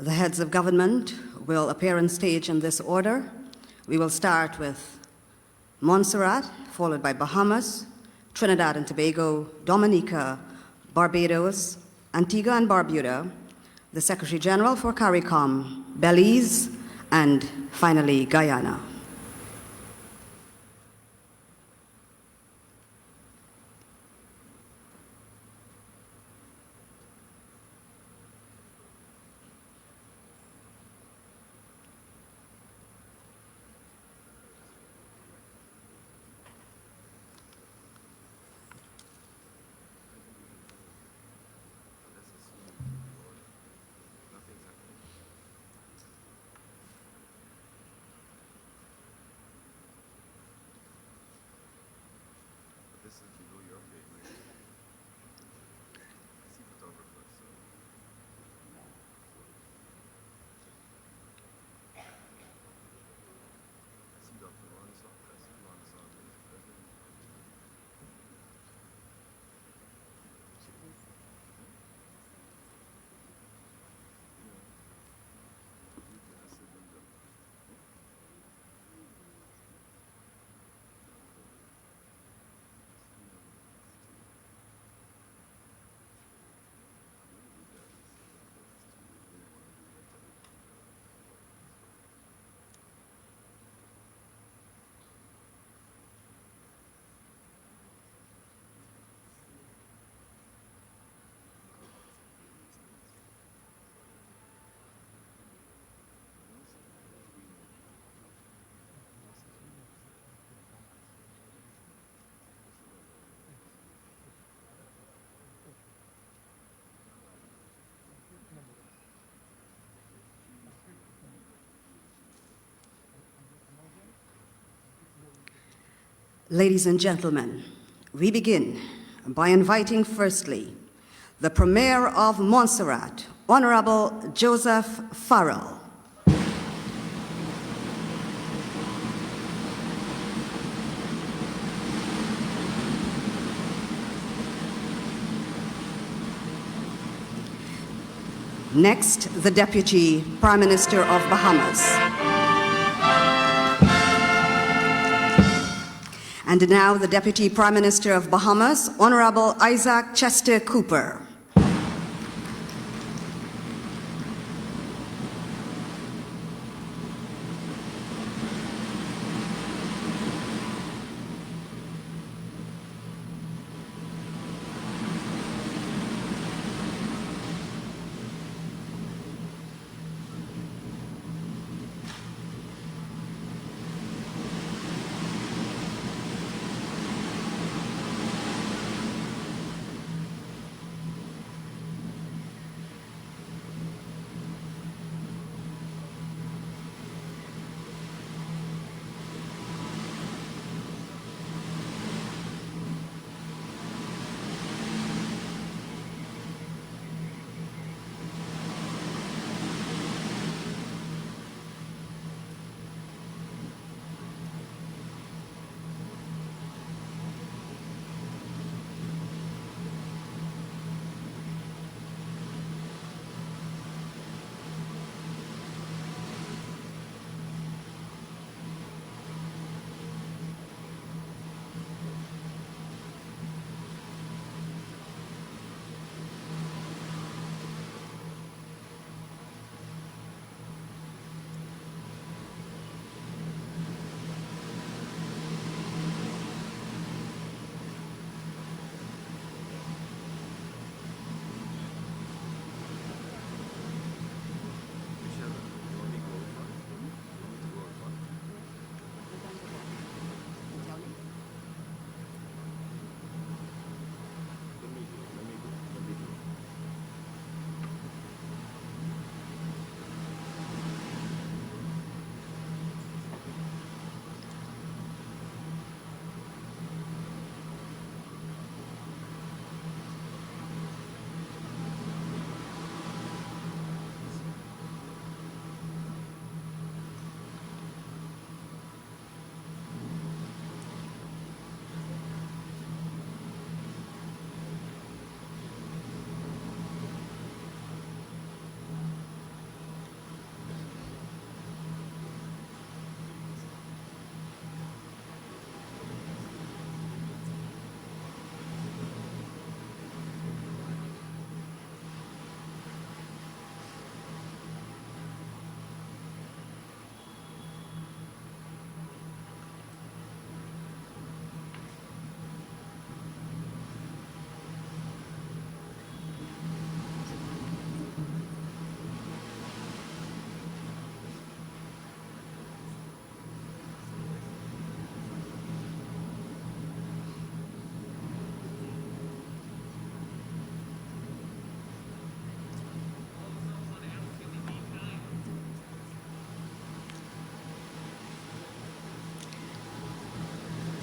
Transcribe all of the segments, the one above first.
The heads of government will appear on stage in this order. We will start with Montserrat, followed by Bahamas, Trinidad and Tobago, Dominica, Barbados, Antigua and Barbuda, the Secretary General for CARICOM, Belize, and finally Guyana. Ladies and gentlemen, we begin by inviting firstly the Premier of Montserrat, Honorable Joseph Farrell. Next, the Deputy Prime Minister of Bahamas. And now the Deputy Prime Minister of Bahamas, Honorable Isaac Chester Cooper.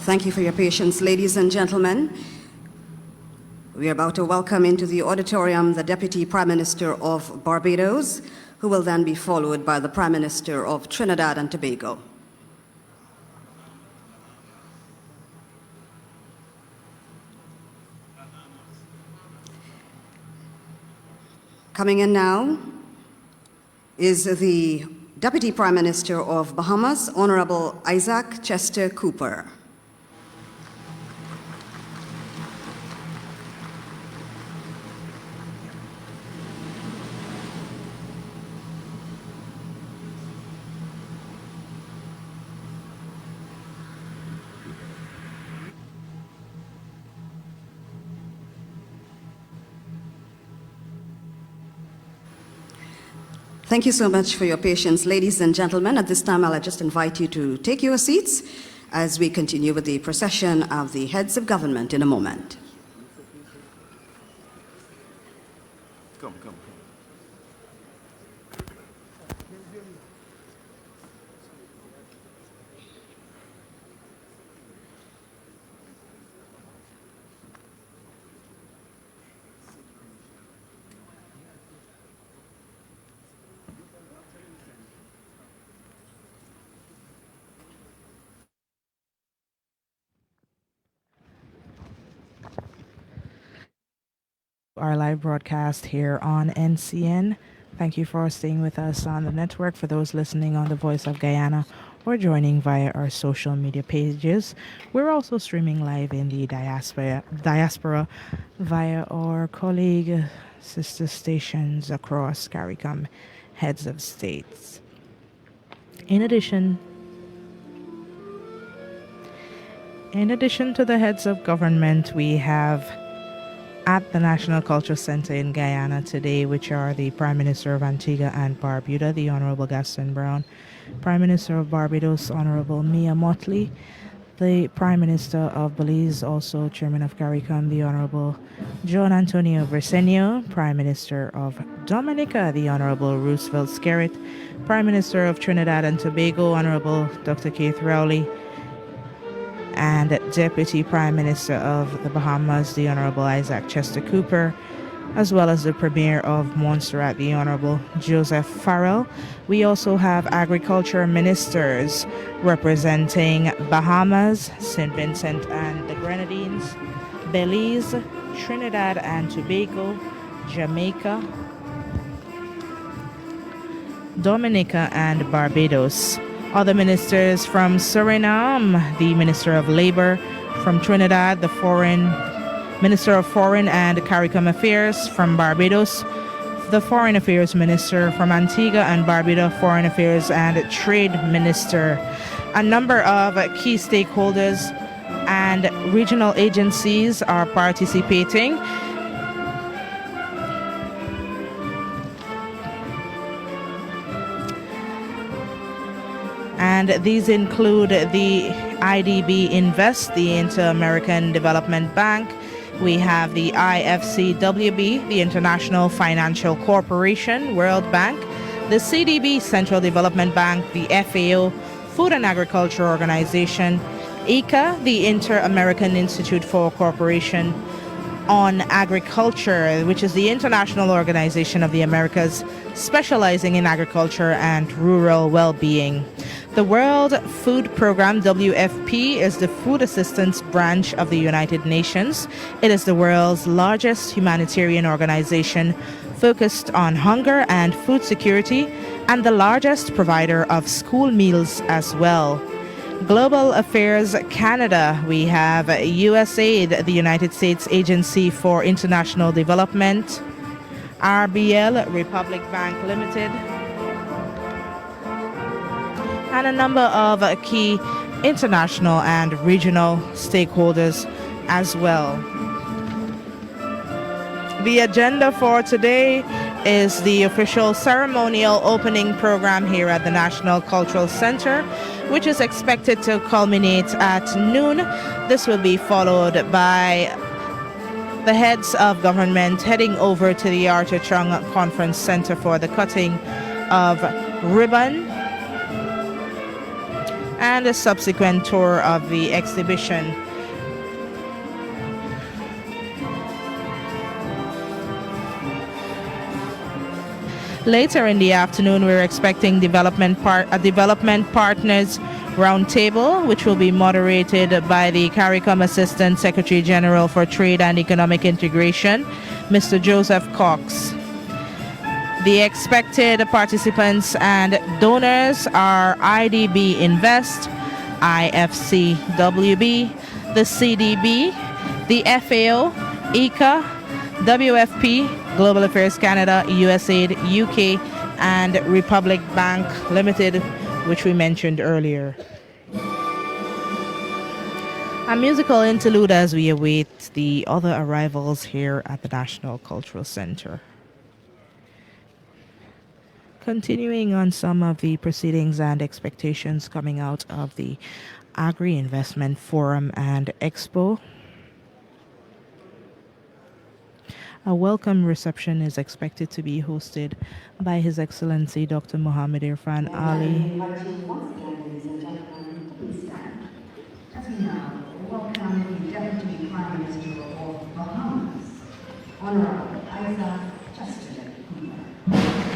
Thank you for your patience, ladies and gentlemen. We are about to welcome into the auditorium the Deputy Prime Minister of Barbados, who will then be followed by the Prime Minister of Trinidad and Tobago. Coming in now is the Deputy Prime Minister of Bahamas, Honorable Isaac Chester Cooper. Thank you so much for your patience, ladies and gentlemen. At this time, I'll just invite you to take your seats as we continue with the procession of the heads of government in a moment. Come. Our live broadcast here on NCN. Thank you for staying with us on the network. For those listening on the Voice of Guyana or joining via our social media pages, we're also streaming live in the diaspora via our colleague sister stations across CARICOM heads of states. In addition to the heads of government, we have at the National Cultural Center in Guyana today, which are the Prime Minister of Antigua and Barbuda, the Honorable Gaston Brown, Prime Minister of Barbados, Honorable Mia Motley, the Prime Minister of Belize, also Chairman of CARICOM, the Honorable John Antonio Briceño, Prime Minister of Dominica, the Honorable Roosevelt Skerritt, Prime Minister of Trinidad and Tobago, Honorable Dr. Keith Rowley, and Deputy Prime Minister of the Bahamas, the Honorable Isaac Chester Cooper, as well as the Premier of Montserrat, the Honorable Joseph Farrell. We also have agriculture ministers representing Bahamas, St. Vincent and the Grenadines, Belize, Trinidad and Tobago, Jamaica, Dominica, and Barbados. Other ministers from Suriname, the Minister of Labor; from Trinidad, the Minister of Foreign and CARICOM Affairs; from Barbados, the Foreign Affairs Minister; from Antigua and Barbuda, Foreign Affairs and Trade Minister. A number of key stakeholders and regional agencies are participating. And these include the IDB Invest, the Inter-American Development Bank. We have the IFCWB, the International Financial Corporation, World Bank, the CDB, Central Development Bank, the FAO, Food and Agriculture Organization, ICA, the Inter-American Institute for Cooperation on Agriculture, which is the International Organization of the Americas, specializing in agriculture and rural well-being. The World Food Program, WFP, is the food assistance branch of the United Nations. It is the world's largest humanitarian organization focused on hunger and food security, and the largest provider of school meals as well. Global Affairs Canada, we have USAID, the United States Agency for International Development, RBL, Republic Bank Limited, and a number of key international and regional stakeholders as well. The agenda for today is the official ceremonial opening program here at the National Cultural Center, which is expected to culminate at noon. This will be followed by the heads of government heading over to the Arthur Chung Conference Center for the cutting of ribbon. and a subsequent tour of the exhibition. Later in the afternoon, we're expecting a development partners roundtable, which will be moderated by the CARICOM Assistant Secretary General for Trade and Economic Integration, Mr. Joseph Cox. The expected participants and donors are IDB Invest, IFCWB, the CDB, the FAO, ECA, WFP, Global Affairs Canada, USAID, UK, and Republic Bank Limited, which we mentioned earlier. A musical interlude as we await the other arrivals here at the National Cultural Center. Continuing on some of the proceedings and expectations coming out of the Argi Investment Forum and Expo, a welcome reception is expected to be hosted by His Excellency Dr. Mohammed Irfan Ali. I invite you once again, ladies and gentlemen, to please stand as we now welcome the Deputy Prime Minister of Bahamas, Honorable Isaac Chesterton Cooper.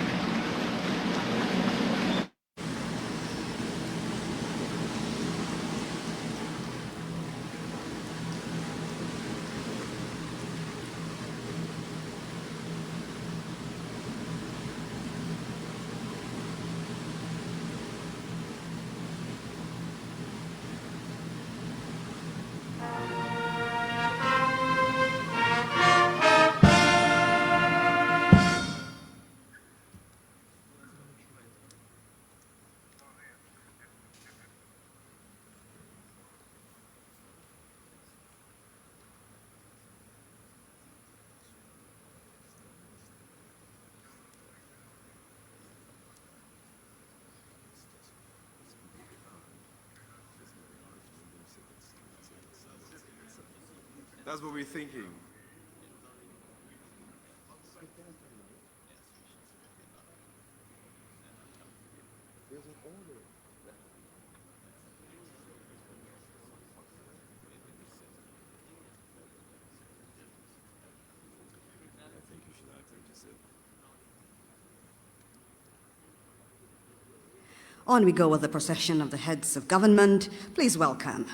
That's what we're thinking. On we go with the procession of the heads of government. Please welcome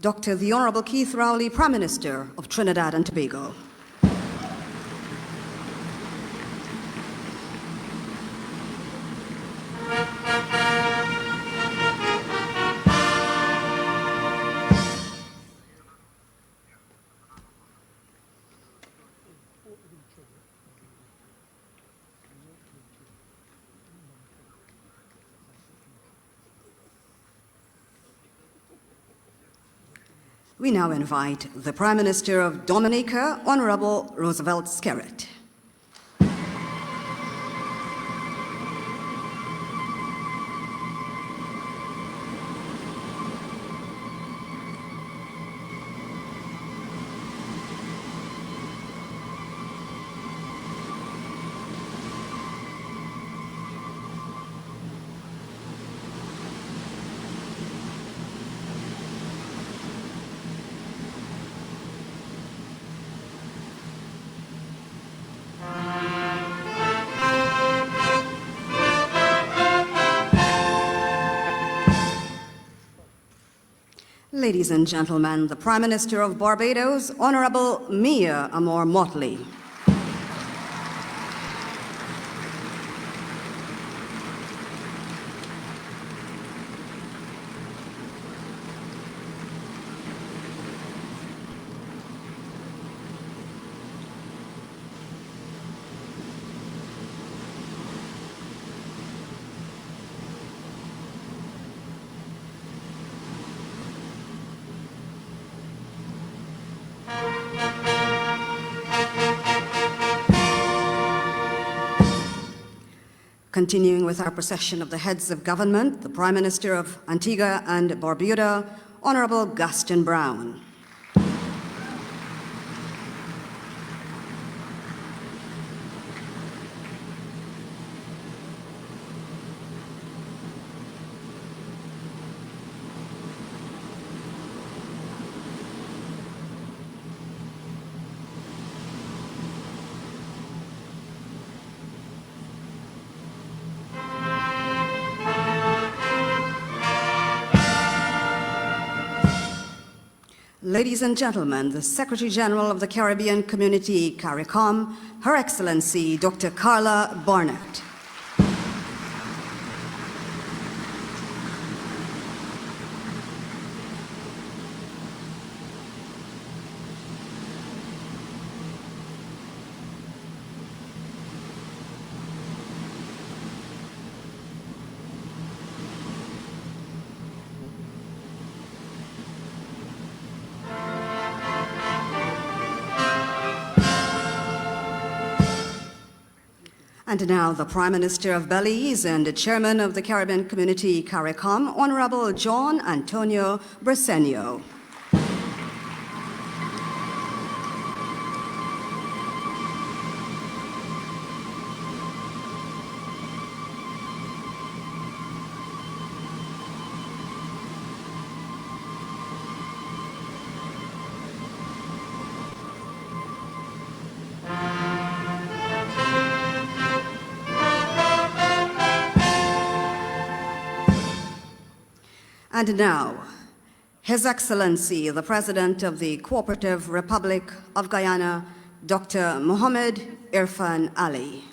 Dr. the Honorable Keith Rowley, Prime Minister of Trinidad and Tobago. We now invite the Prime Minister of Dominica, Honorable Roosevelt Skerritt. Ladies and gentlemen, the Prime Minister of Barbados, Honorable Mia Amor Motley. Continuing with our procession of the heads of government, the Prime Minister of Antigua and Barbuda, Honorable Gaston Brown. Ladies and gentlemen, the Secretary General of the Caribbean Community, CARICOM, Her Excellency Dr. Carla Barnett. And now the Prime Minister of Belize and the Chairman of the Caribbean Community, CARICOM, Honorable John Antonio Briceño. And now, His Excellency, the President of the Cooperative Republic of Guyana, Dr. Mohamed Irfan Ali.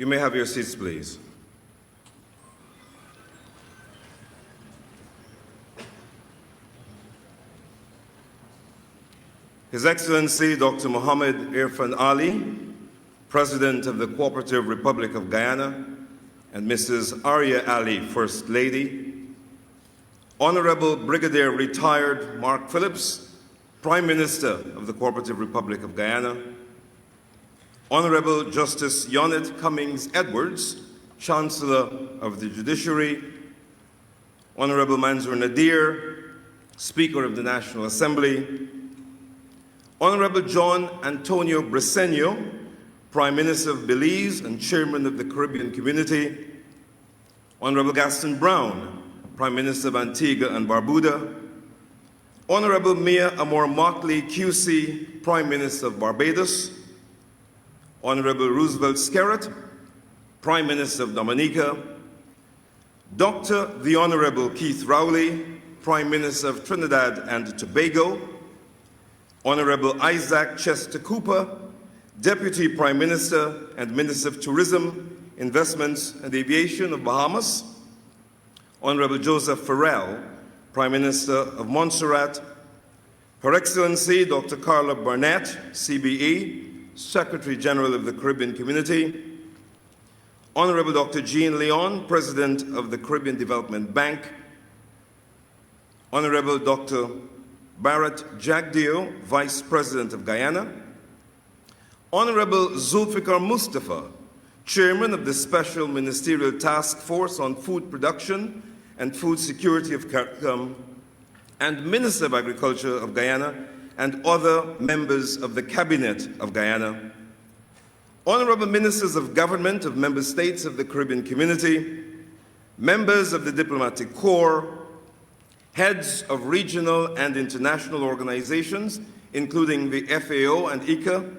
You may have your seats, please. His Excellency Dr. Mohamed Irfan Ali, President of the Cooperative Republic of Guyana, and Mrs. Argi Ali, First Lady, Honorable Brigadier Retired Mark Phillips, Prime Minister of the Cooperative Republic of Guyana, Honorable Justice Yonette Cummings Edwards, Chancellor of the Judiciary, Honorable Mansour Nadir, Speaker of the National Assembly, Honorable John Antonio Briceño, Prime Minister of Belize and Chairman of the Caribbean Community, Honorable Gaston Brown, Prime Minister of Antigua and Barbuda, Honorable Mia Amor Motley QC, Prime Minister of Barbados, Honorable Roosevelt Skerritt, Prime Minister of Dominica, Dr. the Honorable Keith Rowley, Prime Minister of Trinidad and Tobago, Honorable Isaac Chester Cooper, Deputy Prime Minister and Minister of Tourism, Investments and Aviation of Bahamas, Honorable Joseph Farrell, Prime Minister of Montserrat, Her Excellency Dr. Carla Barnett, CBE, Secretary General of the Caribbean Community, Honorable Dr. Jean Leon, President of the Caribbean Development Bank, Honorable Dr. Barrett Jagdeo, Vice President of Guyana, Honorable Zulfikar Mustafa, Chairman of the Special Ministerial Task Force on Food Production and Food Security of CARICOM, and Minister of Agriculture of Guyana, and other members of the Cabinet of Guyana, Honorable Ministers of Government of Member States of the Caribbean Community, members of the Diplomatic Corps, heads of regional and international organizations, including the FAO and ICA,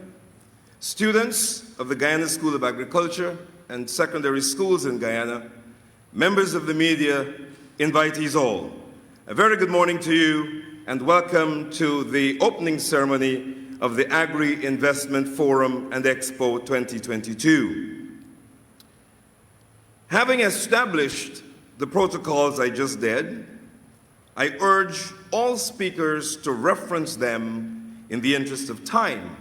students of the Guyana School of Agriculture and secondary schools in Guyana, members of the media, invitees all. A very good morning to you and welcome to the opening ceremony of the Agri-Investment Forum and Expo 2022. Having established the protocols I just did, I urge all speakers to reference them in the interest of time,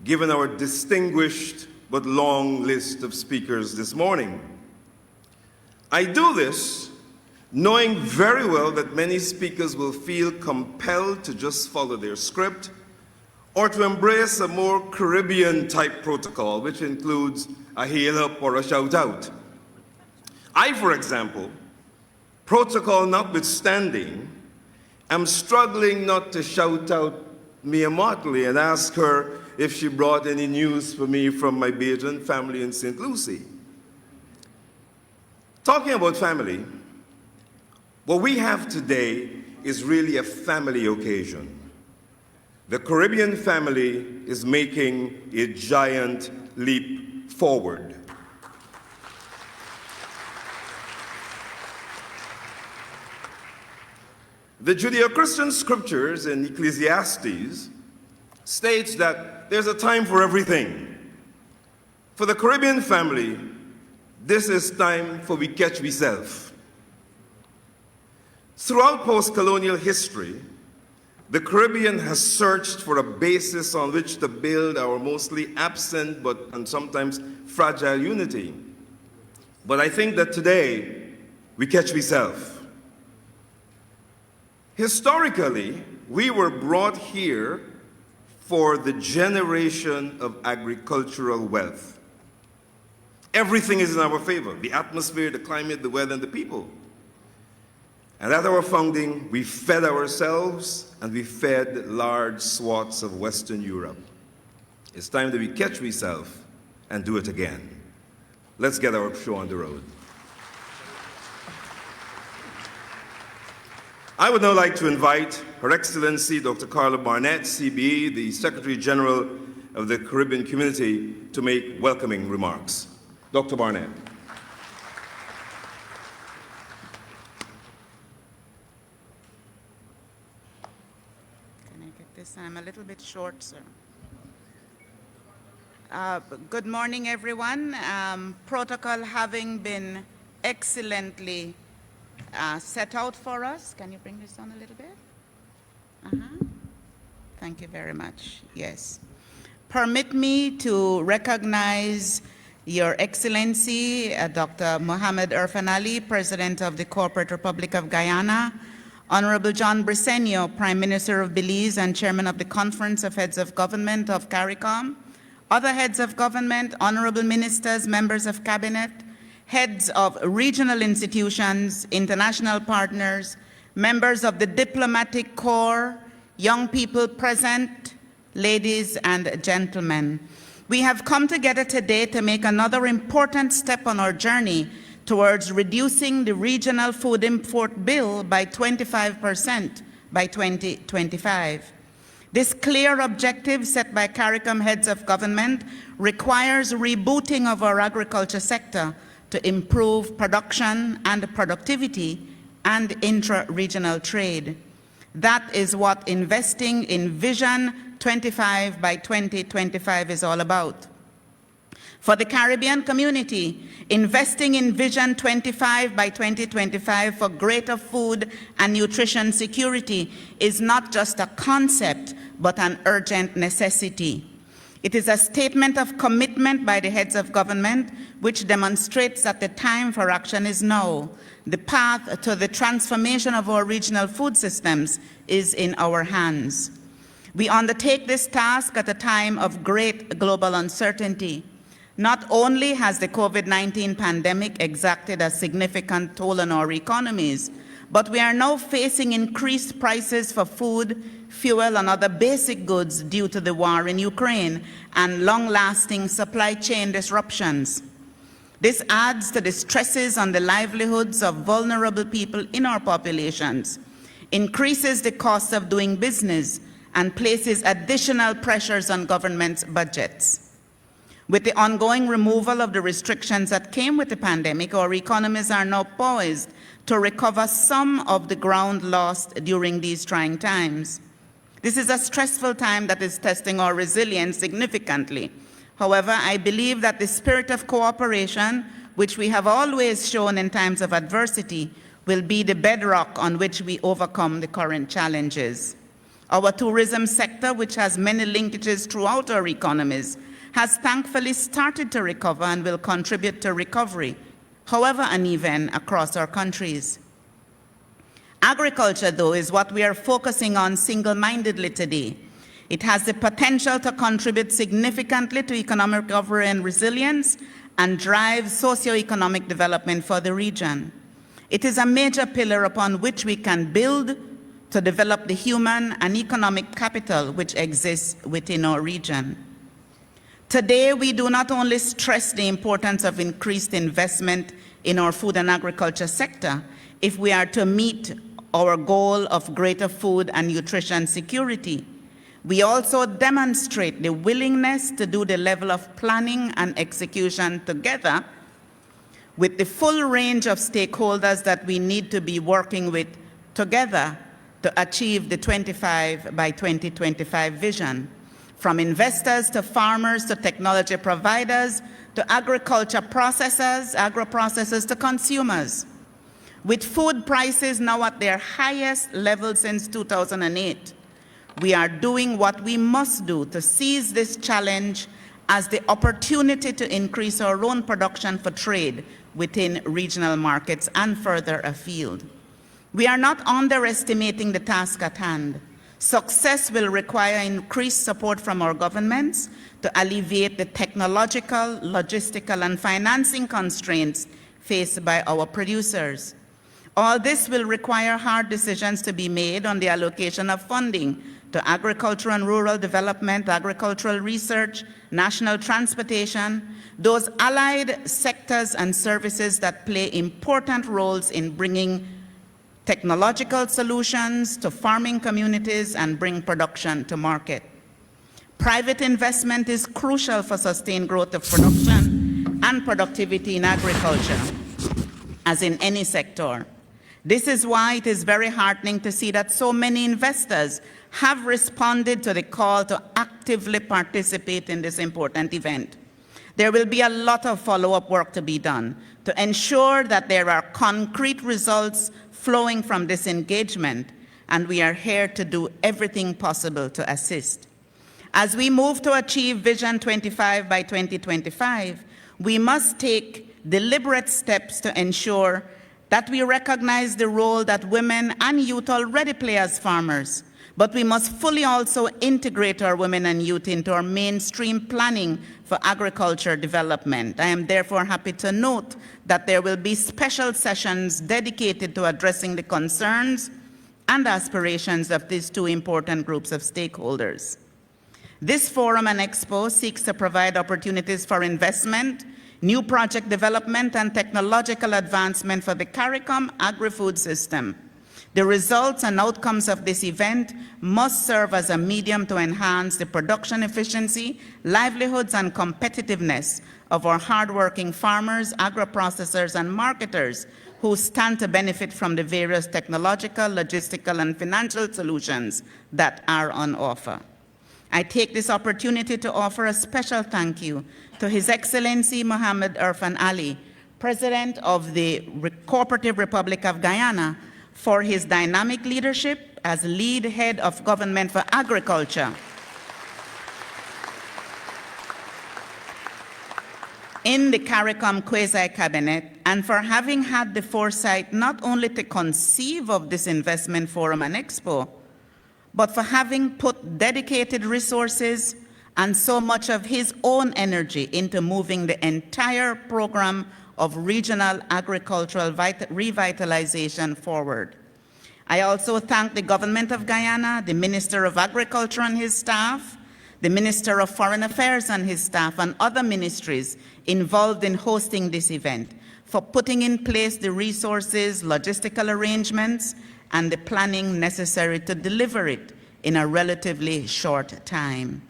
given our distinguished but long list of speakers this morning. I do this knowing very well that many speakers will feel compelled to just follow their script or to embrace a more Caribbean-type protocol, which includes a hail up or a shout out. I, for example, protocol notwithstanding, am struggling not to shout out Mia Motley and ask her if she brought any news for me from my Bajan family in St. Lucie. Talking about family, what we have today is really a family occasion. The Caribbean family is making a giant leap forward. The Judeo-Christian scriptures in Ecclesiastes states that there's a time for everything. For the Caribbean family, this is time for we catch we self. Throughout post-colonial history, the Caribbean has searched for a basis on which to build our mostly absent and sometimes fragile unity. But I think that today, we catch we self. Historically, we were brought here for the generation of agricultural wealth. Everything is in our favor: the atmosphere, the climate, the weather, and the people. And at our founding, we fed ourselves and we fed large swaths of Western Europe. It's time that we catch ourselves and do it again. Let's get our show on the road. I would now like to invite Her Excellency Dr. Carla Barnett, CBE, the Secretary General of the Caribbean Community, to make welcoming remarks. Dr. Barnett. Can I get this? I'm a little bit short, sir. Good morning, everyone. Protocol having been excellently set out for us. Can you bring this on a little bit? Thank you very much. Yes. Permit me to recognize Your Excellency, Dr. Mohamed Irfan Ali, President of the Corporate Republic of Guyana, Honorable John Briceño, Prime Minister of Belize and Chairman of the Conference of Heads of Government of CARICOM, other heads of government, honorable ministers, members of cabinet, heads of regional institutions, international partners, members of the diplomatic corps, young people present, ladies and gentlemen. We have come together today to make another important step on our journey towards reducing the regional food import bill by 25% by 2025. This clear objective set by CARICOM heads of government requires rebooting of our agriculture sector to improve production and productivity and intra-regional trade. That is what investing in Vision 25 by 2025 is all about. For the Caribbean community, investing in Vision 25 by 2025 for greater food and nutrition security is not just a concept, but an urgent necessity. It is a statement of commitment by the heads of government, which demonstrates that the time for action is now. The path to the transformation of our regional food systems is in our hands. We undertake this task at a time of great global uncertainty. Not only has the COVID-19 pandemic exacted a significant toll on our economies, but we are now facing increased prices for food, fuel, and other basic goods due to the war in Ukraine and long-lasting supply chain disruptions. This adds to the stresses on the livelihoods of vulnerable people in our populations, increases the cost of doing business, and places additional pressures on governments' budgets. With the ongoing removal of the restrictions that came with the pandemic, our economies are now poised to recover some of the ground lost during these trying times. This is a stressful time that is testing our resilience significantly. However, I believe that the spirit of cooperation, which we have always shown in times of adversity, will be the bedrock on which we overcome the current challenges. Our tourism sector, which has many linkages throughout our economies, has thankfully started to recover and will contribute to recovery, however uneven, across our countries. Agriculture, though, is what we are focusing on single-mindedly today. It has the potential to contribute significantly to economic recovery and resilience and drive socioeconomic development for the region. It is a major pillar upon which we can build to develop the human and economic capital which exists within our region. Today, we do not only stress the importance of increased investment in our food and agriculture sector if we are to meet our goal of greater food and nutrition security, we also demonstrate the willingness to do the level of planning and execution together with the full range of stakeholders that we need to be working with together to achieve the 25 by 2025 vision. From investors to farmers to technology providers to agriculture processors, agro-processors to consumers. With food prices now at their highest level since 2008, we are doing what we must do to seize this challenge as the opportunity to increase our own production for trade within regional markets and further afield. We are not underestimating the task at hand. Success will require increased support from our governments to alleviate the technological, logistical, and financing constraints faced by our producers. All this will require hard decisions to be made on the allocation of funding to agriculture and rural development, agricultural research, national transportation, those allied sectors and services that play important roles in bringing technological solutions to farming communities and bring production to market. Private investment is crucial for sustained growth of production and productivity in agriculture, as in any sector. This is why it is very heartening to see that so many investors have responded to the call to actively participate in this important event. There will be a lot of follow-up work to be done to ensure that there are concrete results flowing from this engagement, and we are here to do everything possible to assist. As we move to achieve Vision 25 by 2025, we must take deliberate steps to ensure that we recognize the role that women and youth already play as farmers, but we must fully also integrate our women and youth into our mainstream planning for agriculture development. I am therefore happy to note that there will be special sessions dedicated to addressing the concerns and aspirations of these two important groups of stakeholders. This forum and Expo seeks to provide opportunities for investment, new project development, and technological advancement for the CARICOM agri-food system. The results and outcomes of this event must serve as a medium to enhance the production efficiency, livelihoods, and competitiveness of our hardworking farmers, agro-processors, and marketers who stand to benefit from the various technological, logistical, and financial solutions that are on offer. I take this opportunity to offer a special thank you to His Excellency Mohammed Irfan Ali, President of the Cooperative Republic of Guyana, for his dynamic leadership as lead head of government for agriculture in the CARICOM quasi-cabinet, and for having had the foresight not only to conceive of this investment forum and expo, but for having put dedicated resources and so much of his own energy into moving the entire program of regional agricultural revitalization forward. I also thank the government of Guyana, the Minister of Agriculture and his staff, the Minister of Foreign Affairs and his staff, and other ministries involved in hosting this event for putting in place the resources, logistical arrangements, and the planning necessary to deliver it in a relatively short time.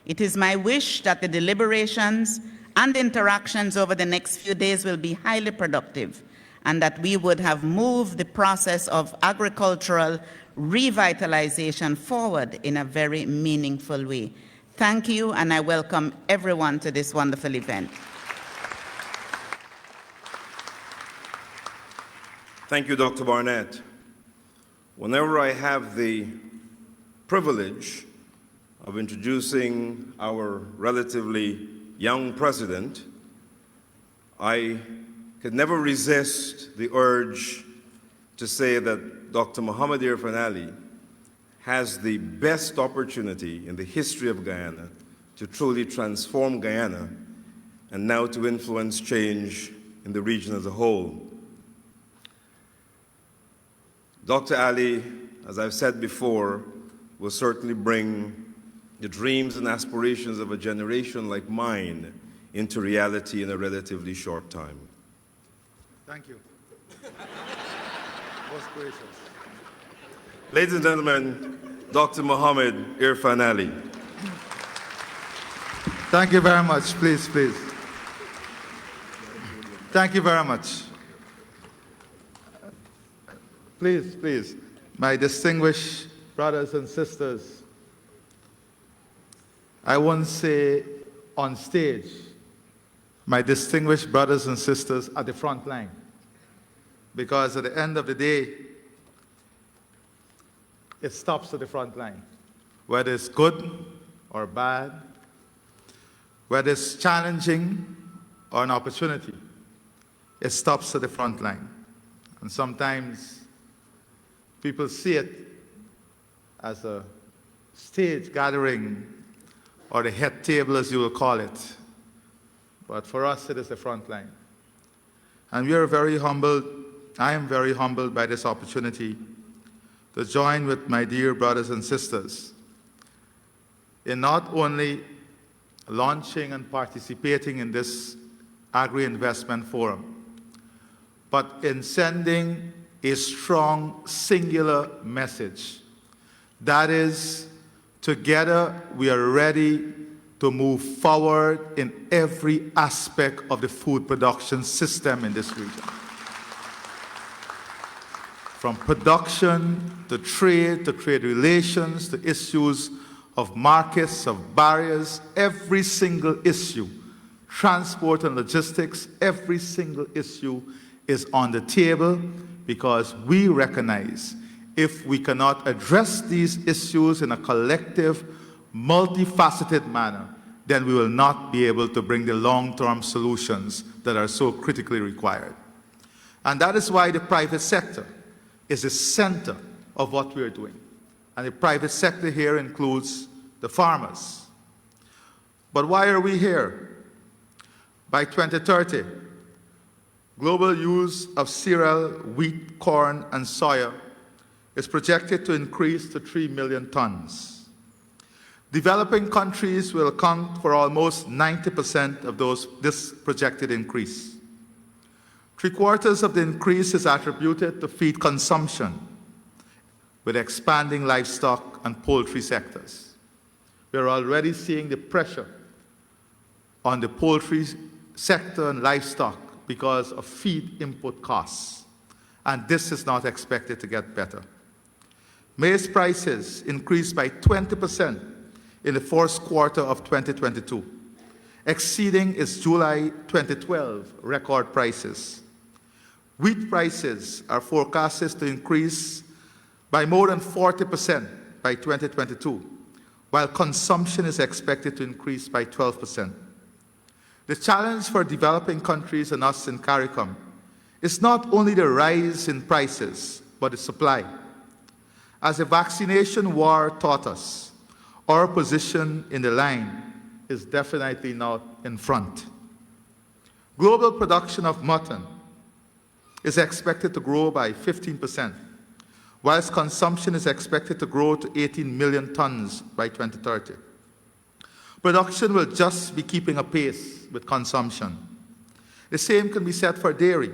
It is my wish that the deliberations and interactions over the next few days will be highly productive, and that we would have moved the process of agricultural revitalization forward in a very meaningful way. Thank you, and I welcome everyone to this wonderful event. Thank you, Dr. Barnett. Whenever I have the privilege of introducing our relatively young president, I could never resist the urge to say that Dr. Mohammed Irfan Ali has the best opportunity in the history of Guyana to truly transform Guyana and now to influence change in the region as a whole. Dr. Ali, as I've said before, will certainly bring the dreams and aspirations of a generation like mine into reality in a relatively short time. Thank you. Most gracious. Ladies and gentlemen, Dr. Mohammed Irfan Ali. Thank you very much. Please, please. Thank you very much. Please, please, my distinguished brothers and sisters, I won't say on stage, my distinguished brothers and sisters at the front line, because at the end of the day, it stops at the front line. Whether it's good or bad, whether it's challenging or an opportunity, it stops at the front line. And sometimes people see it as a stage gathering or the head table, as you will call it. But for us, it is the front line. And we are very humbled, I am very humbled by this opportunity to join with my dear brothers and sisters in not only launching and participating in this Agri-Investment Forum, but in sending a strong, singular message. That is, together we are ready to move forward in every aspect of the food production system in this region. From production to trade relations, to issues of markets, of barriers, every single issue, transport and logistics, every single issue is on the table, because we recognize if we cannot address these issues in a collective, multifaceted manner, then we will not be able to bring the long-term solutions that are so critically required. And that is why the private sector is the center of what we are doing. And the private sector here includes the farmers. But why are we here? By 2030, global use of cereal, wheat, corn, and soya is projected to increase to 3 million tons. Developing countries will account for almost 90% of this projected increase. 3/4 of the increase is attributed to feed consumption, with expanding livestock and poultry sectors. We are already seeing the pressure on the poultry sector and livestock because of feed input costs, and this is not expected to get better. Maize prices increased by 20% in the first quarter of 2022, exceeding its July 2012 record prices. Wheat prices are forecasted to increase by more than 40% by 2022, while consumption is expected to increase by 12%. The challenge for developing countries and us in CARICOM is not only the rise in prices, but the supply. As the vaccination war taught us, our position in the line is definitely not in front. Global production of mutton is expected to grow by 15%, whilst consumption is expected to grow to 18 million tons by 2030. Production will just be keeping a pace with consumption. The same can be said for dairy.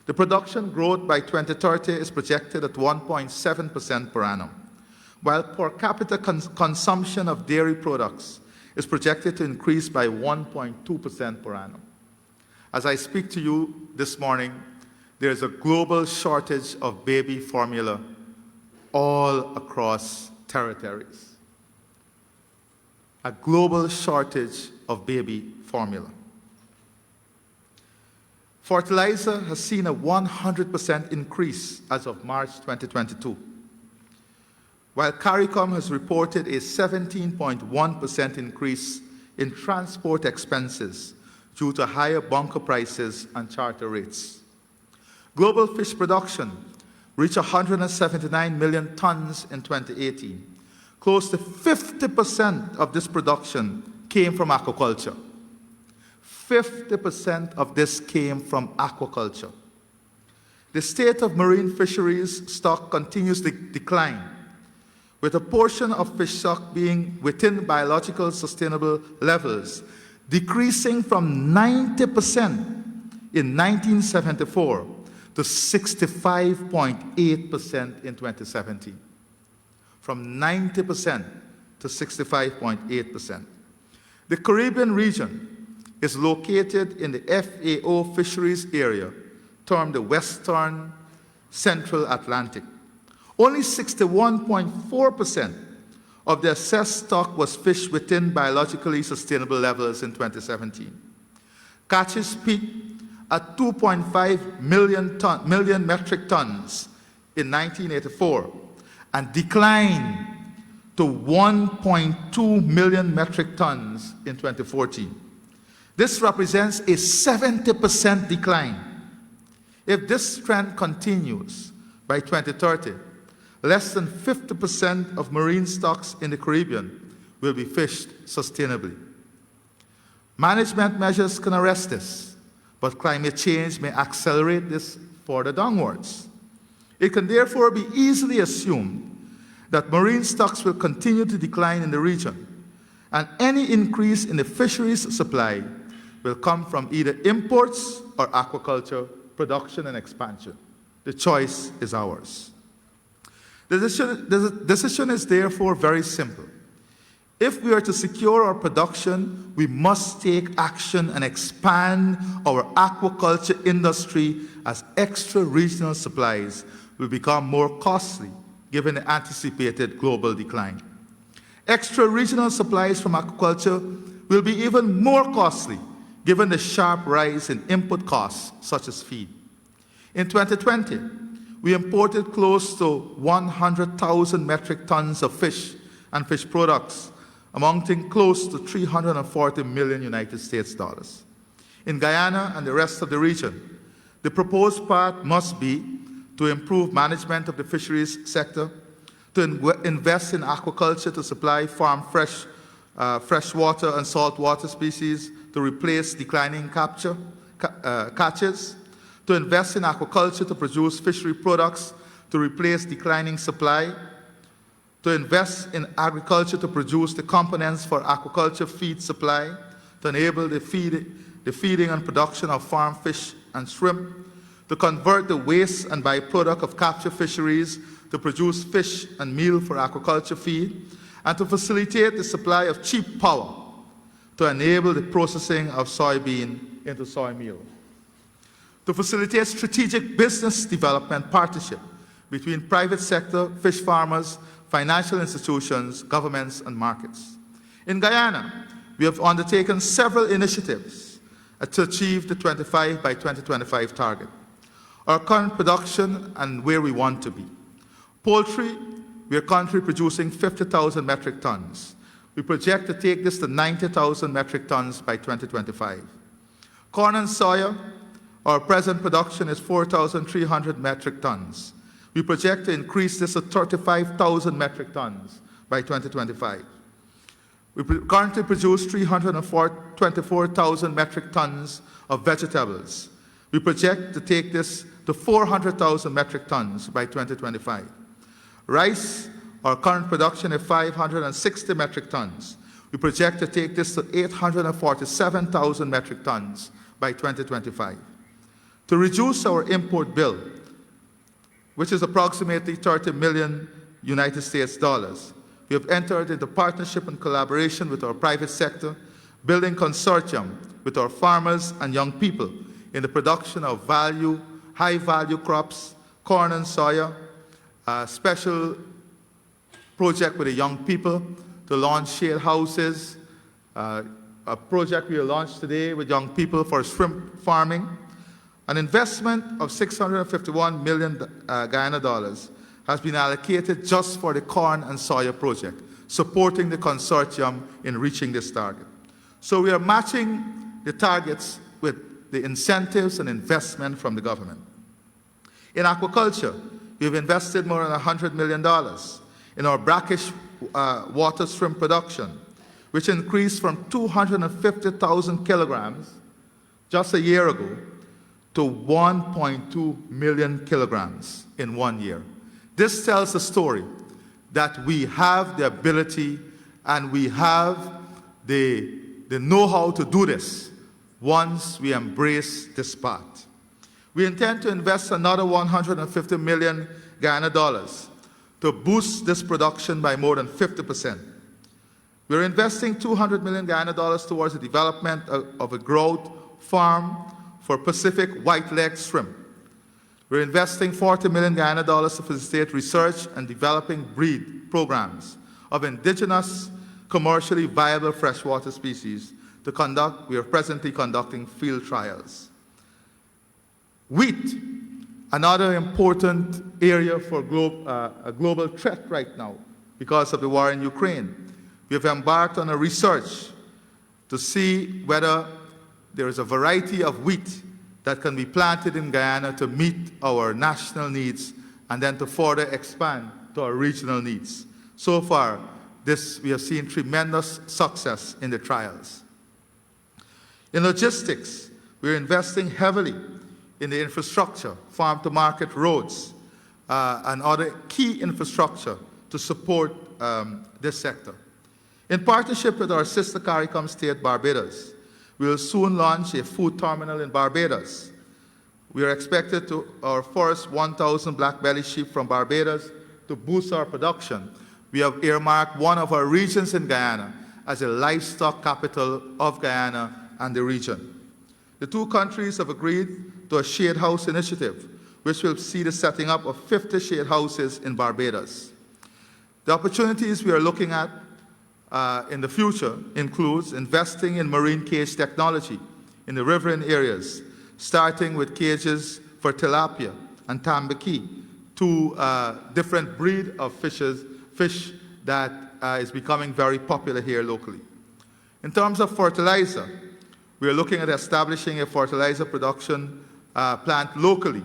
The production growth by 2030 is projected at 1.7% per annum, while per capita consumption of dairy products is projected to increase by 1.2% per annum. As I speak to you this morning, there is a global shortage of baby formula all across territories. A global shortage of baby formula. Fertilizer has seen a 100% increase as of March 2022, while CARICOM has reported a 17.1% increase in transport expenses due to higher bunker prices and charter rates. Global fish production reached 179 million tons in 2018. Close to 50% of this production came from aquaculture. 50% of this came from aquaculture. The state of marine fisheries stock continues to decline, with a portion of fish stock being within biological sustainable levels, decreasing from 90% in 1974 to 65.8% in 2017. From 90% to 65.8%. The Caribbean region is located in the FAO fisheries area, termed the Western Central Atlantic. Only 61.4% of the assessed stock was fished within biologically sustainable levels in 2017. Catches peaked at 2.5 million metric tons in 1984 and declined to 1.2 million metric tons in 2014. This represents a 70% decline. If this trend continues by 2030, less than 50% of marine stocks in the Caribbean will be fished sustainably. Management measures can arrest this, but climate change may accelerate this further downwards. It can therefore be easily assumed that marine stocks will continue to decline in the region, and any increase in the fisheries supply will come from either imports or aquaculture production and expansion. The choice is ours. The decision is therefore very simple. If we are to secure our production, we must take action and expand our aquaculture industry, as extra-regional supplies will become more costly given the anticipated global decline. Extra-regional supplies from aquaculture will be even more costly given the sharp rise in input costs such as feed. In 2020, we imported close to 100,000 metric tons of fish and fish products, amounting close to $340 million United States dollars. In Guyana and the rest of the region, the proposed path must be to improve management of the fisheries sector, to invest in aquaculture to supply farm freshwater and saltwater species, to replace declining catches, to invest in aquaculture to produce fishery products, to replace declining supply, to invest in agriculture to produce the components for aquaculture feed supply, to enable the feeding and production of farm fish and shrimp, to convert the waste and byproduct of capture fisheries to produce fish and meal for aquaculture feed, and to facilitate the supply of cheap power to enable the processing of soybean into soy meal. To facilitate strategic business development partnership between private sector, fish farmers, financial institutions, governments, and markets. In Guyana, we have undertaken several initiatives to achieve the 25 by 2025 target. Our current production and where we want to be. Poultry, we are currently producing 50,000 metric tons. We project to take this to 90,000 metric tons by 2025. Corn and soya, our present production is 4,300 metric tons. We project to increase this to 35,000 metric tons by 2025. We currently produce 324,000 metric tons of vegetables. We project to take this to 400,000 metric tons by 2025. Rice, our current production is 560 metric tons. We project to take this to 847,000 metric tons by 2025. To reduce our import bill, which is approximately 30 million United States dollars, we have entered into partnership and collaboration with our private sector, building consortium with our farmers and young people in the production of high-value crops, corn and soya, a special project with the young people to launch shade houses, a project we launched today with young people for shrimp farming, an investment of 651 million Guyana dollars has been allocated just for the corn and soya project, supporting the consortium in reaching this target. So we are matching the targets with the incentives and investment from the government. In aquaculture, we've invested more than $100 million in our brackish water shrimp production, which increased from 250,000 kilograms just a year ago to 1.2 million kilograms in 1 year. This tells the story that we have the ability and we have the know-how to do this once we embrace this path. We intend to invest another 150 million Guyana dollars to boost this production by more than 50%. We're investing 200 million Guyana dollars towards the development of a growth farm for Pacific white-legged shrimp. We're investing 40 million Guyana dollars to facilitate research and developing breed programs of indigenous, commercially viable freshwater species to conduct. We are presently conducting field trials. Wheat, another important area for a global threat right now because of the war in Ukraine. We have embarked on a research to see whether there is a variety of wheat that can be planted in Guyana to meet our national needs and then to further expand to our regional needs. So far, we have seen tremendous success in the trials. In logistics, we're investing heavily in the infrastructure, farm-to-market roads, and other key infrastructure to support this sector. In partnership with our sister CARICOM state, Barbados, we will soon launch a food terminal in Barbados. We are expected to our first 1,000 black belly sheep from Barbados to boost our production. We have earmarked one of our regions in Guyana as a livestock capital of Guyana and the region. The two countries have agreed to a shade house initiative, which will see the setting up of 50 shade houses in Barbados. The opportunities we are looking at in the future includes investing in marine cage technology in the riverine areas, starting with cages for tilapia and tambaqui, two different breed of fish that is becoming very popular here locally. In terms of fertilizer, we are looking at establishing a fertilizer production plant locally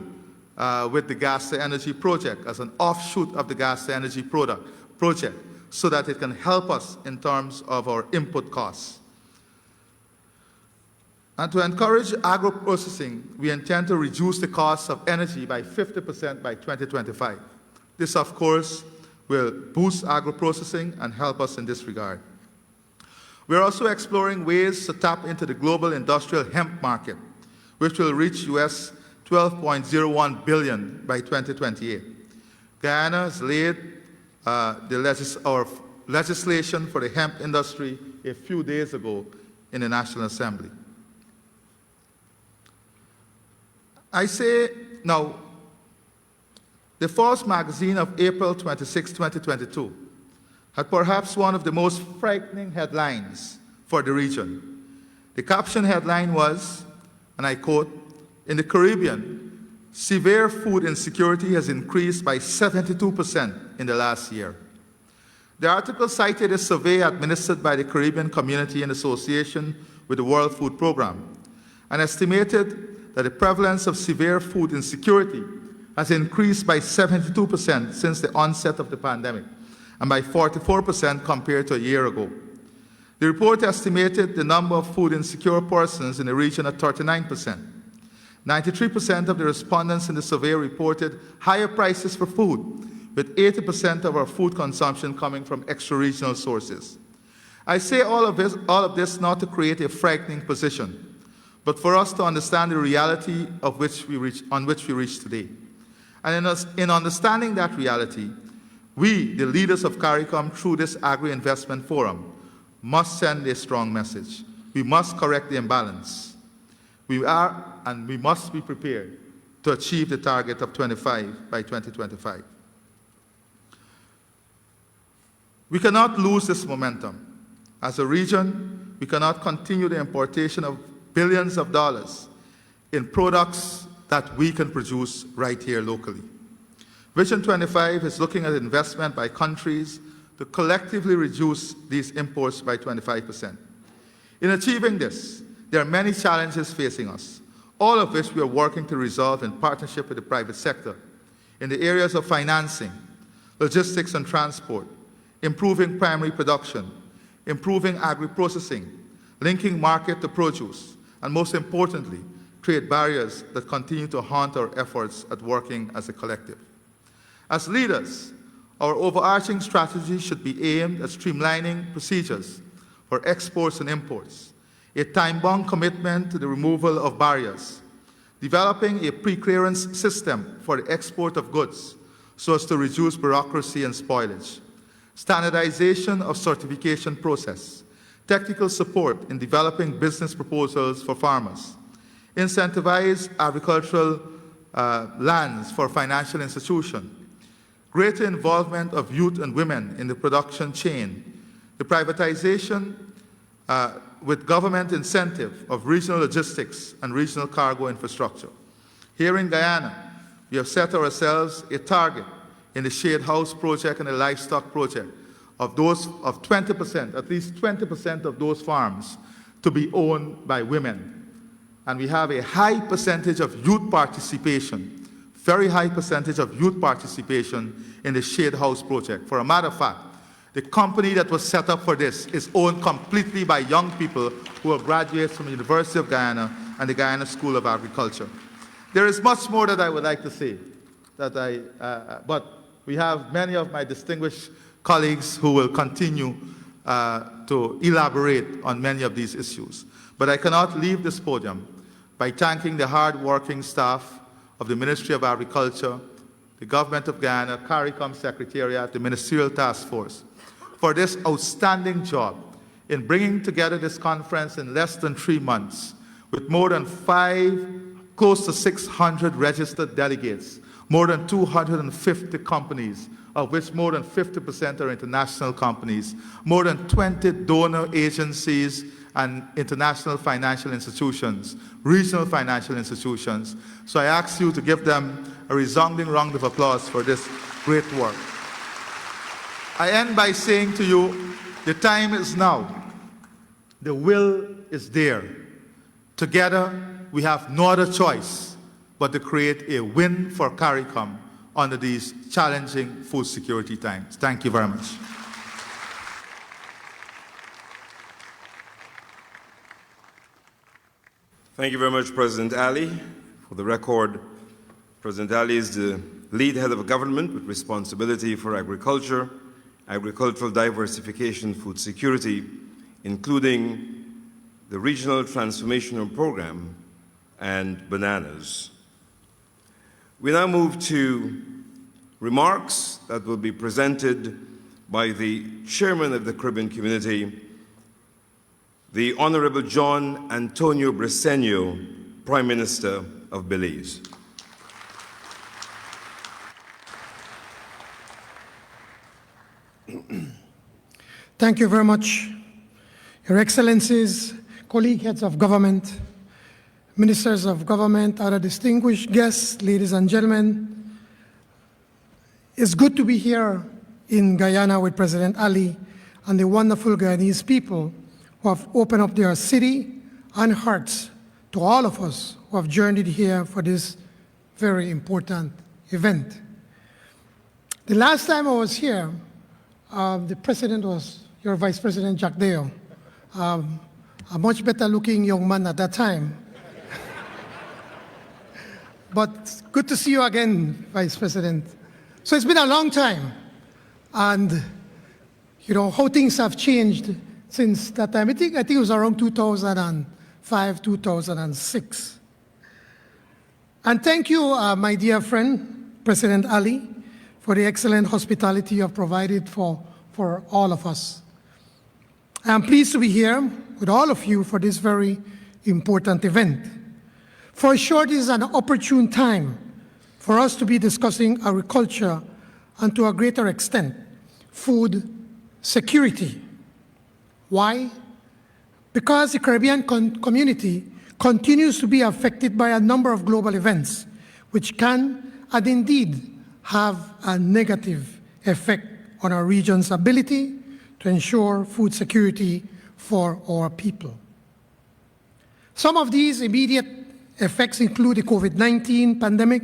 with the gas to energy project as an offshoot of the gas to energy project, so that it can help us in terms of our input costs. And to encourage agro-processing, we intend to reduce the cost of energy by 50% by 2025. This, of course, will boost agro-processing and help us in this regard. We're also exploring ways to tap into the global industrial hemp market, which will reach US $12.01 billion by 2028. Guyana has laid our legislation for the hemp industry a few days ago in the National Assembly. I say now, the Forbes magazine of April 26, 2022 had perhaps one of the most frightening headlines for the region. The caption headline was, and I quote, "In the Caribbean, severe food insecurity has increased by 72% in the last year." The article cited a survey administered by the Caribbean Community in association with the World Food Programme and estimated that the prevalence of severe food insecurity has increased by 72% since the onset of the pandemic and by 44% compared to a year ago. The report estimated the number of food insecure persons in the region at 39%. 93% of the respondents in the survey reported higher prices for food, with 80% of our food consumption coming from extra-regional sources. I say all of this not to create a frightening position, but for us to understand the reality on which we reach today. And in understanding that reality, we, the leaders of CARICOM, through this Agri-Investment Forum, must send a strong message. We must correct the imbalance. We are and we must be prepared to achieve the target of 25 by 2025. We cannot lose this momentum. As a region, we cannot continue the importation of billions of dollars in products that we can produce right here locally. Vision 25 is looking at investment by countries to collectively reduce these imports by 25%. In achieving this, there are many challenges facing us, all of which we are working to resolve in partnership with the private sector in the areas of financing, logistics and transport, improving primary production, improving agri-processing, linking market to produce, and most importantly, create barriers that continue to haunt our efforts at working as a collective. As leaders, our overarching strategy should be aimed at streamlining procedures for exports and imports, a time-bound commitment to the removal of barriers, developing a pre-clearance system for the export of goods so as to reduce bureaucracy and spoilage, standardization of certification process, technical support in developing business proposals for farmers, incentivize agricultural lands for financial institutions, greater involvement of youth and women in the production chain, the privatization with government incentive of regional logistics and regional cargo infrastructure. Here in Guyana, we have set ourselves a target in the Shade House project and the livestock project of 20%, at least 20% of those farms to be owned by women. And we have a high percentage of youth participation, very high percentage of youth participation in the Shade House project. For a matter of fact, the company that was set up for this is owned completely by young people who are graduates from the University of Guyana and the Guyana School of Agriculture. There is much more that I would like to say, but we have many of my distinguished colleagues who will continue to elaborate on many of these issues. But I cannot leave this podium by thanking the hard-working staff of the Ministry of Agriculture, the Government of Guyana, CARICOM Secretariat, the Ministerial Task Force, for this outstanding job in bringing together this conference in less than 3 months with more than close to 600 registered delegates, more than 250 companies, of which more than 50% are international companies, more than 20 donor agencies and international financial institutions, regional financial institutions. So I ask you to give them a resounding round of applause for this great work. I end by saying to you, the time is now. The will is there. Together, we have no other choice but to create a win for CARICOM under these challenging food security times. Thank you very much. Thank you very much, President Ali. For the record, President Ali is the lead head of a government with responsibility for agriculture, agricultural diversification, food security, including the Regional Transformational Program and bananas. We now move to remarks that will be presented by the Chairman of the Caribbean Community, the Honorable John Antonio Briceño, Prime Minister of Belize. Thank you very much, Your Excellencies, colleague heads of government, ministers of government, other distinguished guests, ladies and gentlemen. It's good to be here in Guyana with President Ali and the wonderful Guyanese people who have opened up their city and hearts to all of us who have journeyed here for this very important event. The last time I was here, the president was your Vice President Jack Deo, a much better looking young man at that time. But good to see you again, Vice President. So it's been a long time, and you know how things have changed since that time. I think it was around 2005, 2006. And thank you, my dear friend, President Ali, for the excellent hospitality you have provided for all of us. I am pleased to be here with all of you for this very important event. For sure, this is an opportune time for us to be discussing agriculture and, to a greater extent, food security. Why? Because the Caribbean community continues to be affected by a number of global events, which can and indeed have a negative effect on our region's ability to ensure food security for our people. Some of these immediate effects include the COVID-19 pandemic,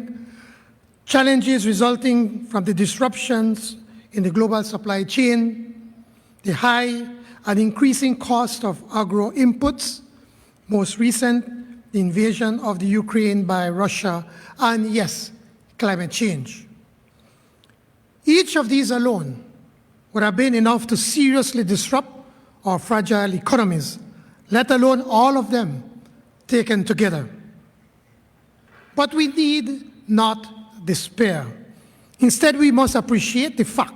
challenges resulting from the disruptions in the global supply chain, the high and increasing cost of agro inputs, most recent, the invasion of the Ukraine by Russia, and yes, climate change. Each of these alone would have been enough to seriously disrupt our fragile economies, let alone all of them taken together. But we need not despair. Instead, we must appreciate the fact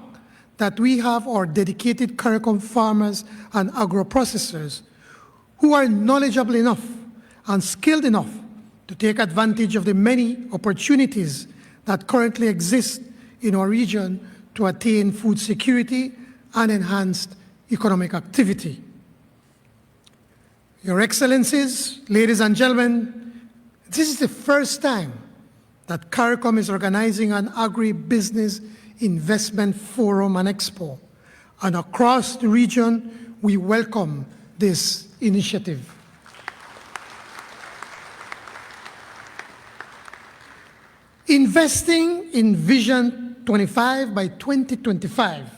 that we have our dedicated CARICOM farmers and agro-processors who are knowledgeable enough and skilled enough to take advantage of the many opportunities that currently exist in our region to attain food security and enhanced economic activity. Your Excellencies, ladies and gentlemen, this is the first time that CARICOM is organizing an agribusiness investment forum and expo, and across the region, we welcome this initiative. Investing in Vision 25 by 2025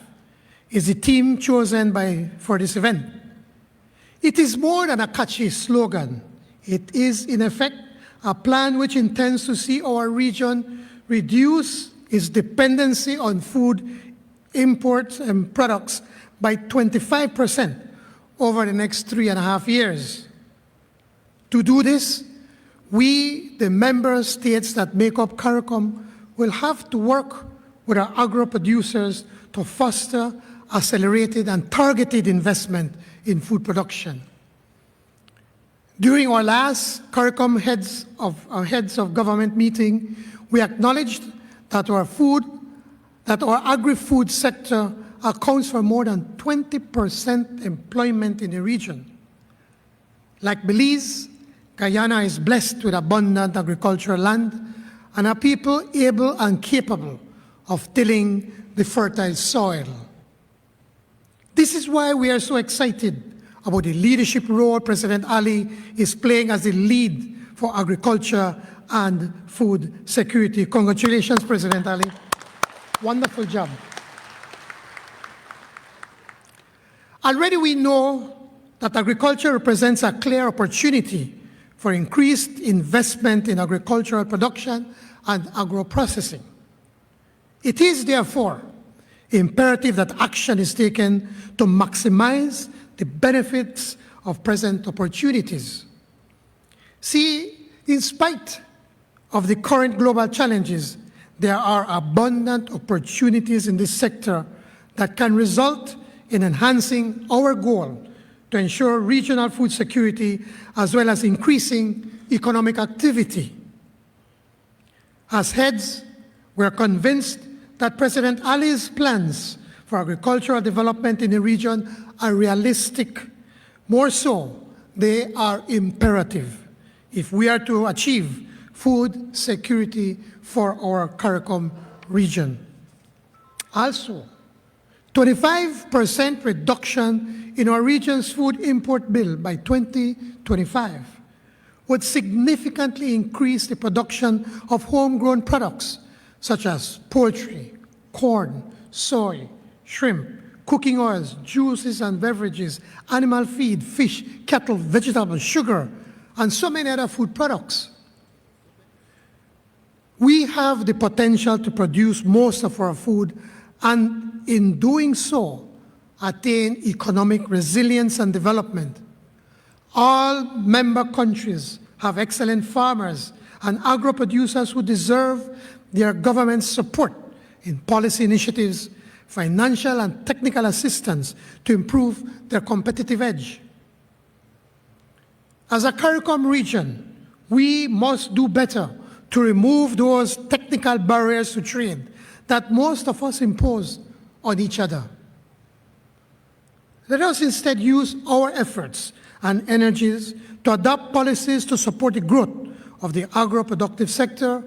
is the theme chosen for this event. It is more than a catchy slogan. It is, in effect, a plan which intends to see our region reduce its dependency on food imports and products by 25% over the next 3.5 years. To do this, we, the member states that make up CARICOM, will have to work with our agro-producers to foster accelerated and targeted investment in food production. During our last CARICOM heads of government meeting, we acknowledged that our agri-food sector accounts for more than 20% employment in the region. Like Belize, Guyana is blessed with abundant agricultural land and a people able and capable of tilling the fertile soil. This is why we are so excited about the leadership role President Ali is playing as the lead for agriculture and food security. Congratulations, President Ali. Wonderful job. Already we know that agriculture represents a clear opportunity for increased investment in agricultural production and agro-processing. It is, therefore, imperative that action is taken to maximize the benefits of present opportunities. See, in spite of the current global challenges, there are abundant opportunities in this sector that can result in enhancing our goal to ensure regional food security as well as increasing economic activity. As heads, we are convinced that President Ali's plans for agricultural development in the region are realistic. More so, they are imperative if we are to achieve food security for our CARICOM region. Also, 25% reduction in our region's food import bill by 2025 would significantly increase the production of homegrown products such as poultry, corn, soy, shrimp, cooking oils, juices and beverages, animal feed, fish, cattle, vegetables, sugar, and so many other food products. We have the potential to produce most of our food and in doing so, attain economic resilience and development. All member countries have excellent farmers and agro-producers who deserve their government's support in policy initiatives, financial and technical assistance to improve their competitive edge. As a CARICOM region, we must do better to remove those technical barriers to trade that most of us impose on each other. Let us instead use our efforts and energies to adopt policies to support the growth of the agro-productive sector,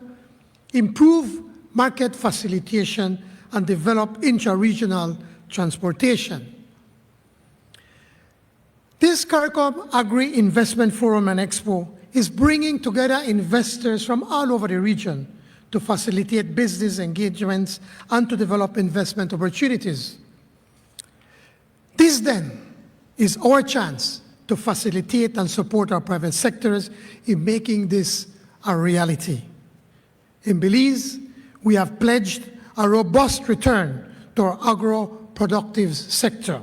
improve market facilitation, and develop intra-regional transportation. This CARICOM Agri-Investment Forum and Expo is bringing together investors from all over the region to facilitate business engagements and to develop investment opportunities. This then is our chance to facilitate and support our private sectors in making this a reality. In Belize, we have pledged a robust return to our agro-productive sector.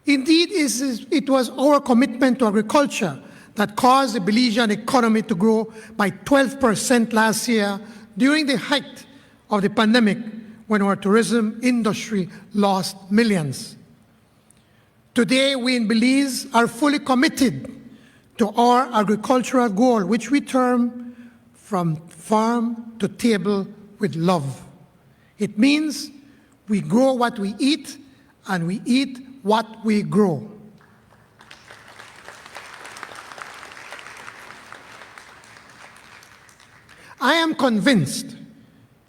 Indeed, it was our commitment to agriculture that caused the Belizean economy to grow by 12% last year during the height of the pandemic when our tourism industry lost millions. Today, we in Belize are fully committed to our agricultural goal, which we term from farm to table with love. It means we grow what we eat and we eat what we grow. I am convinced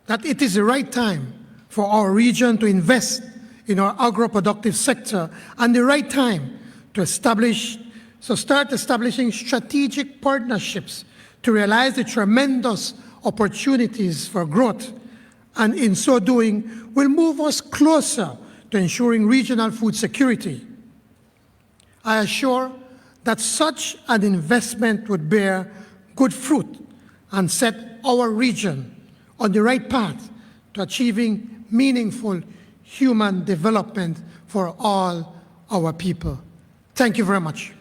that it is the right time for our region to invest in our agro-productive sector and the right time to start establishing strategic partnerships to realize the tremendous opportunities for growth, and in so doing will move us closer to ensuring regional food security. I assure that such an investment would bear good fruit and set our region on the right path to achieving meaningful human development for all our people. Thank you very much.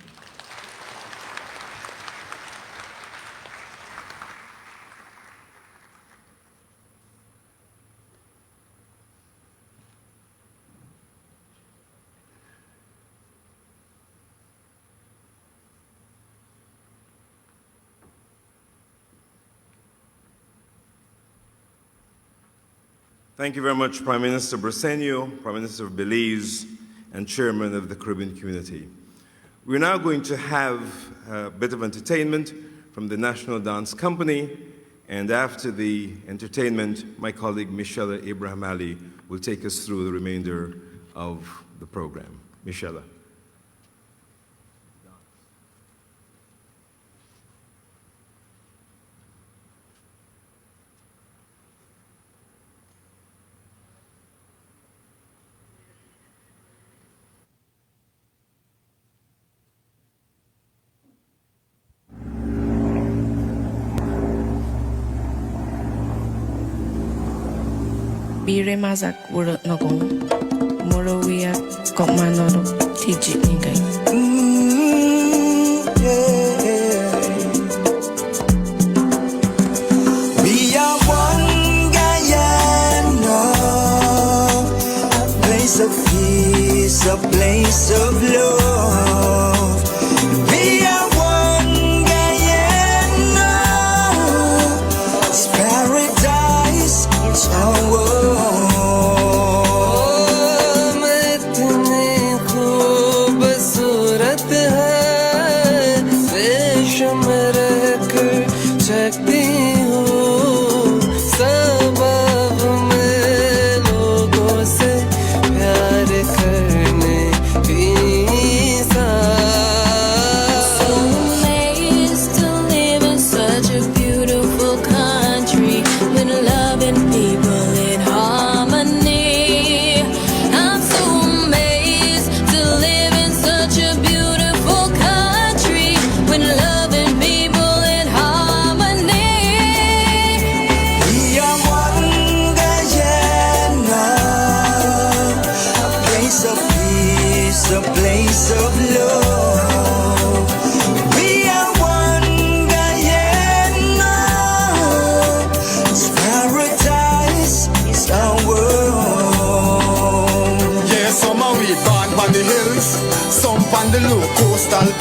Thank you very much, Prime Minister Briceño, Prime Minister of Belize, and Chairman of the Caribbean Community. We're now going to have a bit of entertainment from the National Dance Company, and after the entertainment, my colleague Michelle Abraham Ali will take us through the remainder of the program. Michelle. Bire mazak wuro nogong moro wia komanodo tiji ningai We are one Guyana, a place of peace, a place of love. We are one Guyana, it's paradise, it's our world.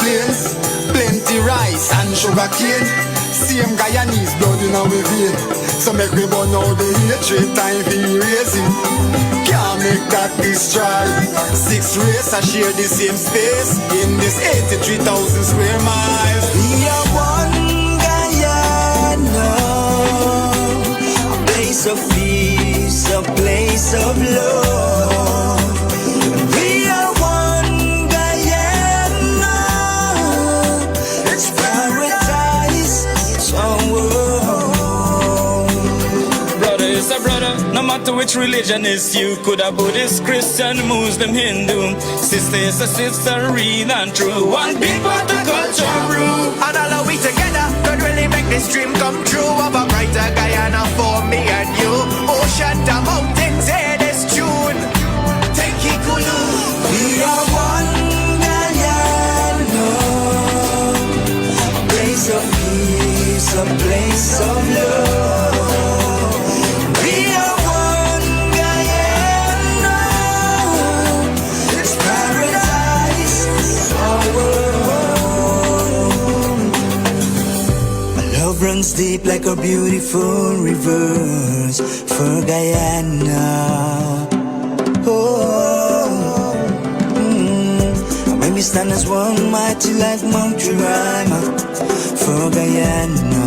plains, plenty rice and sugar cane. Same Guyanese blood in our vein. So make we burn out the hatred, time for erasing. Can't make that destroy. 6 race I share the same space in this 83,000 square miles. We are one Guyana, a place of peace, a place of love. We are one Guyana, it's paradise, it's our world. Brother is a brother, no matter which religion is you. Could a Buddhist, Christian, Muslim, Hindu. Sister is a sister, real and true. One big part of culture brew. And all of we together could really make this dream come true of a brighter Guyana for me and you. Ocean to mountains, hear this tune. Take it cool. We are one Guyana, a place of peace, a place of love. We are one Guyana, it's paradise, it's our world. Love runs deep like a beautiful rivers for Guyana. Oh, and when we stand as one, mighty like Mount Jemima for Guyana.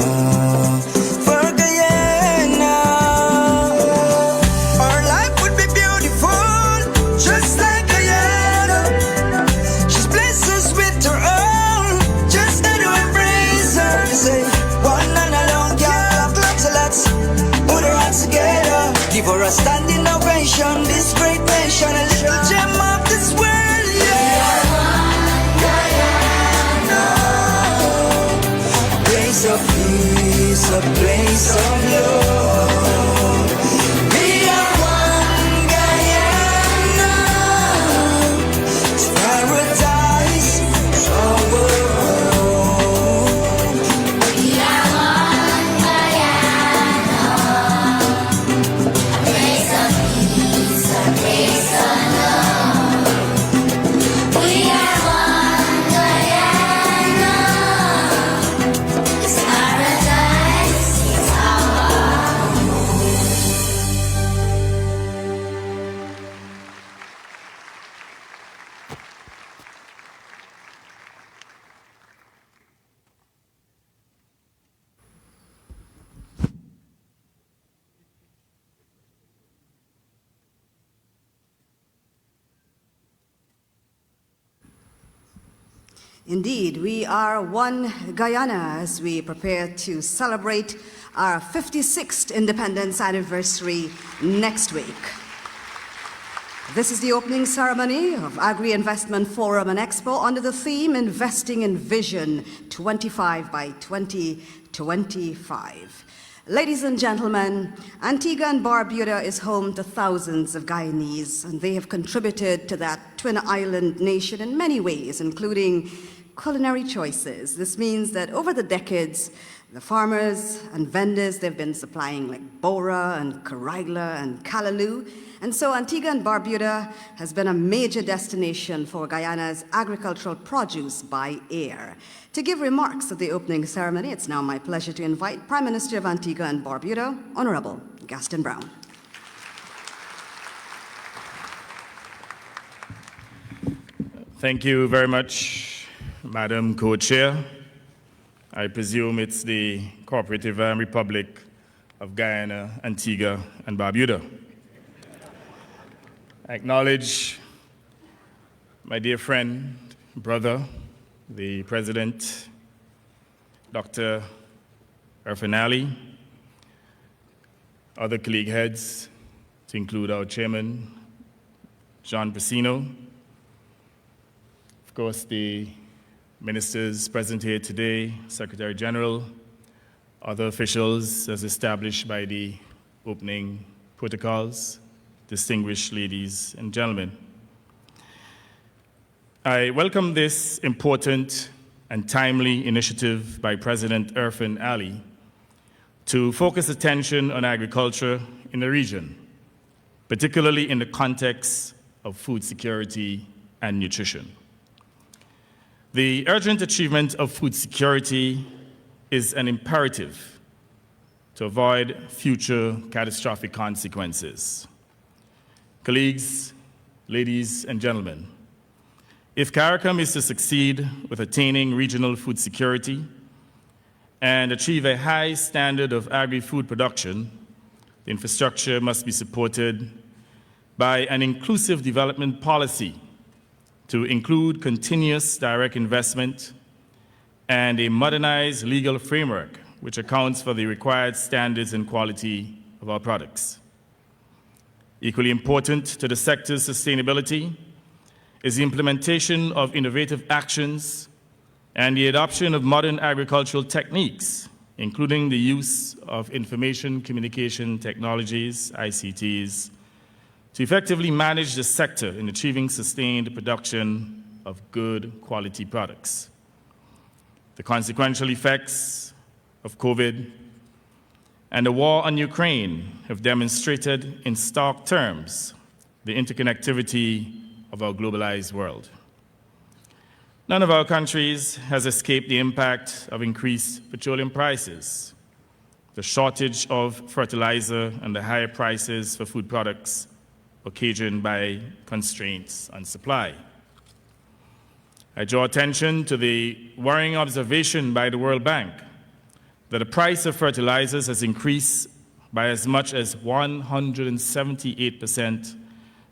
For Guyana, our life would be beautiful, just like Guyana. She's blessed us with her own, just got to embrace her. Say, one and alone, yeah, lots of lots, put her hands together, give her a standing ovation. This great nation, a little gem of this world, yeah. A place of peace, a place of love. We are one Guyana, it's paradise, it's our world. We are one Guyana, a place of peace, a place of love. We are one Guyana, it's paradise, it's our Indeed, we are one Guyana as we prepare to celebrate our 56th independence anniversary next week. This is the opening ceremony of Agri Investment Forum and Expo under the theme Investing in Vision 25 by 2025. Ladies and gentlemen, Antigua and Barbuda is home to thousands of Guyanese, and they have contributed to that twin island nation in many ways, including culinary choices. This means that over the decades, the farmers and vendors, they've been supplying like Bora and Karaigla and Callaloo. And so Antigua and Barbuda has been a major destination for Guyana's agricultural produce by air. To give remarks at the opening ceremony, it's now my pleasure to invite Prime Minister of Antigua and Barbuda, Honorable Gaston Brown. Thank you very much, Madam Co-Chair. I presume it's the Cooperative Republic of Guyana, Antigua, and Barbuda. I acknowledge my dear friend, brother, the President, Dr. Irfan Ali, other colleague heads, to include our chairman, John Brasino, of course, the ministers present here today, Secretary General, other officials as established by the opening protocols, distinguished ladies and gentlemen. I welcome this important and timely initiative by President Irfan Ali to focus attention on agriculture in the region, particularly in the context of food security and nutrition. The urgent achievement of food security is an imperative to avoid future catastrophic consequences. Colleagues, ladies and gentlemen, if CARICOM is to succeed with attaining regional food security and achieve a high standard of agri-food production, the infrastructure must be supported by an inclusive development policy to include continuous direct investment and a modernized legal framework which accounts for the required standards and quality of our products. Equally important to the sector's sustainability is the implementation of innovative actions and the adoption of modern agricultural techniques, including the use of information communication technologies, ICTs, to effectively manage the sector in achieving sustained production of good quality products. The consequential effects of COVID and the war on Ukraine have demonstrated in stark terms the interconnectivity of our globalized world. None of our countries has escaped the impact of increased petroleum prices, the shortage of fertilizer, and the higher prices for food products occasioned by constraints on supply. I draw attention to the worrying observation by the World Bank that the price of fertilizers has increased by as much as 178%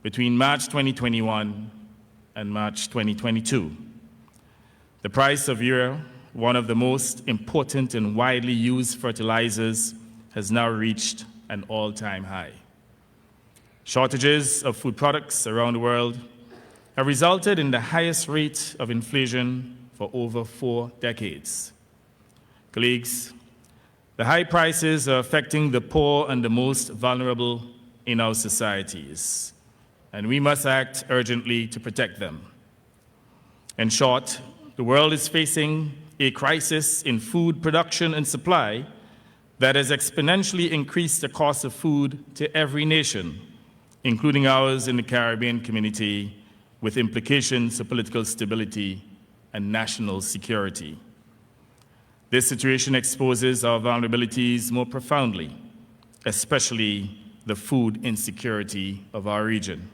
between March 2021 and March 2022. The price of urea, one of the most important and widely used fertilizers, has now reached an all-time high. Shortages of food products around the world have resulted in the highest rate of inflation for over 4 decades. Colleagues, the high prices are affecting the poor and the most vulnerable in our societies, and we must act urgently to protect them. In short, the world is facing a crisis in food production and supply that has exponentially increased the cost of food to every nation, including ours in the Caribbean community, with implications for political stability and national security. This situation exposes our vulnerabilities more profoundly, especially the food insecurity of our region.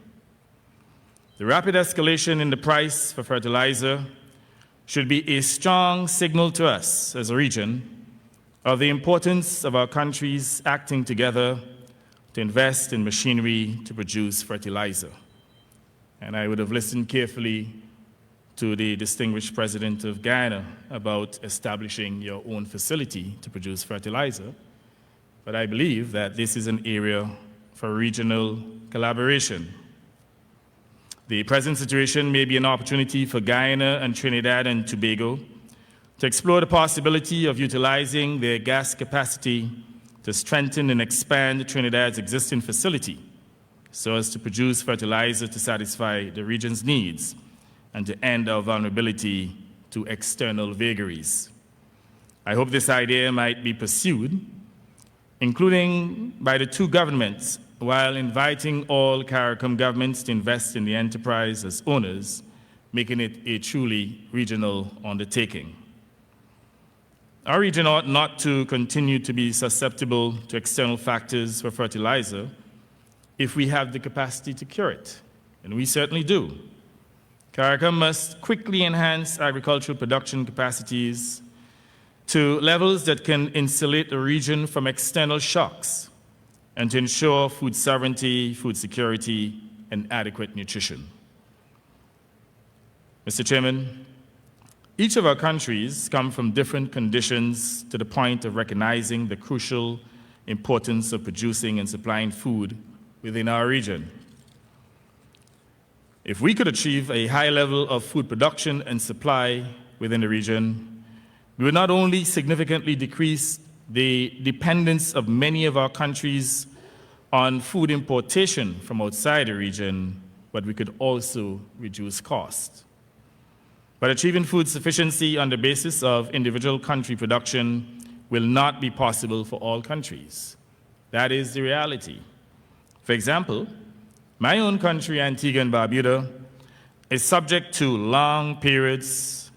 The rapid escalation in the price for fertilizer should be a strong signal to us as a region of the importance of our countries acting together to invest in machinery to produce fertilizer. And I would have listened carefully to the distinguished president of Guyana about establishing your own facility to produce fertilizer, but I believe that this is an area for regional collaboration. The present situation may be an opportunity for Guyana and Trinidad and Tobago to explore the possibility of utilizing their gas capacity to strengthen and expand Trinidad's existing facility so as to produce fertilizer to satisfy the region's needs and to end our vulnerability to external vagaries. I hope this idea might be pursued, including by the two governments, while inviting all CARICOM governments to invest in the enterprise as owners, making it a truly regional undertaking. Our region ought not to continue to be susceptible to external factors for fertilizer if we have the capacity to cure it, and we certainly do. CARICOM must quickly enhance agricultural production capacities to levels that can insulate the region from external shocks and to ensure food sovereignty, food security, and adequate nutrition. Mr. Chairman, each of our countries come from different conditions to the point of recognizing the crucial importance of producing and supplying food within our region. If we could achieve a high level of food production and supply within the region, we would not only significantly decrease the dependence of many of our countries on food importation from outside the region, but we could also reduce costs. But achieving food sufficiency on the basis of individual country production will not be possible for all countries. That is the reality. For example, my own country, Antigua and Barbuda, is subject to long periods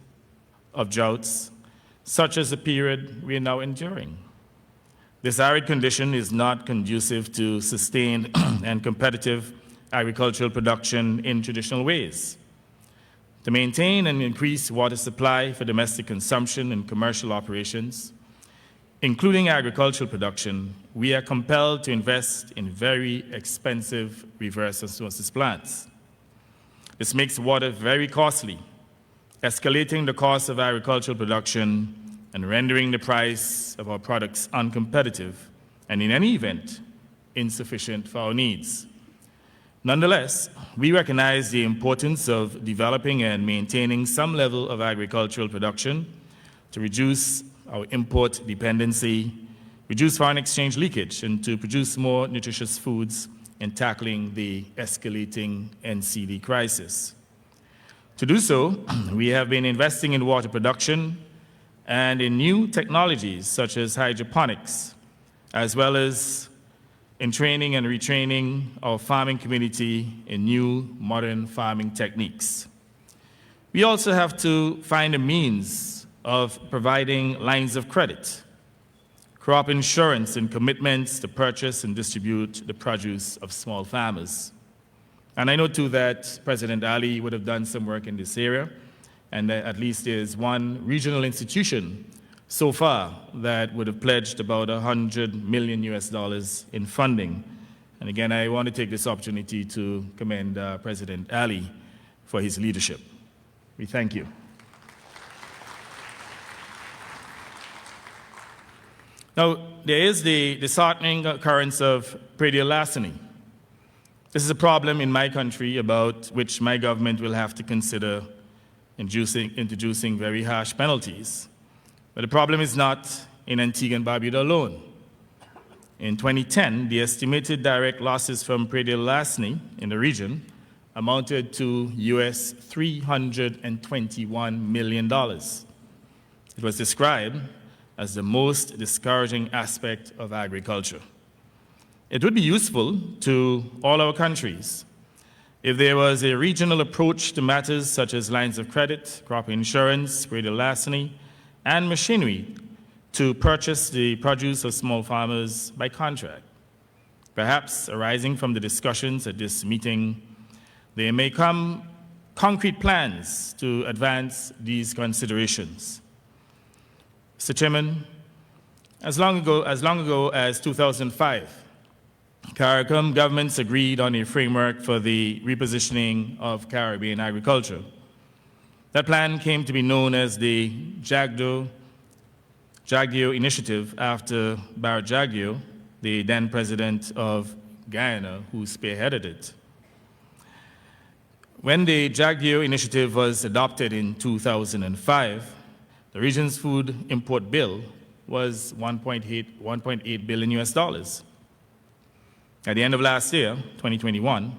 of droughts, such as the period we are now enduring. This arid condition is not conducive to sustained and competitive agricultural production in traditional ways. To maintain and increase water supply for domestic consumption and commercial operations, including agricultural production, we are compelled to invest in very expensive reverse osmosis plants. This makes water very costly, escalating the cost of agricultural production and rendering the price of our products uncompetitive and, in any event, insufficient for our needs. Nonetheless, we recognize the importance of developing and maintaining some level of agricultural production to reduce our import dependency, reduce foreign exchange leakage, and to produce more nutritious foods in tackling the escalating NCD crisis. To do so, we have been investing in water production and in new technologies such as hydroponics, as well as in training and retraining our farming community in new modern farming techniques. We also have to find a means of providing lines of credit, crop insurance, and commitments to purchase and distribute the produce of small farmers. And I know too that President Ali would have done some work in this area, and that at least there's one regional institution so far that would have pledged about $100 million in funding. And again, I want to take this opportunity to commend President Ali for his leadership. We thank you. Now, there is the disheartening occurrence of predial larceny. This is a problem in my country about which my government will have to consider introducing very harsh penalties. But the problem is not in Antigua and Barbuda alone. In 2010, the estimated direct losses from predial larceny in the region amounted to US $321 million. It was described as the most discouraging aspect of agriculture. It would be useful to all our countries if there was a regional approach to matters such as lines of credit, crop insurance, predial larceny, and machinery to purchase the produce of small farmers by contract. Perhaps arising from the discussions at this meeting, there may come concrete plans to advance these considerations. Mr. Chairman, as long ago as 2005, CARICOM governments agreed on a framework for the repositioning of Caribbean agriculture. That plan came to be known as the Jagdio Initiative after Barrett Jagdio, the then president of Guyana, who spearheaded it. When the Jagdio Initiative was adopted in 2005, the region's food import bill was $1.8 billion. At the end of last year, 2021,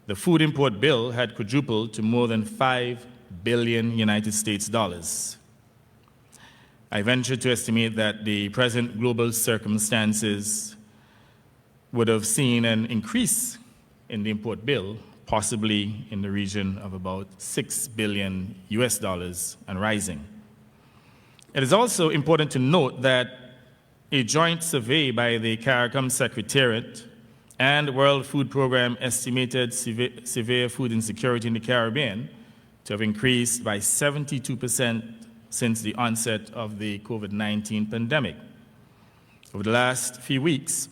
the food import bill had quadrupled to more than $5 billion United States dollars. I venture to estimate that the present global circumstances would have seen an increase in the import bill, possibly in the region of about $6 billion and rising. It is also important to note that a joint survey by the CARICOM Secretariat and the World Food Programme estimated severe food insecurity in the Caribbean to have increased by 72% since the onset of the COVID-19 pandemic. Over the last few weeks,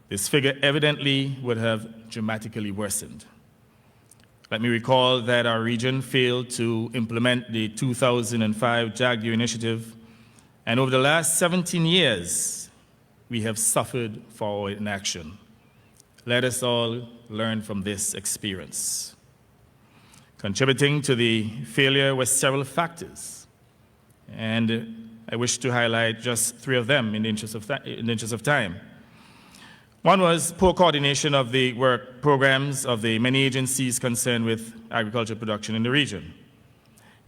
this figure evidently would have dramatically worsened. Let me recall that our region failed to implement the 2005 Jagdio Initiative, and over the last 17 years, we have suffered for inaction. Let us all learn from this experience. Contributing to the failure were several factors, and I wish to highlight just three of them in the interest of time. One was poor coordination of the work programs of the many agencies concerned with agricultural production in the region.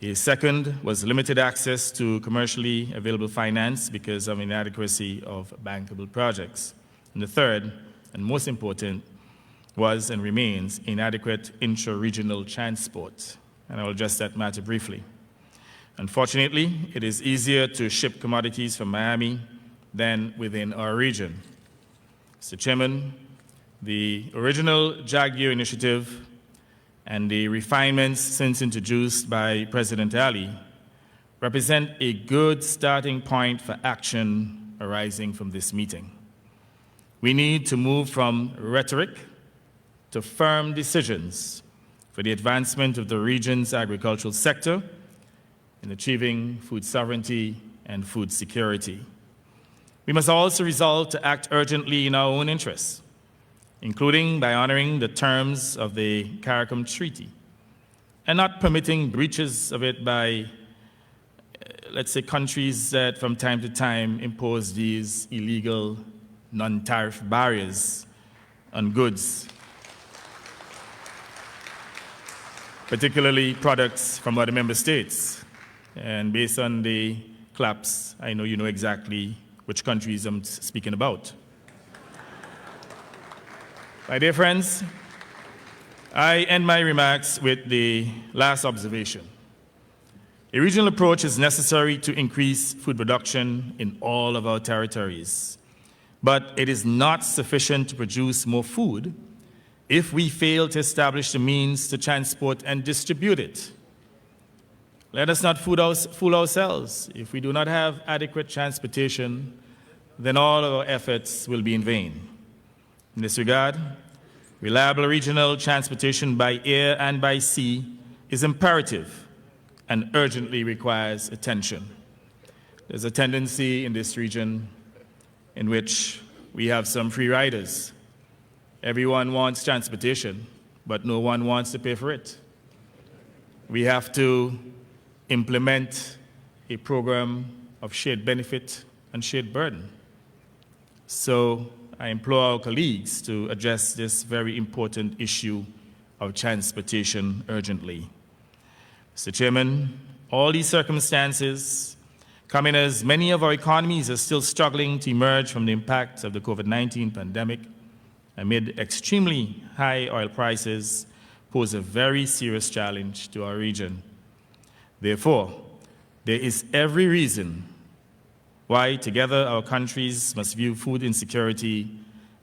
The second was limited access to commercially available finance because of inadequacy of bankable projects. And the third, and most important, was and remains inadequate intra-regional transport. And I will address that matter briefly. Unfortunately, it is easier to ship commodities from Miami than within our region. Mr. Chairman, the original JAGU initiative and the refinements since introduced by President Ali represent a good starting point for action arising from this meeting. We need to move from rhetoric to firm decisions for the advancement of the region's agricultural sector in achieving food sovereignty and food security. We must also resolve to act urgently in our own interests, including by honoring the terms of the CARICOM Treaty and not permitting breaches of it by, let's say, countries that from time to time impose these illegal non-tariff barriers on goods, particularly products from other member states. And based on the claps, I know you know exactly which countries I'm speaking about. My dear friends, I end my remarks with the last observation. A regional approach is necessary to increase food production in all of our territories, but it is not sufficient to produce more food if we fail to establish the means to transport and distribute it. Let us not fool ourselves. If we do not have adequate transportation, then all of our efforts will be in vain. In this regard, reliable regional transportation by air and by sea is imperative and urgently requires attention. There's a tendency in this region in which we have some free riders. Everyone wants transportation, but no one wants to pay for it. We have to implement a program of shared benefit and shared burden. So I implore our colleagues to address this very important issue of transportation urgently. Mr. Chairman, all these circumstances come in as many of our economies are still struggling to emerge from the impact of the COVID-19 pandemic amid extremely high oil prices pose a very serious challenge to our region. Therefore, there is every reason why together our countries must view food insecurity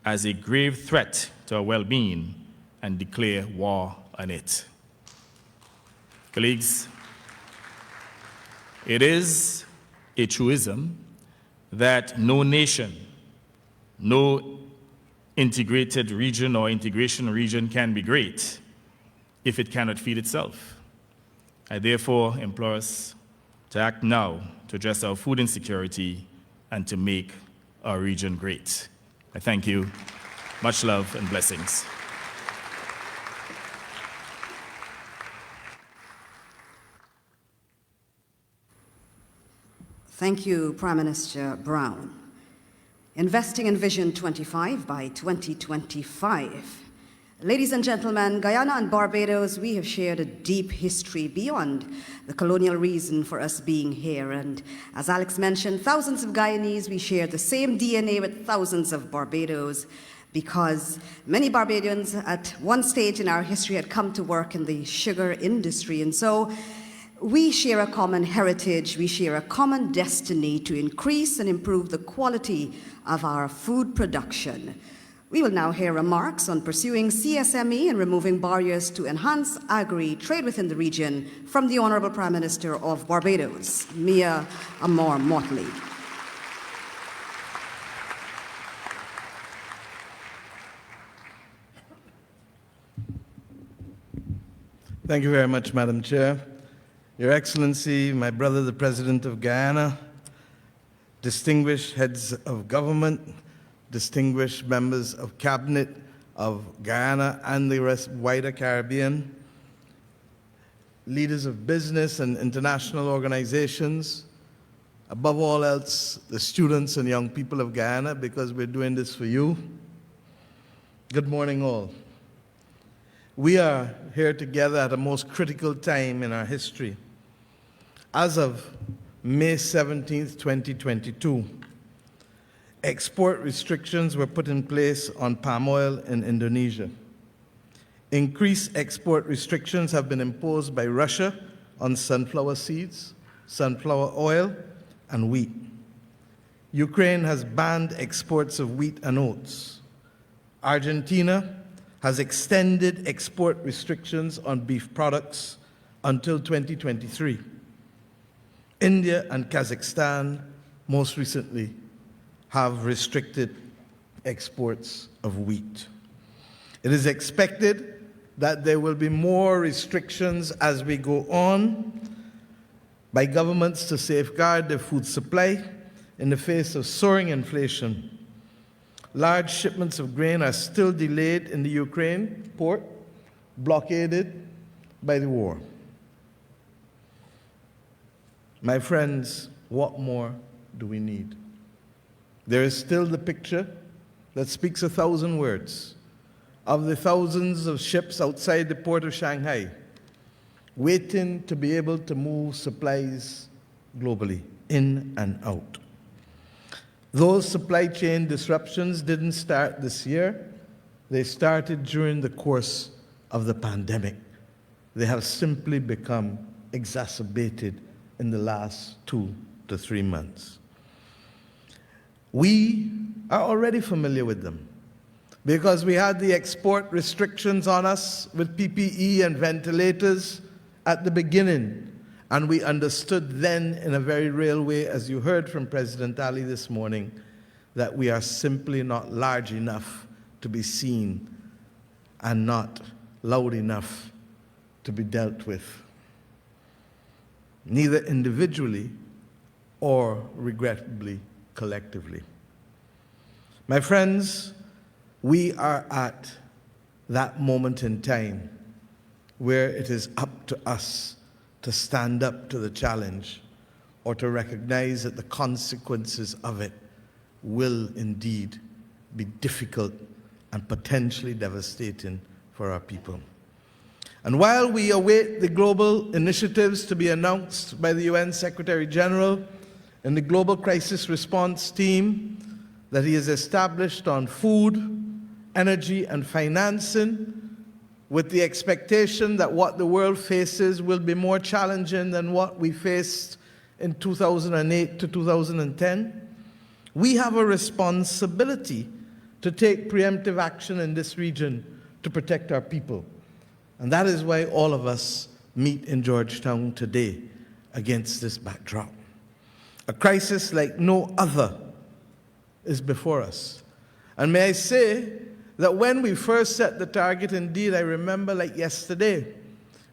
as a grave threat to our well-being and declare war on it. Colleagues, it is a truism that no nation, no integrated region or integration region can be great if it cannot feed itself. I therefore implore us to act now to address our food insecurity and to make our region great. I thank you. Much love and blessings. Thank you, Prime Minister Brown. Investing in Vision 25 by 2025. Ladies and gentlemen, Guyana and Barbados, we have shared a deep history beyond the colonial reason for us being here. And as Alex mentioned, thousands of Guyanese, we share the same DNA with thousands of Barbados because many Barbadians at one stage in our history had come to work in the sugar industry. And so we share a common heritage, we share a common destiny to increase and improve the quality of our food production. We will now hear remarks on pursuing CSME and removing barriers to enhance agri-trade within the region from the Honourable Prime Minister of Barbados, Mia Amor Motley. Thank you very much, Madam Chair. Your Excellency, my brother, the President of Guyana, distinguished heads of government, distinguished members of Cabinet of Guyana and the wider Caribbean, leaders of business and international organizations, above all else, the students and young people of Guyana, because we're doing this for you. Good morning, all. We are here together at a most critical time in our history. As of May 17th, 2022, export restrictions were put in place on palm oil in Indonesia. Increased export restrictions have been imposed by Russia on sunflower seeds, sunflower oil, and wheat. Ukraine has banned exports of wheat and oats. Argentina has extended export restrictions on beef products until 2023. India and Kazakhstan, most recently, have restricted exports of wheat. It is expected that there will be more restrictions as we go on by governments to safeguard their food supply in the face of soaring inflation. Large shipments of grain are still delayed in the Ukraine port, blockaded by the war. My friends, what more do we need? There is still the picture that speaks 1,000 words of the thousands of ships outside the port of Shanghai, waiting to be able to move supplies globally, in and out. Those supply chain disruptions didn't start this year. They started during the course of the pandemic. They have simply become exacerbated in the last 2 to 3 months. We are already familiar with them because we had the export restrictions on us with PPE and ventilators at the beginning. And we understood then in a very real way, as you heard from President Ali this morning, that we are simply not large enough to be seen and not loud enough to be dealt with, neither individually or, regrettably, collectively. My friends, we are at that moment in time where it is up to us to stand up to the challenge or to recognize that the consequences of it will indeed be difficult and potentially devastating for our people. And while we await the global initiatives to be announced by the UN Secretary General and the Global Crisis Response Team that he has established on food, energy, and financing, with the expectation that what the world faces will be more challenging than what we faced in 2008 to 2010, we have a responsibility to take preemptive action in this region to protect our people. And that is why all of us meet in Georgetown today against this backdrop. A crisis like no other is before us. And may I say that when we first set the target, indeed, I remember like yesterday,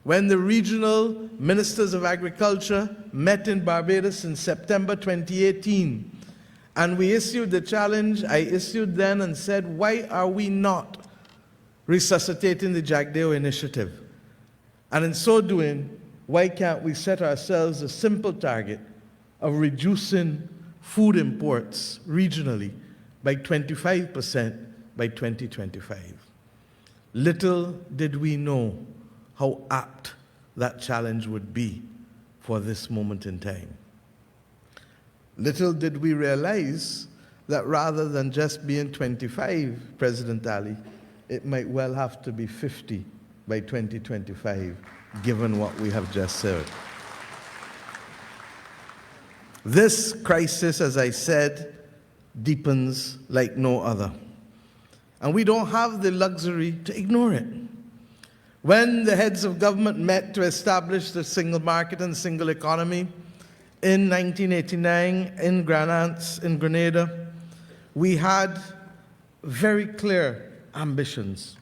when the regional ministers of agriculture met in Barbados in September 2018, and we issued the challenge, I issued then and said, why are we not resuscitating the Jagdeo initiative? And in so doing, why can't we set ourselves a simple target of reducing food imports regionally by 25% by 2025? Little did we know how apt that challenge would be for this moment in time. Little did we realize that rather than just being 25, President Ali, it might well have to be 50 by 2025, given what we have just said. This crisis, as I said, deepens like no other. And we don't have the luxury to ignore it. When the heads of government met to establish the single market and single economy in 1989 in Grenada, we had very clear ambitions.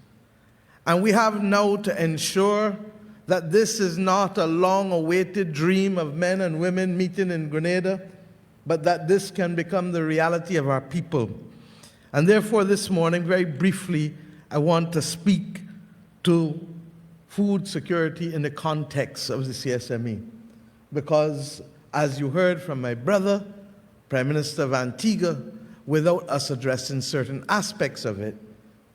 And we have now to ensure that this is not a long-awaited dream of men and women meeting in Grenada, but that this can become the reality of our people. And therefore, this morning, very briefly, I want to speak to food security in the context of the CSME. Because, as you heard from my brother, Prime Minister of Antigua, without us addressing certain aspects of it,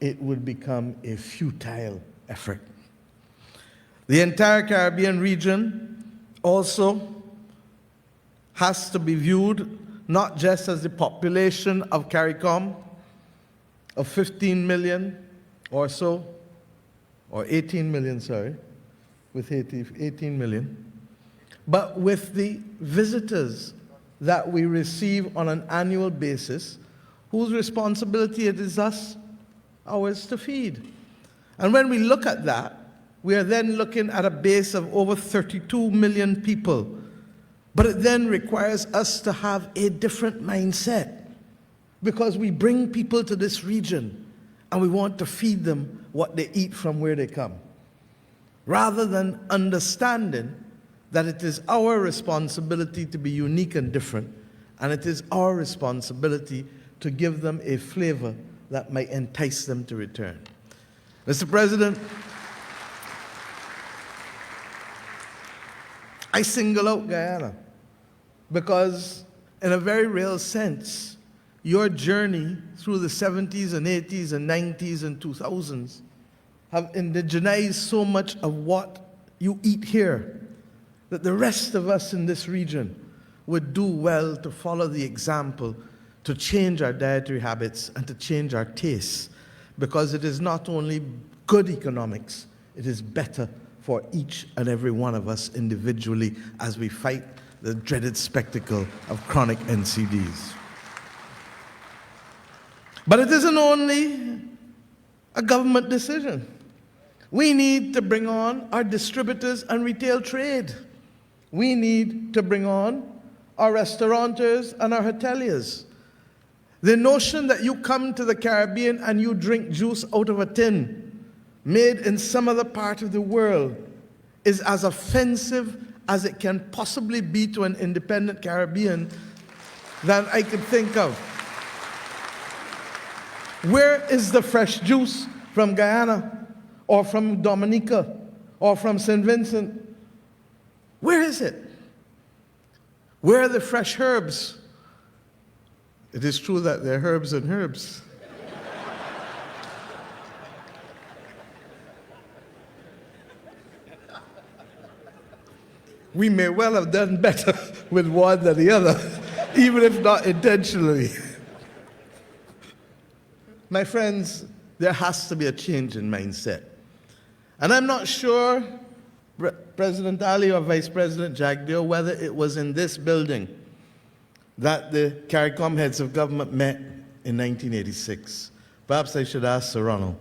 it would become a futile effort. The entire Caribbean region also has to be viewed not just as the population of CARICOM of 15 million or so, or 18 million, sorry, with 18 million, but with the visitors that we receive on an annual basis, whose responsibility it is ours to feed. And when we look at that, we are then looking at a base of over 32 million people. But it then requires us to have a different mindset, because we bring people to this region and we want to feed them what they eat from where they come, rather than understanding that it is our responsibility to be unique and different, and it is our responsibility to give them a flavor that might entice them to return. Mr. President, I single out Guyana because, in a very real sense, your journey through the 70s and 80s and 90s and 2000s have indigenized so much of what you eat here that the rest of us in this region would do well to follow the example, to change our dietary habits and to change our tastes, because it is not only good economics, it is better for each and every one of us individually as we fight the dreaded spectacle of chronic NCDs. But it isn't only a government decision. We need to bring on our distributors and retail trade. We need to bring on our restaurateurs and our hoteliers. The notion that you come to the Caribbean and you drink juice out of a tin made in some other part of the world is as offensive as it can possibly be to an independent Caribbean than I could think of. Where is the fresh juice from Guyana or from Dominica or from St. Vincent? Where is it? Where are the fresh herbs? It is true that they're herbs and herbs. We may well have done better with one than the other, even if not intentionally. My friends, there has to be a change in mindset. And I'm not sure, President Ali or Vice President Jagdeo, whether it was in this building that the CARICOM heads of government met in 1986. Perhaps I should ask Sir Ronald.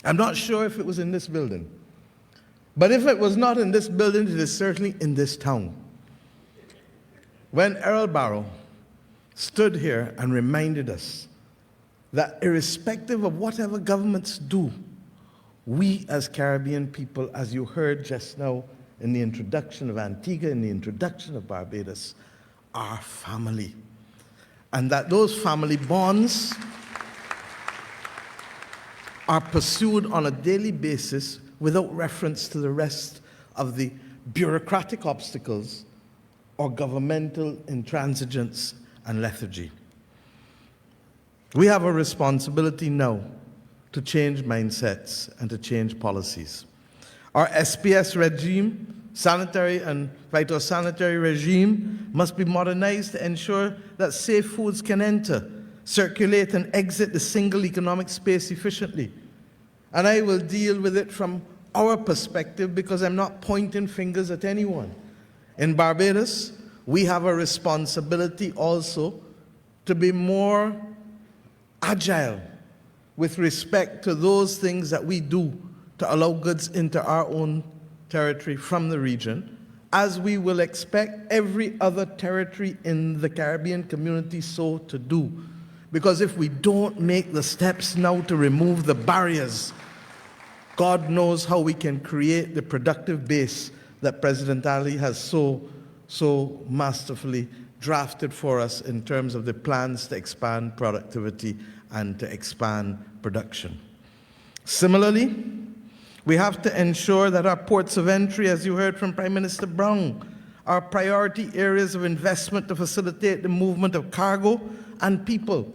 I'm not sure if it was in this building. But if it was not in this building, it is certainly in this town. When Errol Barrow stood here and reminded us that irrespective of whatever governments do, we as Caribbean people, as you heard just now in the introduction of Antigua, in the introduction of Barbados, are family. And that those family bonds are pursued on a daily basis without reference to the rest of the bureaucratic obstacles or governmental intransigence and lethargy. We have a responsibility now to change mindsets and to change policies. Our SPS regime, sanitary and phytosanitary regime, must be modernized to ensure that safe foods can enter, circulate, and exit the single economic space efficiently. And I will deal with it from our perspective because I'm not pointing fingers at anyone. In Barbados, we have a responsibility also to be more agile with respect to those things that we do to allow goods into our own territory from the region, as we will expect every other territory in the Caribbean community so to do. Because if we don't make the steps now to remove the barriers, God knows how we can create the productive base that President Ali has so masterfully drafted for us in terms of the plans to expand productivity and to expand production. Similarly, we have to ensure that our ports of entry, as you heard from Prime Minister Brown, are priority areas of investment to facilitate the movement of cargo and people.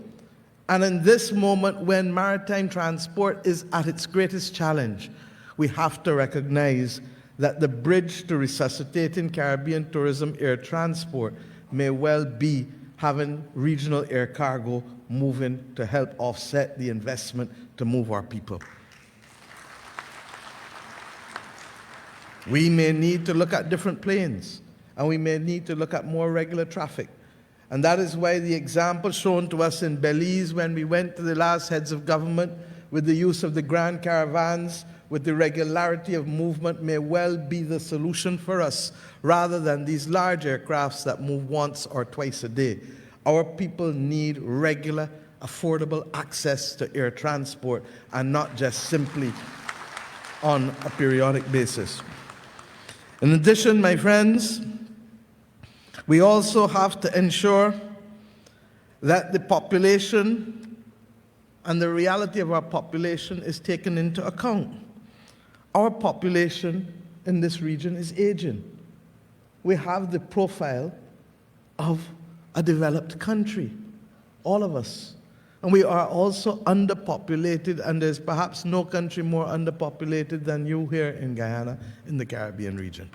And in this moment when maritime transport is at its greatest challenge, we have to recognize that the bridge to resuscitating Caribbean tourism air transport may well be having regional air cargo moving to help offset the investment to move our people. We may need to look at different planes, and we may need to look at more regular traffic. And that is why the example shown to us in Belize when we went to the last heads of government with the use of the grand caravans, with the regularity of movement, may well be the solution for us, rather than these large aircrafts that move once or twice a day. Our people need regular, affordable access to air transport, and not just simply on a periodic basis. In addition, my friends, we also have to ensure that the population and the reality of our population is taken into account. Our population in this region is aging. We have the profile of a developed country, all of us. And we are also underpopulated, and there's perhaps no country more underpopulated than you here in Guyana, in the Caribbean region.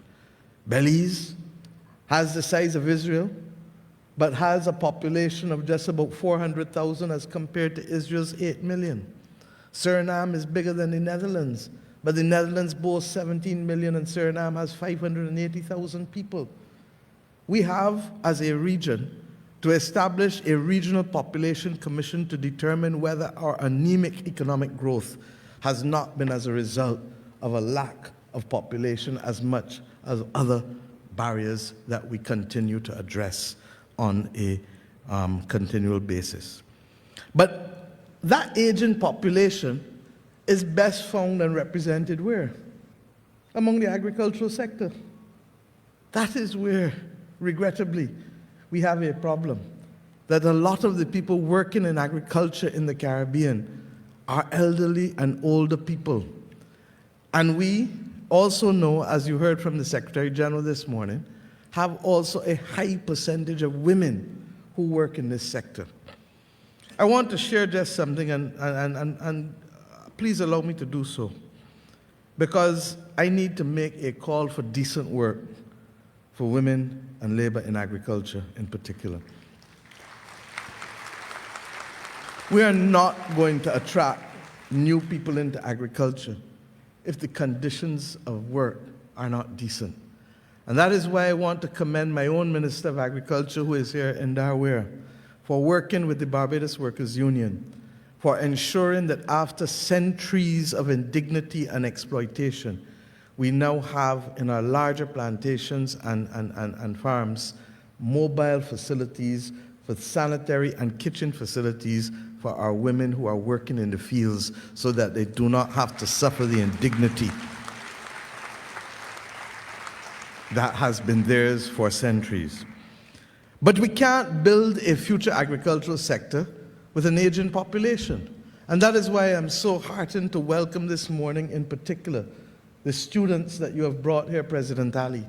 Belize has the size of Israel, but has a population of just about 400,000 as compared to Israel's 8 million. Suriname is bigger than the Netherlands, but the Netherlands boasts 17 million and Suriname has 580,000 people. We have, as a region, to establish a regional population commission to determine whether our anemic economic growth has not been as a result of a lack of population as much as other barriers that we continue to address on a continual basis. But that aging population is best found and represented where? Among the agricultural sector. That is where, regrettably, we have a problem, that a lot of the people working in agriculture in the Caribbean are elderly and older people. And we also know, as you heard from the Secretary General this morning, have also a high percentage of women who work in this sector. I want to share just something, and please allow me to do so, because I need to make a call for decent work for women and labor in agriculture in particular. We are not going to attract new people into agriculture if the conditions of work are not decent. And that is why I want to commend my own Minister of Agriculture, who is here in Darwin, for working with the Barbados Workers Union, for ensuring that after centuries of indignity and exploitation, we now have in our larger plantations and farms mobile facilities for sanitary and kitchen facilities for our women who are working in the fields, so that they do not have to suffer the indignity that has been theirs for centuries. But we can't build a future agricultural sector with an aging population. And that is why I'm so heartened to welcome this morning in particular the students that you have brought here, President Ali,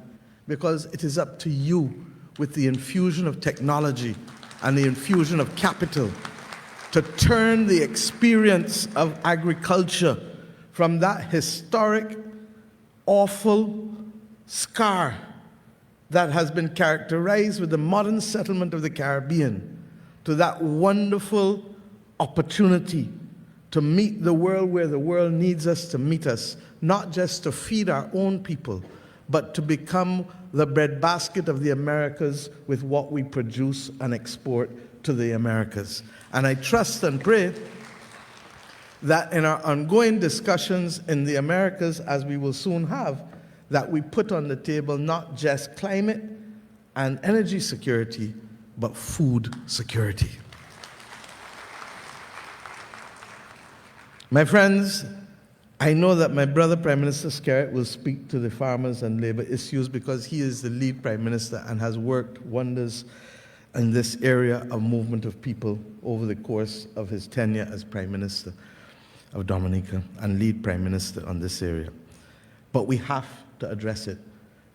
because it is up to you, with the infusion of technology and the infusion of capital, to turn the experience of agriculture from that historic, awful scar that has been characterized with the modern settlement of the Caribbean to that wonderful opportunity to meet the world where the world needs us to meet us, not just to feed our own people, but to become the breadbasket of the Americas with what we produce and export to the Americas. And I trust and pray that in our ongoing discussions in the Americas, as we will soon have, that we put on the table not just climate and energy security, but food security. My friends, I know that my brother Prime Minister Skerritt will speak to the farmers and labor issues, because he is the lead Prime Minister and has worked wonders in this area of movement of people over the course of his tenure as Prime Minister of Dominica and lead Prime Minister on this area. But we have to address it,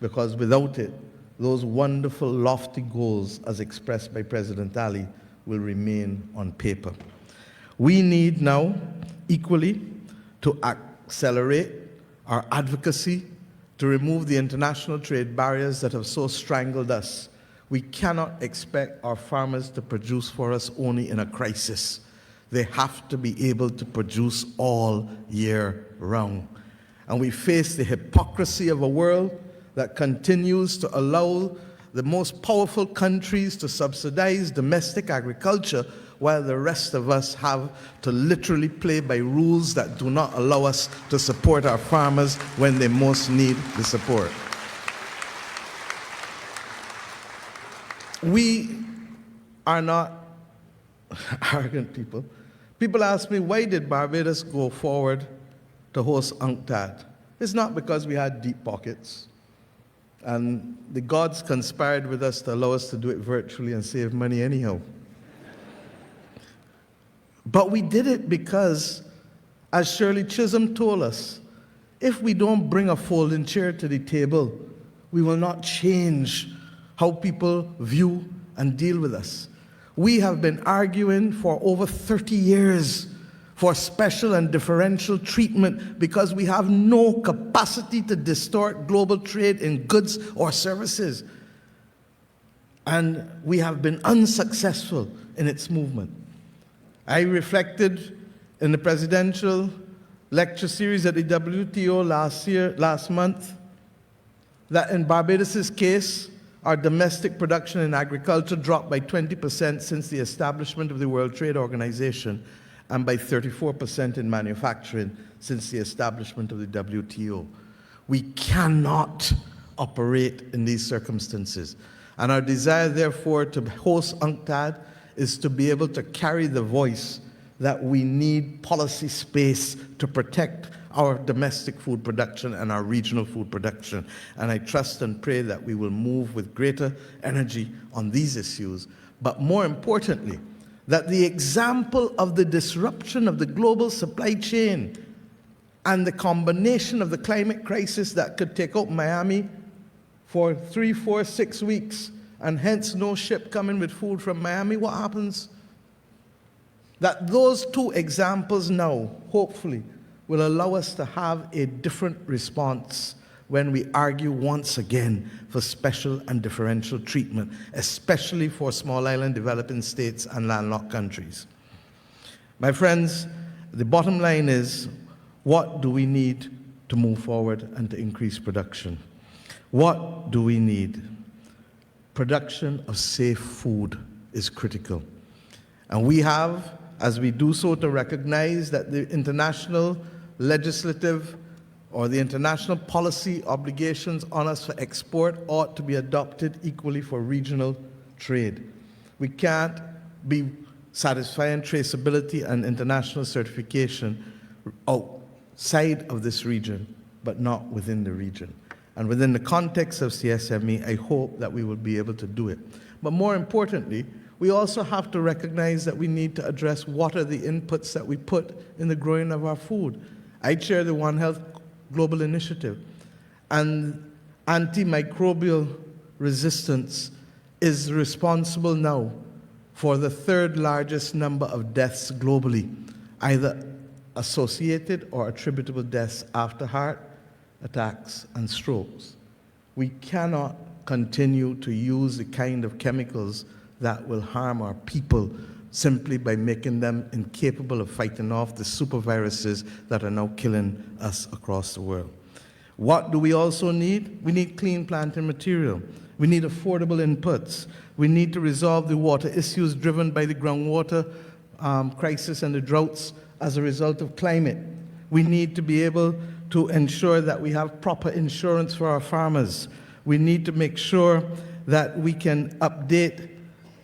because without it, those wonderful lofty goals as expressed by President Ali will remain on paper. We need now, equally, to accelerate our advocacy to remove the international trade barriers that have so strangled us. We cannot expect our farmers to produce for us only in a crisis. They have to be able to produce all year round. And we face the hypocrisy of a world that continues to allow the most powerful countries to subsidize domestic agriculture while the rest of us have to literally play by rules that do not allow us to support our farmers when they most need the support. We are not arrogant people. People ask me, why did Barbados go forward to host UNCTAD? It's not because we had deep pockets. And the gods conspired with us to allow us to do it virtually and save money anyhow. But we did it because, as Shirley Chisholm told us, if we don't bring a folding chair to the table, we will not change how people view and deal with us. We have been arguing for over 30 years for special and differential treatment because we have no capacity to distort global trade in goods or services. And we have been unsuccessful in its movement. I reflected in the presidential lecture series at the WTO last month, that in Barbados' case, our domestic production in agriculture dropped by 20% since the establishment of the World Trade Organization, and by 34% in manufacturing since the establishment of the WTO. We cannot operate in these circumstances. And our desire, therefore, to host UNCTAD is to be able to carry the voice that we need policy space to protect our domestic food production and our regional food production. And I trust and pray that we will move with greater energy on these issues. But more importantly, that the example of the disruption of the global supply chain and the combination of the climate crisis that could take out Miami for 3, 4, 6 weeks, and hence no ship coming with food from Miami, what happens? That those two examples now, hopefully, will allow us to have a different response when we argue once again for special and differential treatment, especially for small island developing states and landlocked countries. My friends, the bottom line is, what do we need to move forward and to increase production? What do we need? Production of safe food is critical. And we have, as we do so, to recognize that the international legislative or the international policy obligations on us for export ought to be adopted equally for regional trade. We can't be satisfying traceability and international certification outside of this region, but not within the region. And within the context of CSME, I hope that we will be able to do it. But more importantly, we also have to recognize that we need to address what are the inputs that we put in the growing of our food. I chair the One Health Global Initiative, and antimicrobial resistance is responsible now for the third largest number of deaths globally, either associated or attributable deaths after heart attacks and strokes. We cannot continue to use the kind of chemicals that will harm our people simply by making them incapable of fighting off the superviruses that are now killing us across the world. What do we also need? We need clean planting material. We need affordable inputs. We need to resolve the water issues driven by the groundwater crisis and the droughts as a result of climate. We need to be able to ensure that we have proper insurance for our farmers. We need to make sure that we can update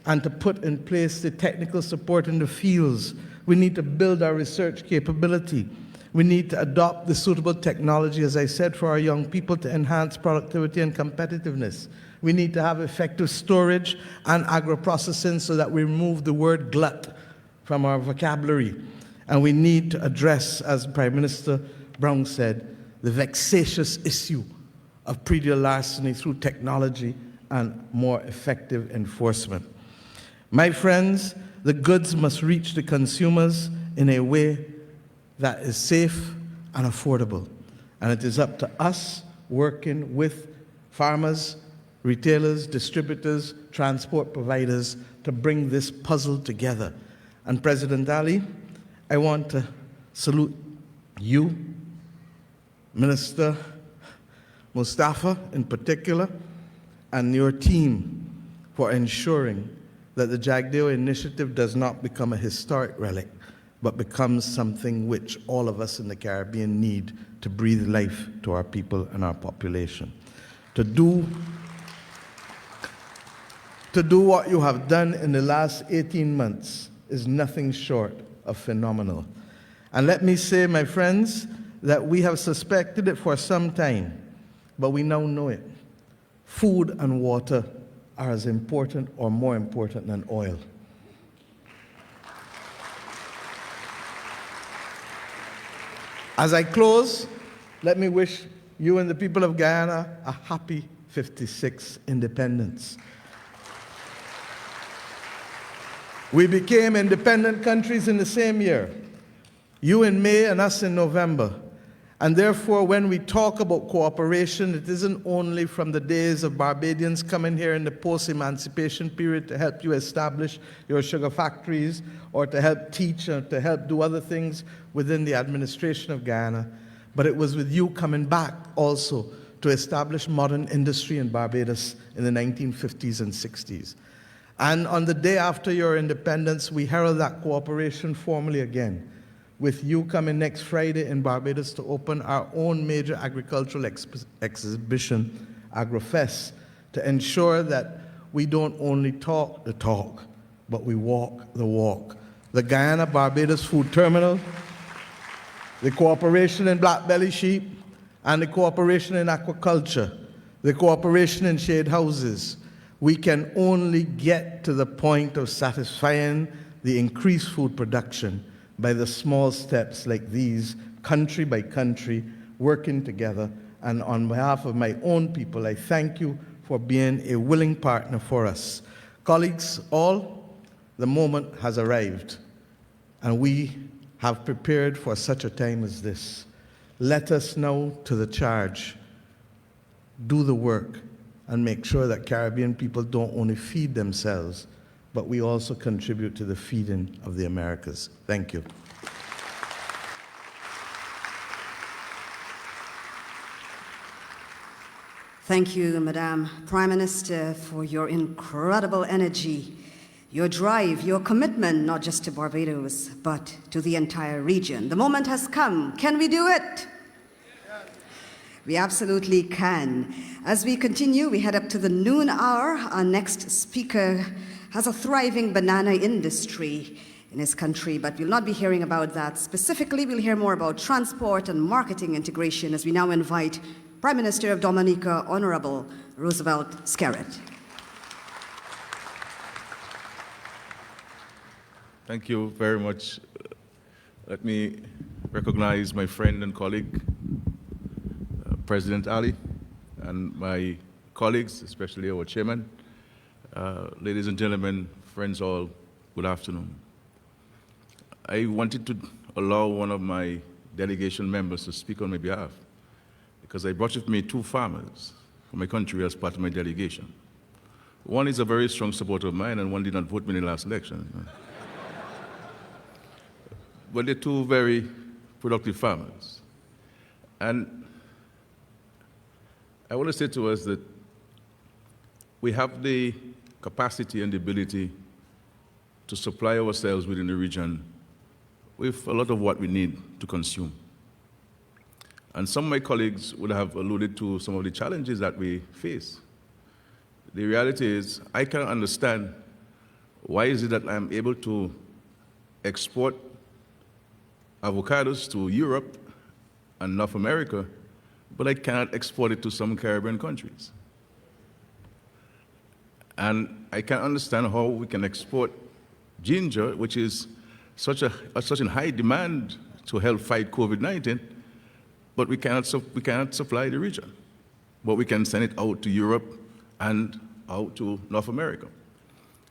and to put in place the technical support in the fields. We need to build our research capability. We need to adopt the suitable technology, as I said, for our young people to enhance productivity and competitiveness. We need to have effective storage and agro-processing so that we remove the word glut from our vocabulary. And we need to address, as Prime Minister Brown said, the vexatious issue of pre-deal larceny through technology and more effective enforcement. My friends, the goods must reach the consumers in a way that is safe and affordable. And it is up to us, working with farmers, retailers, distributors, transport providers, to bring this puzzle together. And President Ali, I want to salute you, Minister Mustafa in particular, and your team for ensuring that the Jagdeo initiative does not become a historic relic, but becomes something which all of us in the Caribbean need to breathe life to our people and our population. To do what you have done in the last 18 months is nothing short of phenomenal. And let me say, my friends, that we have suspected it for some time, but we now know it. Food and water are as important or more important than oil. As I close, let me wish you and the people of Guyana a happy 56th independence. We became independent countries in the same year, you in May and us in November. And therefore, when we talk about cooperation, it isn't only from the days of Barbadians coming here in the post-emancipation period to help you establish your sugar factories or to help teach or to help do other things within the administration of Guyana, but it was with you coming back also to establish modern industry in Barbados in the 1950s and 60s. And on the day after your independence, we herald that cooperation formally again, with you coming next Friday in Barbados to open our own major agricultural exhibition, AgroFest, to ensure that we don't only talk the talk, but we walk the walk. The Guyana-Barbados Food Terminal, the cooperation in black belly sheep, and the cooperation in aquaculture, the cooperation in shade houses. We can only get to the point of satisfying the increased food production by the small steps like these, country by country, working together. And on behalf of my own people, I thank you for being a willing partner for us. Colleagues, all, the moment has arrived, and we have prepared for such a time as this. Let us now to the charge, do the work, and make sure that Caribbean people don't only feed themselves, but we also contribute to the feeding of the Americas. Thank you. Thank you, Madam Prime Minister, for your incredible energy, your drive, your commitment, not just to Barbados, but to the entire region. The moment has come. Can we do it? We absolutely can. As we continue, we head up to the noon hour. Our next speaker has a thriving banana industry in his country, but we'll not be hearing about that specifically. We'll hear more about transport and marketing integration as we now invite Prime Minister of Dominica, Honorable Roosevelt Skerrit. Thank you very much. Let me recognize my friend and colleague, President Ali, and my colleagues, especially our chairman. Ladies and gentlemen, friends all, good afternoon. I wanted to allow one of my delegation members to speak on my behalf because I brought with me two farmers from my country as part of my delegation. One is a very strong supporter of mine and one did not vote me in the last election. But they're two very productive farmers. And I want to say to us that we have the capacity and the ability to supply ourselves within the region with a lot of what we need to consume. And some of my colleagues would have alluded to some of the challenges that we face. The reality is, I cannot understand why is it that I'm able to export avocados to Europe and North America, but I cannot export it to some Caribbean countries. And I can't understand how we can export ginger, which is such in high demand to help fight COVID-19, but we cannot supply the region. But we can send it out to Europe and out to North America.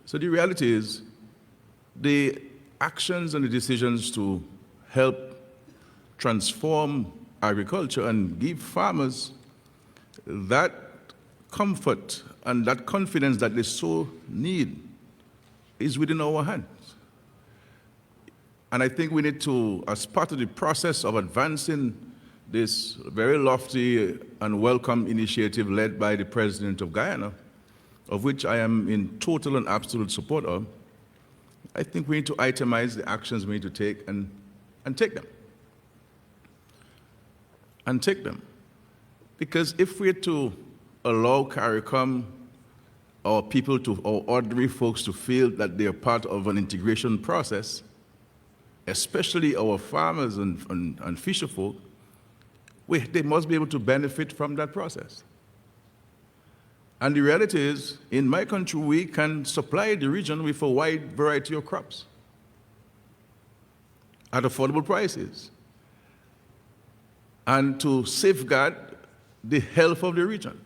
So the reality is, the actions and the decisions to help transform agriculture and give farmers that comfort and that confidence that they so need is within our hands. And I think we need to, as part of the process of advancing this very lofty and welcome initiative led by the President of Guyana, of which I am in total and absolute support of, I think we need to itemize the actions we need to take and take them. And take them. Because if we're to allow CARICOM, our people, our ordinary folks to feel that they're part of an integration process, especially our farmers and fisher folk, they must be able to benefit from that process. And the reality is, in my country, we can supply the region with a wide variety of crops at affordable prices and to safeguard the health of the region.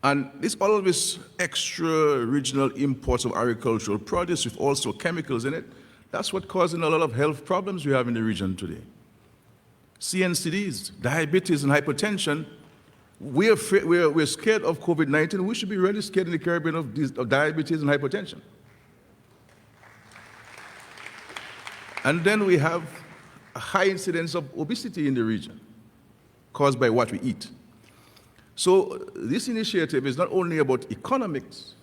And this all of this extra regional imports of agricultural produce with also chemicals in it, that's what's causing a lot of health problems we have in the region today. CNCDs, diabetes and hypertension, we're scared of COVID-19. We should be really scared in the Caribbean of diabetes and hypertension. And then we have a high incidence of obesity in the region caused by what we eat. So this initiative is not only about economics,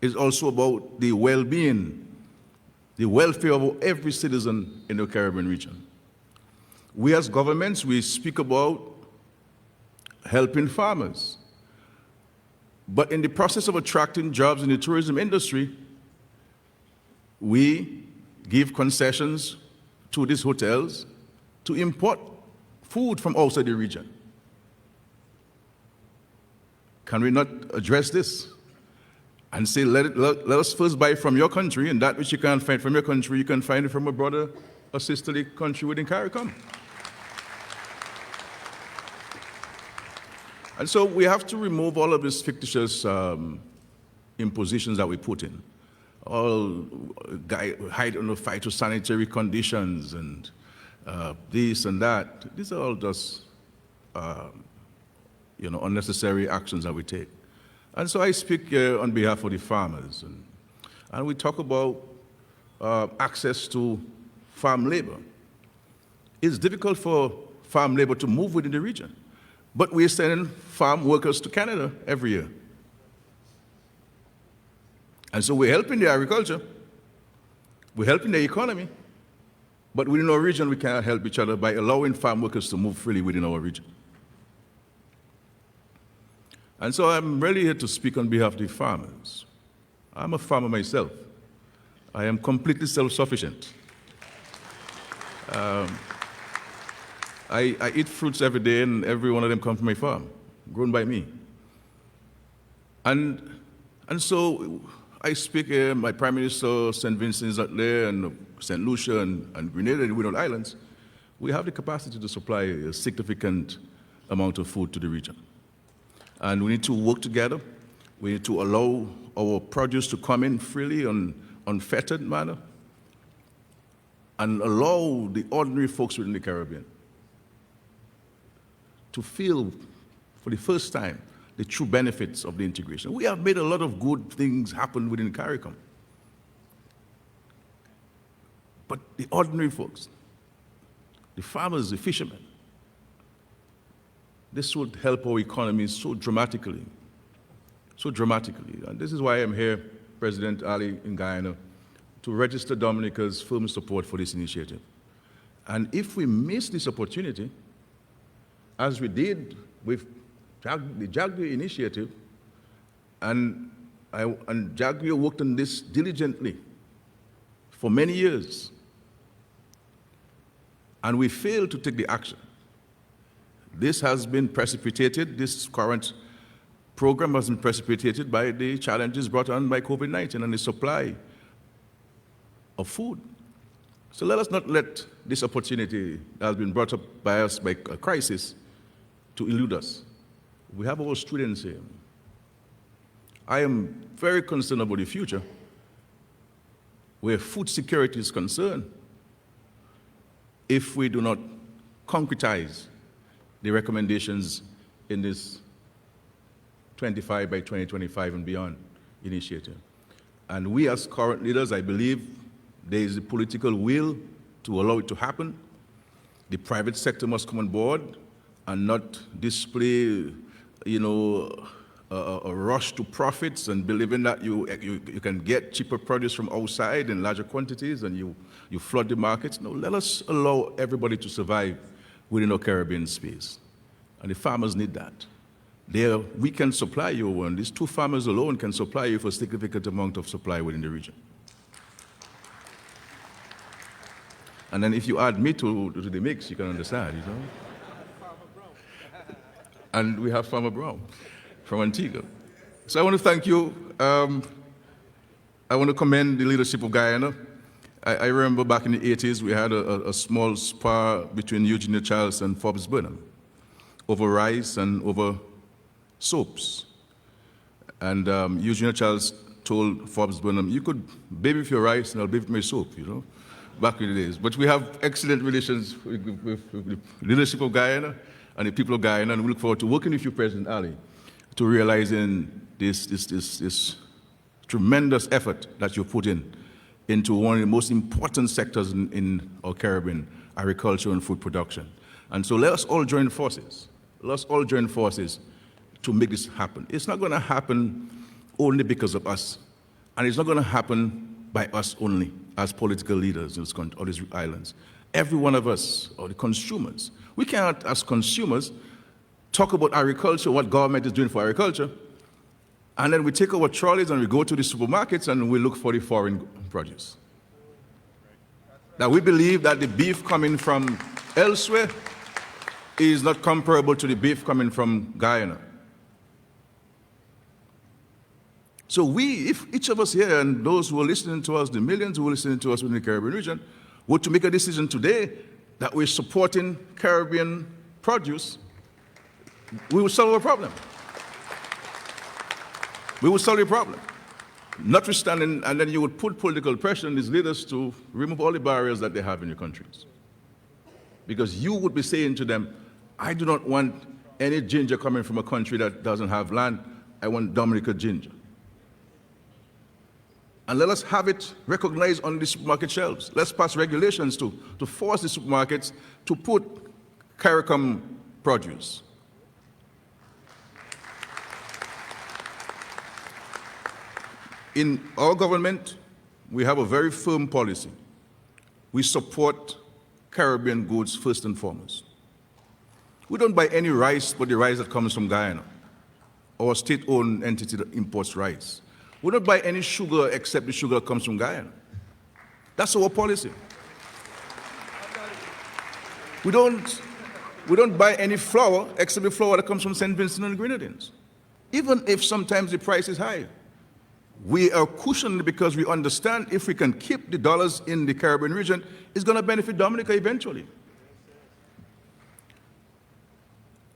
it's also about the well-being, the welfare of every citizen in the Caribbean region. We as governments, we speak about helping farmers. But in the process of attracting jobs in the tourism industry, we give concessions to these hotels to import food from outside the region. Can we not address this and say, let us first buy from your country, and that which you can't find from your country, you can find it from a brother or sisterly country within CARICOM? And so we have to remove all of these fictitious impositions that we put in. All hide under phytosanitary conditions and this and that. These are all just unnecessary actions that we take. And so I speak on behalf of the farmers. And we talk about access to farm labor. It's difficult for farm labor to move within the region. But we're sending farm workers to Canada every year. And so we're helping the agriculture, we're helping the economy, but within our region we cannot help each other by allowing farm workers to move freely within our region. And so I'm really here to speak on behalf of the farmers. I'm a farmer myself. I am completely self-sufficient. I eat fruits every day, and every one of them come from my farm, grown by me. And so I speak here, my Prime Minister, St. Vincent is out there, and St. Lucia and Grenada and Windward Islands, we have the capacity to supply a significant amount of food to the region. And we need to work together. We need to allow our produce to come in freely on unfettered manner and allow the ordinary folks within the Caribbean to feel for the first time the true benefits of the integration. We have made a lot of good things happen within CARICOM. But the ordinary folks, the farmers, the fishermen, this would help our economy so dramatically. And this is why I'm here, President Ali in Guyana, to register Dominica's firm support for this initiative. And if we miss this opportunity, as we did with the JAGDI initiative, and JAGDI worked on this diligently for many years, and we failed to take the action. This has been precipitated, this current program has been precipitated by the challenges brought on by COVID-19 and the supply of food. So let us not let this opportunity that has been brought up by us by a crisis to elude us. We have our students here. I am very concerned about the future where food security is concerned if we do not concretize the recommendations in this 25 by 2025 and beyond initiative. And we as current leaders, I believe there is the political will to allow it to happen. The private sector must come on board and not display, a rush to profits and believing that you can get cheaper produce from outside in larger quantities and you flood the markets. No, let us allow everybody to survive within our Caribbean space. And the farmers need that. We can supply you, and these 2 farmers alone can supply you for a significant amount of supply within the region. And then if you add me to the mix, you can understand, And we have Farmer Brown from Antigua. So I want to thank you. I want to commend the leadership of Guyana. I remember back in the 80s, we had a small spar between Eugenia Charles and Forbes Burnham over rice and over soaps. And Eugenia Charles told Forbes Burnham, you could bathe with your rice and I'll bathe with my soap, back in the days. But we have excellent relations with the leadership of Guyana and the people of Guyana, and we look forward to working with you, President Ali, to realizing this tremendous effort that you put into one of the most important sectors in our Caribbean, agriculture and food production. And so let us all join forces. Let us all join forces to make this happen. It's not going to happen only because of us, and it's not going to happen by us only as political leaders in this country or these islands. Every one of us, or the consumers, we cannot, as consumers, talk about agriculture, what government is doing for agriculture, and then we take our trolleys and we go to the supermarkets and we look for the foreign produce. Now we believe that the beef coming from elsewhere is not comparable to the beef coming from Guyana. So if each of us here and those who are listening to us, the millions who are listening to us in the Caribbean region, were to make a decision today that we're supporting Caribbean produce, we will solve a problem. We will solve the problem. Notwithstanding, and then you would put political pressure on these leaders to remove all the barriers that they have in your countries. Because you would be saying to them, I do not want any ginger coming from a country that doesn't have land. I want Dominica ginger. And let us have it recognized on the supermarket shelves. Let's pass regulations to force the supermarkets to put CARICOM produce. In our government, we have a very firm policy. We support Caribbean goods first and foremost. We don't buy any rice but the rice that comes from Guyana, our state-owned entity that imports rice. We don't buy any sugar except the sugar that comes from Guyana. That's our policy. We don't buy any flour except the flour that comes from St. Vincent and the Grenadines. Even if sometimes the price is high. We are cushioned because we understand if we can keep the dollars in the Caribbean region, it's going to benefit Dominica eventually.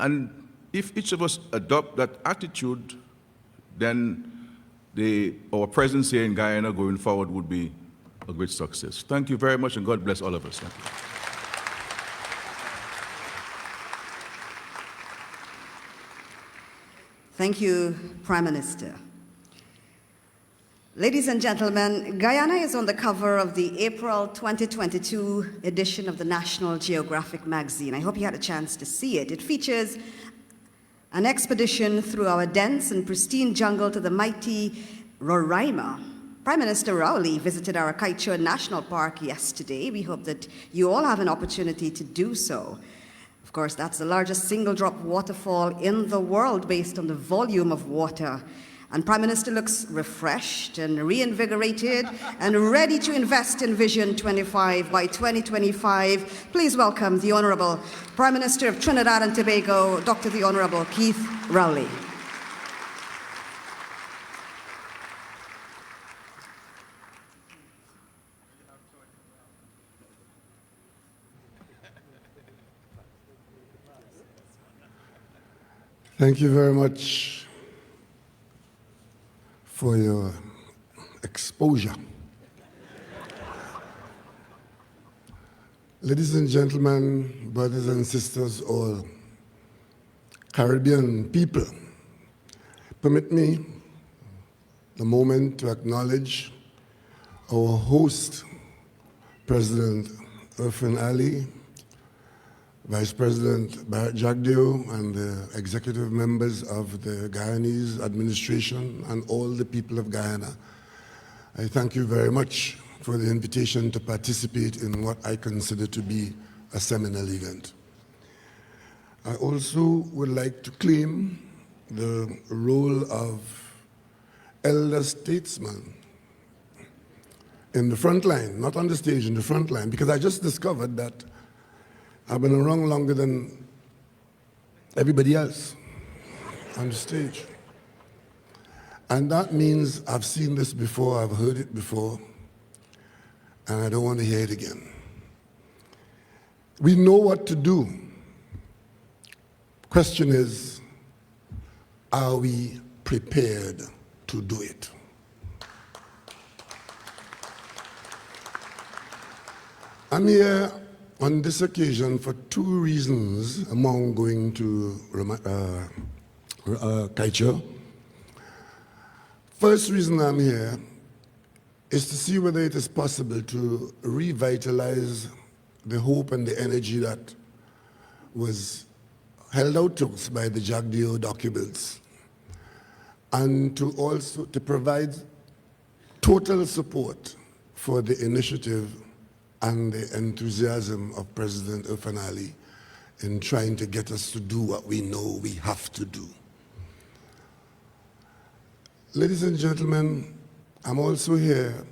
And if each of us adopt that attitude, then our presence here in Guyana going forward would be a great success. Thank you very much, and God bless all of us. Thank you. Thank you, Prime Minister. Ladies and gentlemen, Guyana is on the cover of the April 2022 edition of the National Geographic magazine. I hope you had a chance to see it. It features an expedition through our dense and pristine jungle to the mighty Roraima. Prime Minister Rowley visited our Kaichua National Park yesterday. We hope that you all have an opportunity to do so. Of course, that's the largest single-drop waterfall in the world based on the volume of water. And Prime Minister looks refreshed and reinvigorated and ready to invest in Vision 25 by 2025. Please welcome the Honourable Prime Minister of Trinidad and Tobago, Dr. the Honourable Keith Rowley. Thank you very much for your exposure. Ladies and gentlemen, brothers and sisters, all Caribbean people, permit me the moment to acknowledge our host, President Irfan Ali, Vice President Barrett Jagdeo and the executive members of the Guyanese administration and all the people of Guyana. I thank you very much for the invitation to participate in what I consider to be a seminal event. I also would like to claim the role of elder statesman in the front line, not on the stage, in the front line, because I just discovered that I've been around longer than everybody else on the stage. And that means I've seen this before, I've heard it before, and I don't want to hear it again. We know what to do. Question is, are we prepared to do it? I'm here on this occasion for two reasons among going to Kaicho. First reason I'm here is to see whether it is possible to revitalize the hope and the energy that was held out to us by the Jagdeo documents, and to also to provide total support for the initiative and the enthusiasm of President Irfaan Ali in trying to get us to do what we know we have to do. Ladies and gentlemen, I'm also here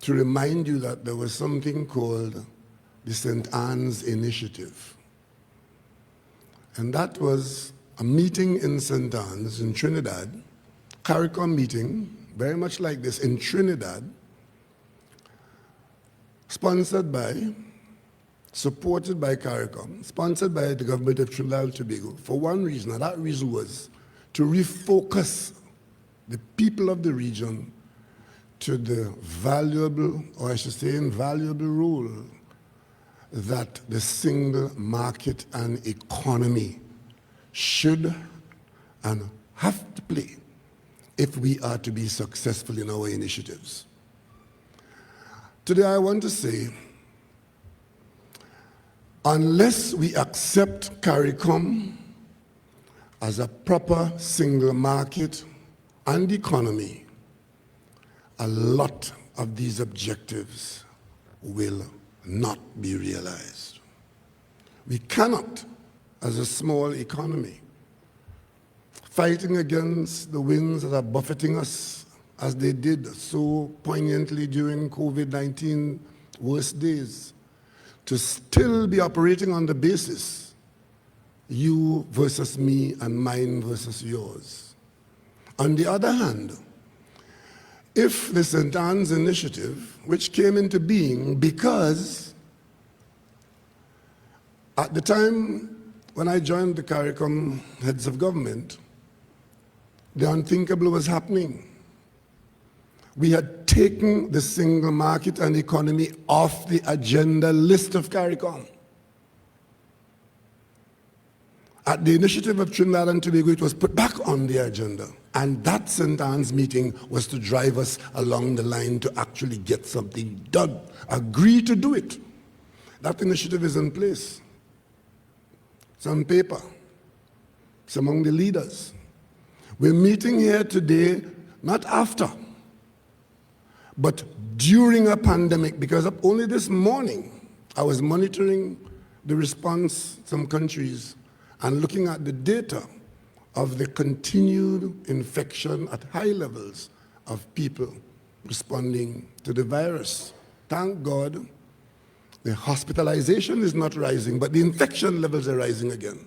to remind you that there was something called the St. Anne's Initiative. And that was a meeting in St. Anne's in Trinidad, CARICOM meeting, very much like this, in Trinidad, sponsored by, supported by CARICOM, sponsored by the government of Trinidad and Tobago, for one reason, and that reason was to refocus the people of the region to the valuable, or I should say invaluable role that the single market and economy should and have to play if we are to be successful in our initiatives. Today I want to say, unless we accept CARICOM as a proper single market and economy, a lot of these objectives will not be realized. We cannot, as a small economy, fighting against the winds that are buffeting us as they did so poignantly during COVID-19 worst days, to still be operating on the basis you versus me and mine versus yours. On the other hand, if the St. Anne's Initiative, which came into being because at the time when I joined the CARICOM heads of government, the unthinkable was happening. We had taken the single market and economy off the agenda list of CARICOM. At the initiative of Trinidad and Tobago, it was put back on the agenda. And that St. Anne's meeting was to drive us along the line to actually get something done, agree to do it. That initiative is in place. It's on paper. It's among the leaders. We're meeting here today, not after, but during a pandemic, because only this morning I was monitoring the response to some countries and looking at the data of the continued infection at high levels of people responding to the virus. Thank God the hospitalization is not rising, but the infection levels are rising again.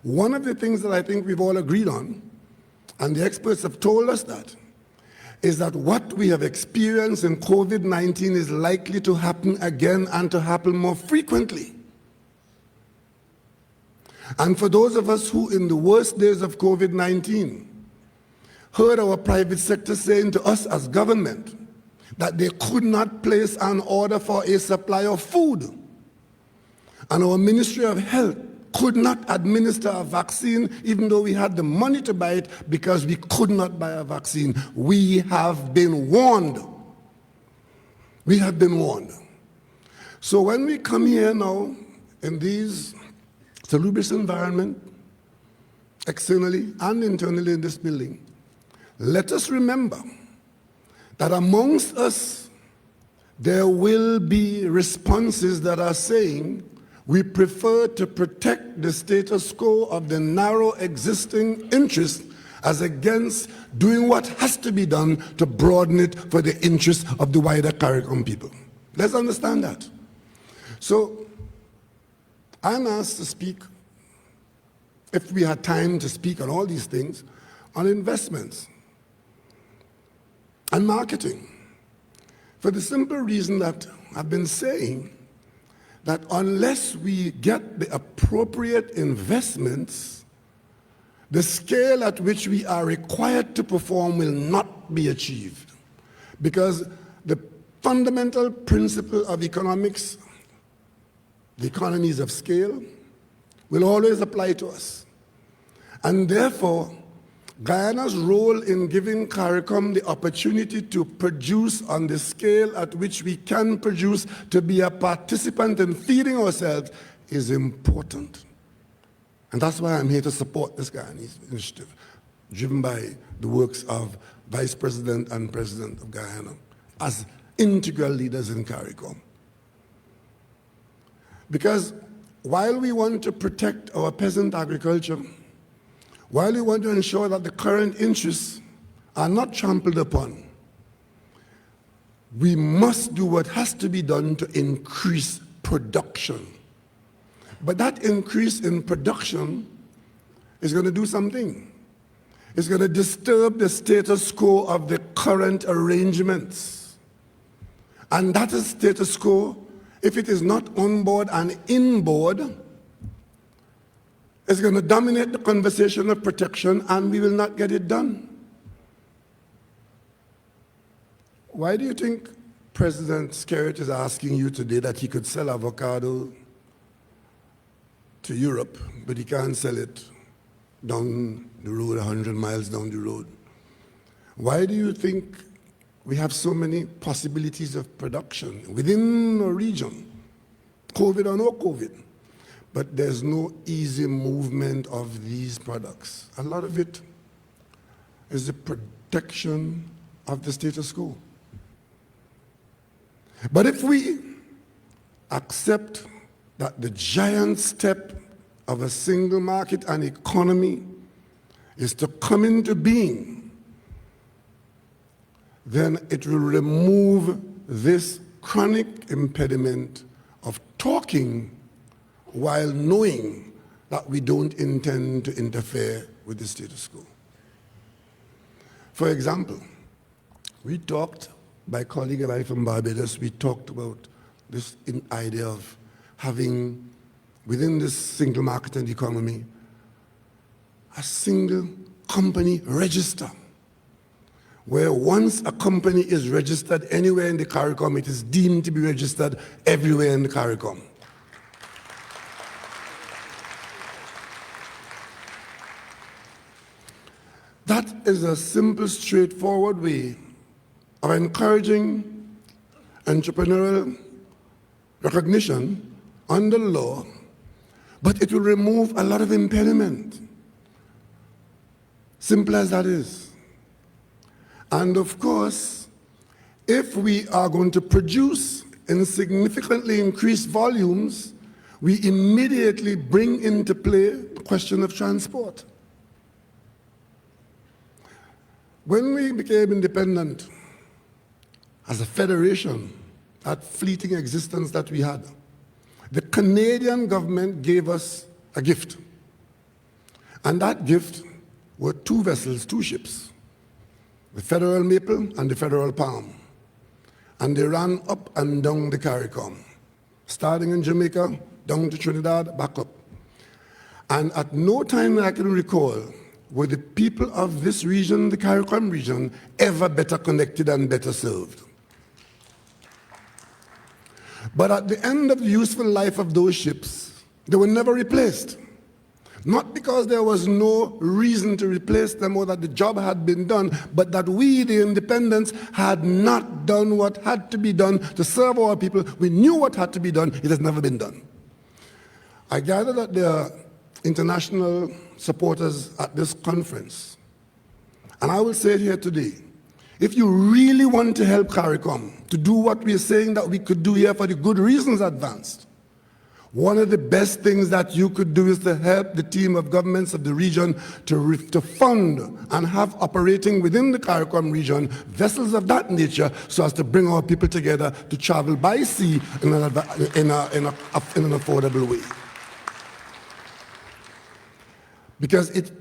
One of the things that I think we've all agreed on, and the experts have told us that, is that what we have experienced in COVID-19 is likely to happen again and to happen more frequently. And for those of us who, in the worst days of COVID-19, heard our private sector saying to us as government that they could not place an order for a supply of food, and our Ministry of Health could not administer a vaccine even though we had the money to buy it because we could not buy a vaccine. We have been warned. We have been warned. So when we come here now in these salubrious environment, externally and internally in this building, let us remember that amongst us, there will be responses that are saying, we prefer to protect the status quo of the narrow existing interest as against doing what has to be done to broaden it for the interest of the wider CARICOM people. Let's understand that. So, I'm asked to speak, if we had time to speak on all these things, on investments and marketing, for the simple reason that I've been saying that unless we get the appropriate investments, the scale at which we are required to perform will not be achieved. Because the fundamental principle of economics, the economies of scale, will always apply to us. And therefore, Guyana's role in giving CARICOM the opportunity to produce on the scale at which we can produce, to be a participant in feeding ourselves, is important. And that's why I'm here to support this Guyanese initiative, driven by the works of Vice President and President of Guyana as integral leaders in CARICOM. Because while we want to protect our peasant agriculture, while we want to ensure that the current interests are not trampled upon, we must do what has to be done to increase production. But that increase in production is going to do something. It's going to disturb the status quo of the current arrangements. And that is status quo, if it is not on board and in board, is going to dominate the conversation of protection, and we will not get it done. Why do you think President Skerrit is asking you today that he could sell avocado to Europe, but he can't sell it down the road, 100 miles down the road? Why do you think we have so many possibilities of production within a region, COVID or no COVID? But there's no easy movement of these products. A lot of it is the protection of the status quo. But if we accept that the giant step of a single market and economy is to come into being, then it will remove this chronic impediment of talking while knowing that we don't intend to interfere with the status quo. For example, we talked, my colleague and I from Barbados, we talked about this idea of having, within this single market and economy, a single company register, where once a company is registered anywhere in the CARICOM, it is deemed to be registered everywhere in the CARICOM. That is a simple, straightforward way of encouraging entrepreneurial recognition under law, but it will remove a lot of impediment. Simple as that is. And of course, if we are going to produce in significantly increased volumes, we immediately bring into play the question of transport. When we became independent as a federation, that fleeting existence that we had, the Canadian government gave us a gift. And that gift were two vessels, two ships, the Federal Maple and the Federal Palm. And they ran up and down the CARICOM, starting in Jamaica, down to Trinidad, back up. And at no time I can recall were the people of this region, the CARICOM region, ever better connected and better served. But at the end of the useful life of those ships, they were never replaced. Not because there was no reason to replace them or that the job had been done, but that we, the independents, had not done what had to be done to serve our people. We knew what had to be done. It has never been done. I gather that there are international supporters at this conference. And I will say it here today. If you really want to help CARICOM to do what we are saying that we could do here for the good reasons advanced, one of the best things that you could do is to help the team of governments of the region to fund and have operating within the CARICOM region vessels of that nature so as to bring our people together to travel by sea in an affordable way. Because it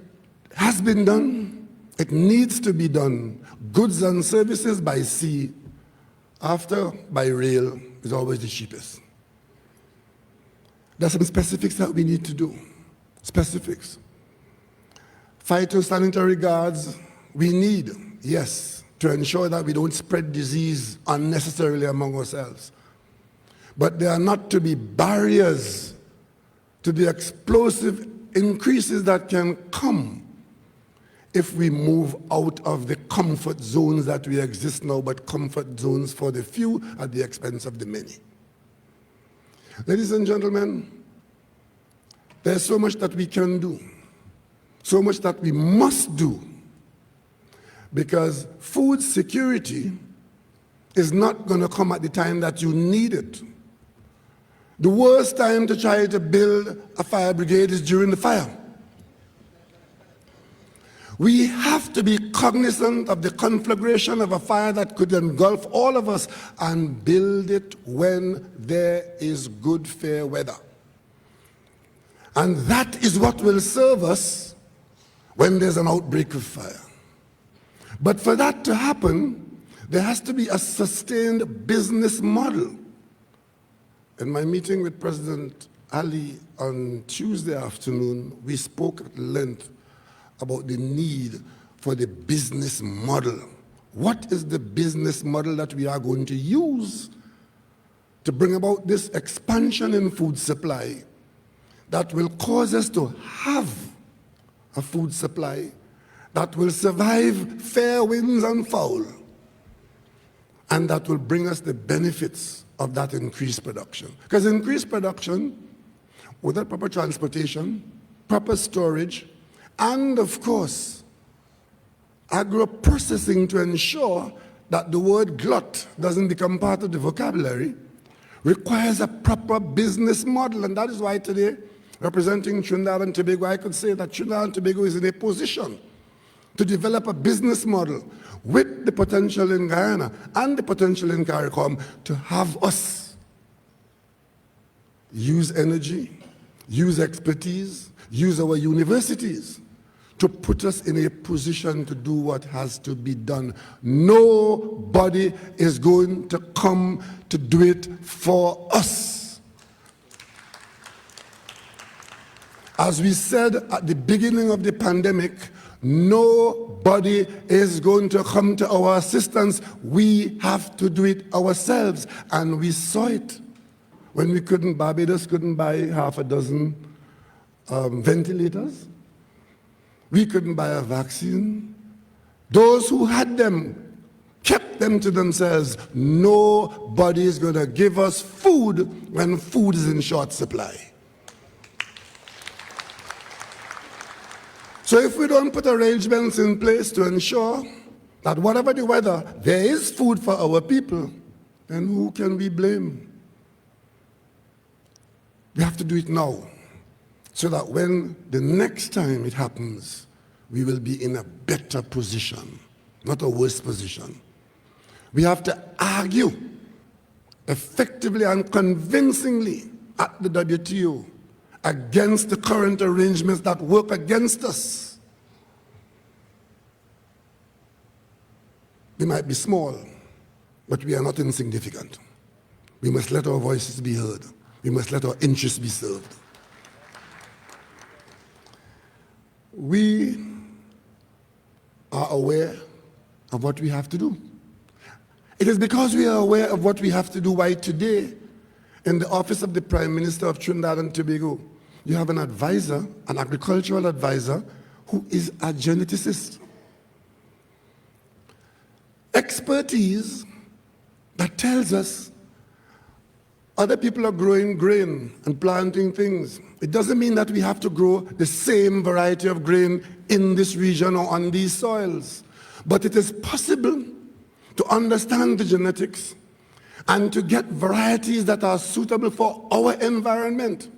has been done, it needs to be done. Goods and services by sea, after by rail, is always the cheapest. There's some specifics that we need to do. Specifics. Phytosanitary guards, we need, yes, to ensure that we don't spread disease unnecessarily among ourselves. But there are not to be barriers to the explosive increases that can come if we move out of the comfort zones that we exist now, but comfort zones for the few at the expense of the many. Ladies and gentlemen, there's so much that we can do, so much that we must do, because food security is not going to come at the time that you need it. The worst time to try to build a fire brigade is during the fire. We have to be cognizant of the conflagration of a fire that could engulf all of us and build it when there is good, fair weather. And that is what will serve us when there's an outbreak of fire. But for that to happen, there has to be a sustained business model. In my meeting with President Ali on Tuesday afternoon, we spoke at length about the need for the business model. What is the business model that we are going to use to bring about this expansion in food supply that will cause us to have a food supply that will survive fair winds and foul, and that will bring us the benefits of that increased production? Because increased production, without proper transportation, proper storage, and of course, agro-processing to ensure that the word glut doesn't become part of the vocabulary, requires a proper business model. And that is why today, representing Trinidad and Tobago, I could say that Trinidad and Tobago is in a position to develop a business model with the potential in Guyana and the potential in CARICOM to have us use energy, use expertise, use our universities to put us in a position to do what has to be done. Nobody is going to come to do it for us. As we said at the beginning of the pandemic, nobody is going to come to our assistance. We have to do it ourselves. And we saw it when Barbados couldn't buy half a dozen ventilators. We couldn't buy a vaccine. Those who had them kept them to themselves. Nobody is going to give us food when food is in short supply. So if we don't put arrangements in place to ensure that whatever the weather, there is food for our people, then who can we blame? We have to do it now, so that when the next time it happens, we will be in a better position, not a worse position. We have to argue effectively and convincingly at the WTO against the current arrangements that work against us. We might be small, but we are not insignificant. We must let our voices be heard. We must let our interests be served. We are aware of what we have to do. It is because we are aware of what we have to do why today, in the office of the Prime Minister of Trinidad and Tobago, you have an advisor, an agricultural advisor, who is a geneticist. Expertise that tells us Other people are growing grain and planting things. It doesn't mean that we have to grow the same variety of grain in this region or on these soils. But it is possible to understand the genetics and to get varieties that are suitable for our environment.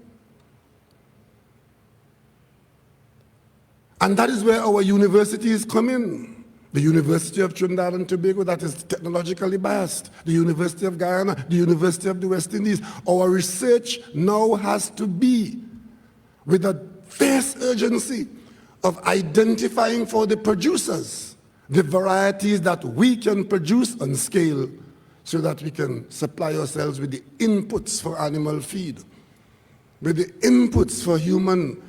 And that is where our universities come in. The University of Trinidad and Tobago, that is technologically biased. The University of Guyana, the University of the West Indies. Our research now has to be with a fierce urgency of identifying for the producers the varieties that we can produce on scale so that we can supply ourselves with the inputs for animal feed, with the inputs for human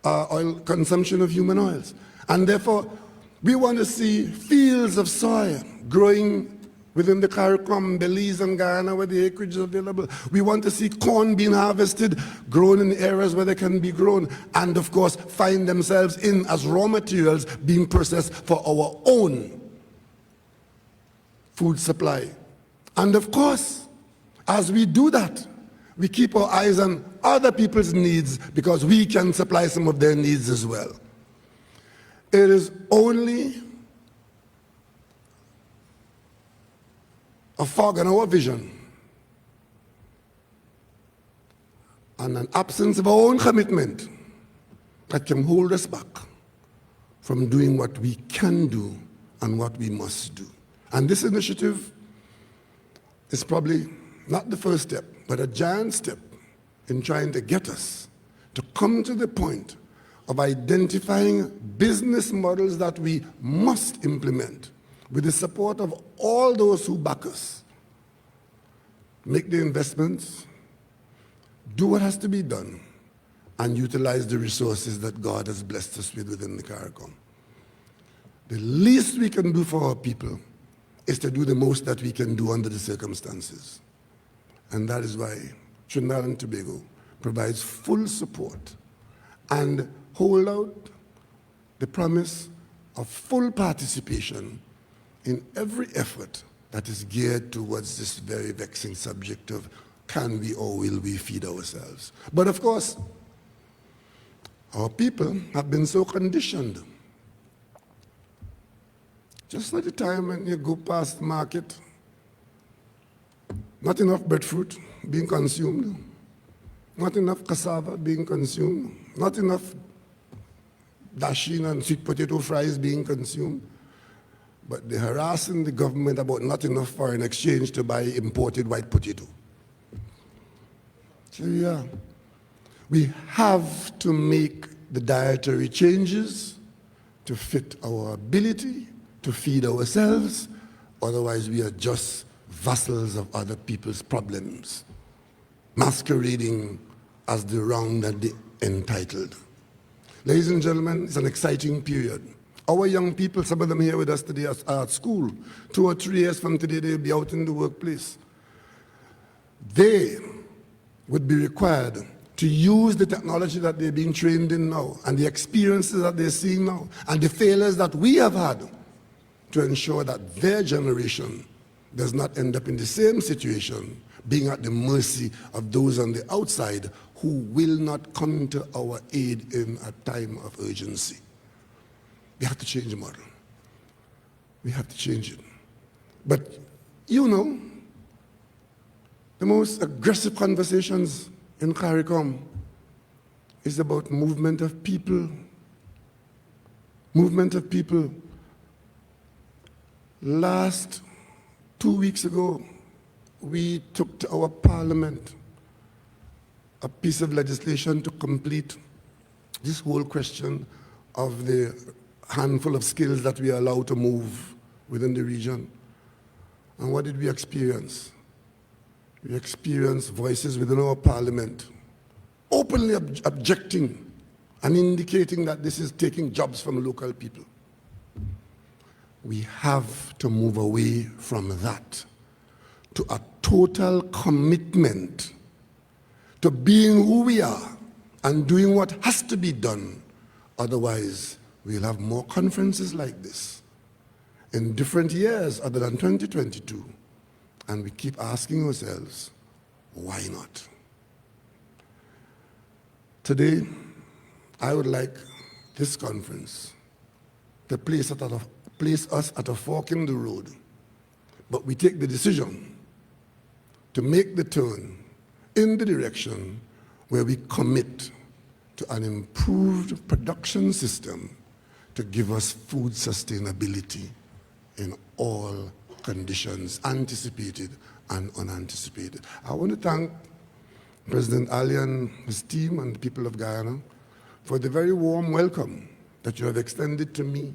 oil, consumption of human oils. And therefore, we want to see fields of soy growing within the CARICOM, Belize and Guyana where the acreage is available. We want to see corn being harvested, grown in areas where they can be grown, and of course find themselves in as raw materials being processed for our own food supply. And of course, as we do that, we keep our eyes on other people's needs because we can supply some of their needs as well. It is only a fog in our vision and an absence of our own commitment that can hold us back from doing what we can do and what we must do. And this initiative is probably not the first step, but a giant step in trying to get us to come to the point of identifying business models that we must implement with the support of all those who back us. Make the investments, do what has to be done, and utilize the resources that God has blessed us with within the CARICOM. The least we can do for our people is to do the most that we can do under the circumstances. And that is why Trinidad and Tobago provides full support and hold out the promise of full participation in every effort that is geared towards this very vexing subject of can we or will we feed ourselves. But of course, our people have been so conditioned. Just like the time when you go past the market, not enough breadfruit being consumed, not enough cassava being consumed, not enough dasheen and sweet potato fries being consumed, but they're harassing the government about not enough foreign exchange to buy imported white potato. So yeah, we have to make the dietary changes to fit our ability to feed ourselves, otherwise we are just vassals of other people's problems, masquerading as the wronged and the entitled. Ladies and gentlemen, it's an exciting period. Our young people, some of them here with us today are at school. 2 or 3 years from today, they'll be out in the workplace. They would be required to use the technology that they're being trained in now and the experiences that they're seeing now and the failures that we have had to ensure that their generation does not end up in the same situation, being at the mercy of those on the outside who will not come to our aid in a time of urgency. We have to change the model. We have to change it. But you know, the most aggressive conversations in CARICOM is about movement of people. Movement of people. Last 2 weeks ago, we took to our parliament a piece of legislation to complete this whole question of the handful of skills that we are allowed to move within the region. And what did we experience? We experienced voices within our parliament openly objecting and indicating that this is taking jobs from local people. We have to move away from that to a total commitment to being who we are and doing what has to be done. Otherwise, we'll have more conferences like this in different years other than 2022. And we keep asking ourselves, Why not? Today, I would like this conference to place us at a fork in the road, but we take the decision to make the turn in the direction where we commit to an improved production system to give us food sustainability in all conditions, anticipated and unanticipated. I want to thank President Ali and his team and the people of Guyana for the very warm welcome that you have extended to me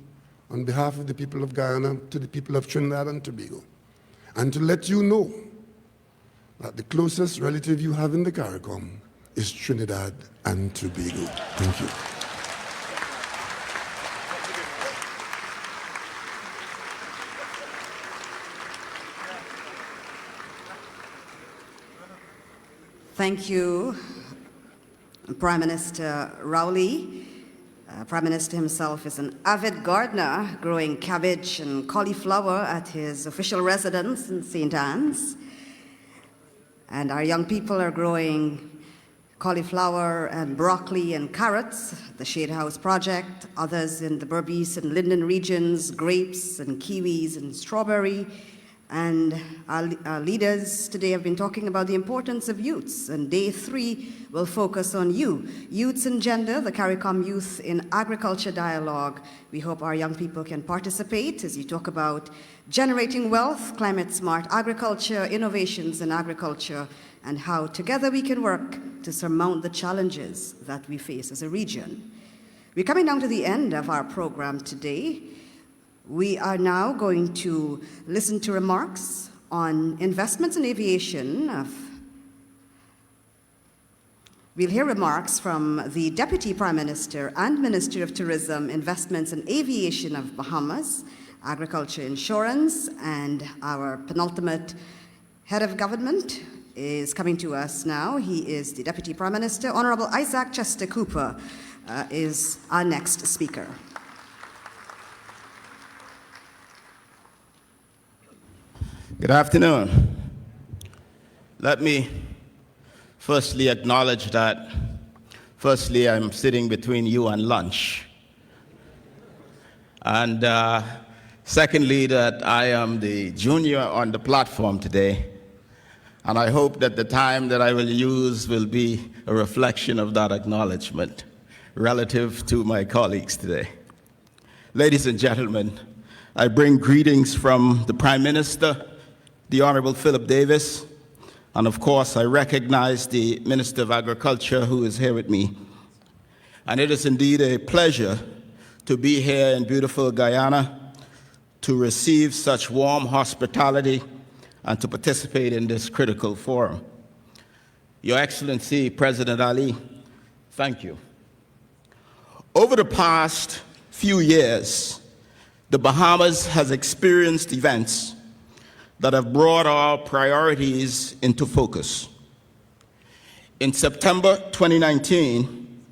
on behalf of the people of Guyana to the people of Trinidad and Tobago, and to let you know that the closest relative you have in the CARICOM is Trinidad and Tobago. Thank you. Thank you, Prime Minister Rowley. Prime Minister himself is an avid gardener, growing cabbage and cauliflower at his official residence in St. Anne's. And our young people are growing cauliflower and broccoli and carrots, the Shade House Project, others in the Berbice and Linden regions, grapes and kiwis and strawberry. And our leaders today have been talking about the importance of youths, and day 3 will focus on youths and gender, the CARICOM Youth in Agriculture Dialogue. We hope our young people can participate as you talk about generating wealth, climate-smart agriculture, innovations in agriculture, and how together we can work to surmount the challenges that we face as a region. We're coming down to the end of our program today. We are now going to listen to remarks on investments in aviation. We'll hear remarks from the Deputy Prime Minister and Minister of Tourism, Investments and Aviation of Bahamas, Agriculture Insurance, and our penultimate head of government is coming to us now. He is the Deputy Prime Minister. Honorable Isaac Chester Cooper is our next speaker. Good afternoon. Let me firstly acknowledge that, I'm sitting between you and lunch. And secondly, that I am the junior on the platform today. And I hope that the time that I will use will be a reflection of that acknowledgement relative to my colleagues today. Ladies and gentlemen, I bring greetings from the Prime Minister, the Honorable Philip Davis, and of course I recognize the Minister of Agriculture who is here with me. And it is indeed a pleasure to be here in beautiful Guyana to receive such warm hospitality and to participate in this critical forum. Your Excellency, President Ali, thank you. Over the past few years, the Bahamas has experienced events that have brought our priorities into focus. In September 2019,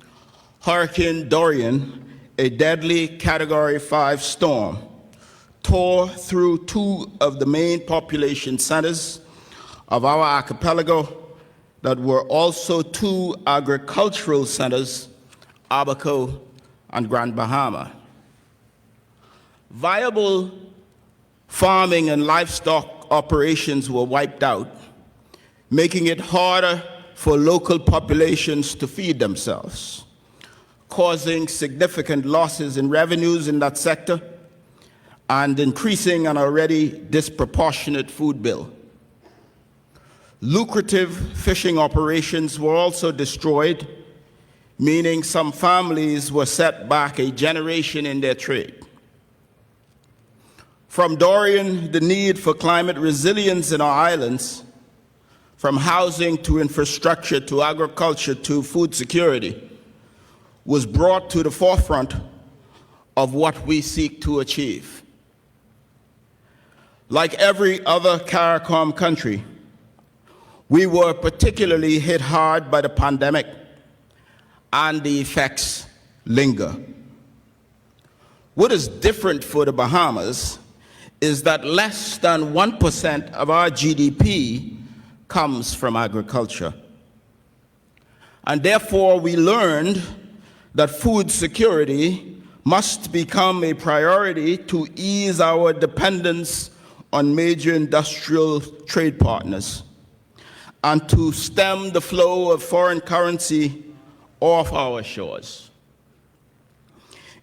Hurricane Dorian, a deadly Category 5 storm, tore through 2 of the main population centers of our archipelago that were also 2 agricultural centers, Abaco and Grand Bahama. Viable farming and livestock operations were wiped out, making it harder for local populations to feed themselves, causing significant losses in revenues in that sector and increasing an already disproportionate food bill. Lucrative fishing operations were also destroyed, meaning some families were set back a generation in their trade. From Dorian, the need for climate resilience in our islands, from housing to infrastructure to agriculture to food security, was brought to the forefront of what we seek to achieve. Like every other CARICOM country, we were particularly hit hard by the pandemic, and the effects linger. What is different for the Bahamas is that less than 1% of our GDP comes from agriculture. And therefore, we learned that food security must become a priority to ease our dependence on major industrial trade partners and to stem the flow of foreign currency off our shores.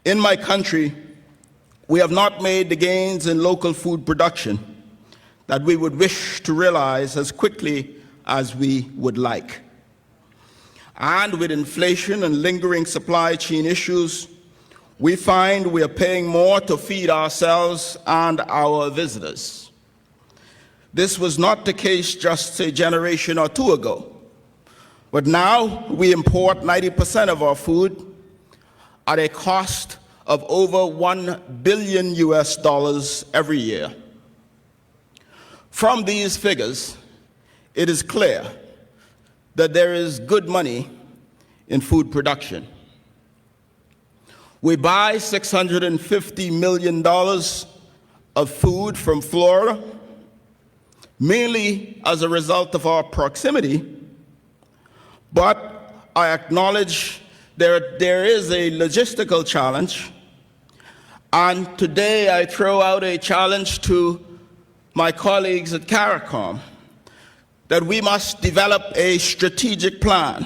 In my country, we have not made the gains in local food production that we would wish to realize as quickly as we would like. And with inflation and lingering supply chain issues, we find we are paying more to feed ourselves and our visitors. This was not the case just a generation or two ago, but now we import 90% of our food at a cost of over $1 billion every year. From these figures, it is clear that there is good money in food production. We buy $650 million of food from Florida, mainly as a result of our proximity, but I acknowledge there is a logistical challenge, and today I throw out a challenge to my colleagues at CARICOM that we must develop a strategic plan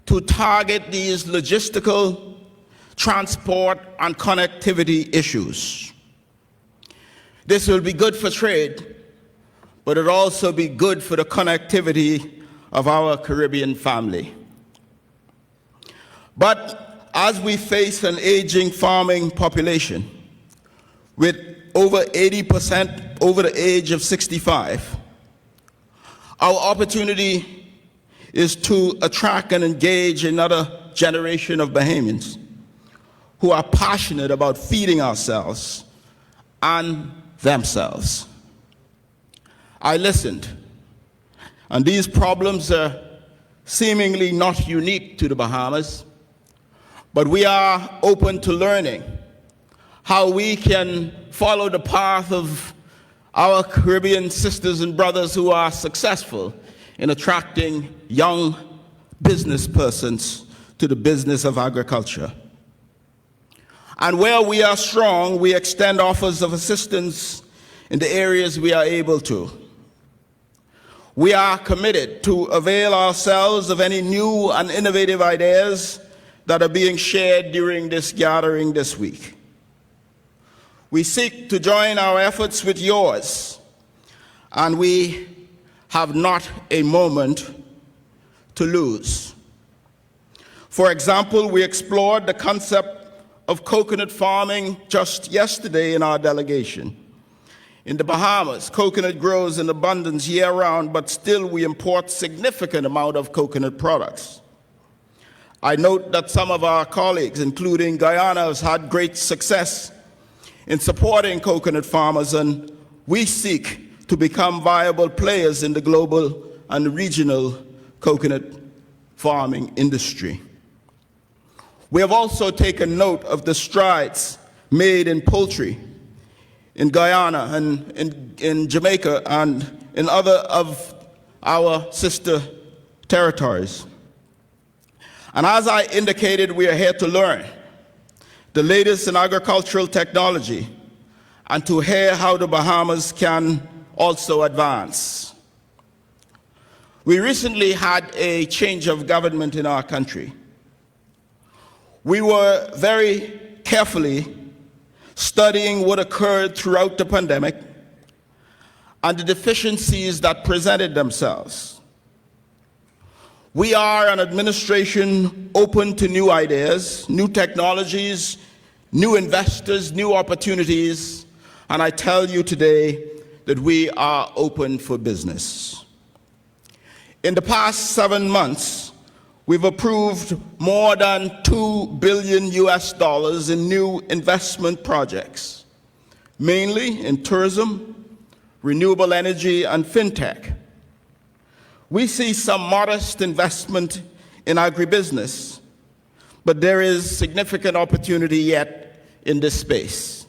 to target these logistical, transport, and connectivity issues. This will be good for trade, but it'll also be good for the connectivity of our Caribbean family. But as we face an aging farming population with over 80% over the age of 65, our opportunity is to attract and engage another generation of Bahamians who are passionate about feeding ourselves and themselves. I listened, and these problems are seemingly not unique to the Bahamas, but we are open to learning how we can follow the path of our Caribbean sisters and brothers who are successful in attracting young business persons to the business of agriculture. And where we are strong, we extend offers of assistance in the areas we are able to. We are committed to avail ourselves of any new and innovative ideas that are being shared during this gathering this week. We seek to join our efforts with yours, and we have not a moment to lose. For example, we explored the concept of coconut farming just yesterday in our delegation. In the Bahamas, coconut grows in abundance year-round, but still we import significant amount of coconut products. I note that some of our colleagues, including Guyana, has had great success in supporting coconut farmers, and we seek to become viable players in the global and regional coconut farming industry. We have also taken note of the strides made in poultry in Guyana and in Jamaica and in other of our sister territories. And as I indicated, we are here to learn the latest in agricultural technology and to hear how the Bahamas can also advance. We recently had a change of government in our country. We were very carefully studying what occurred throughout the pandemic and the deficiencies that presented themselves. We are an administration open to new ideas, new technologies, new investors, new opportunities, and I tell you today that we are open for business. In the past 7 months, we've approved more than $2 billion in new investment projects, mainly in tourism, renewable energy, and fintech. We see some modest investment in agribusiness, but there is significant opportunity yet in this space.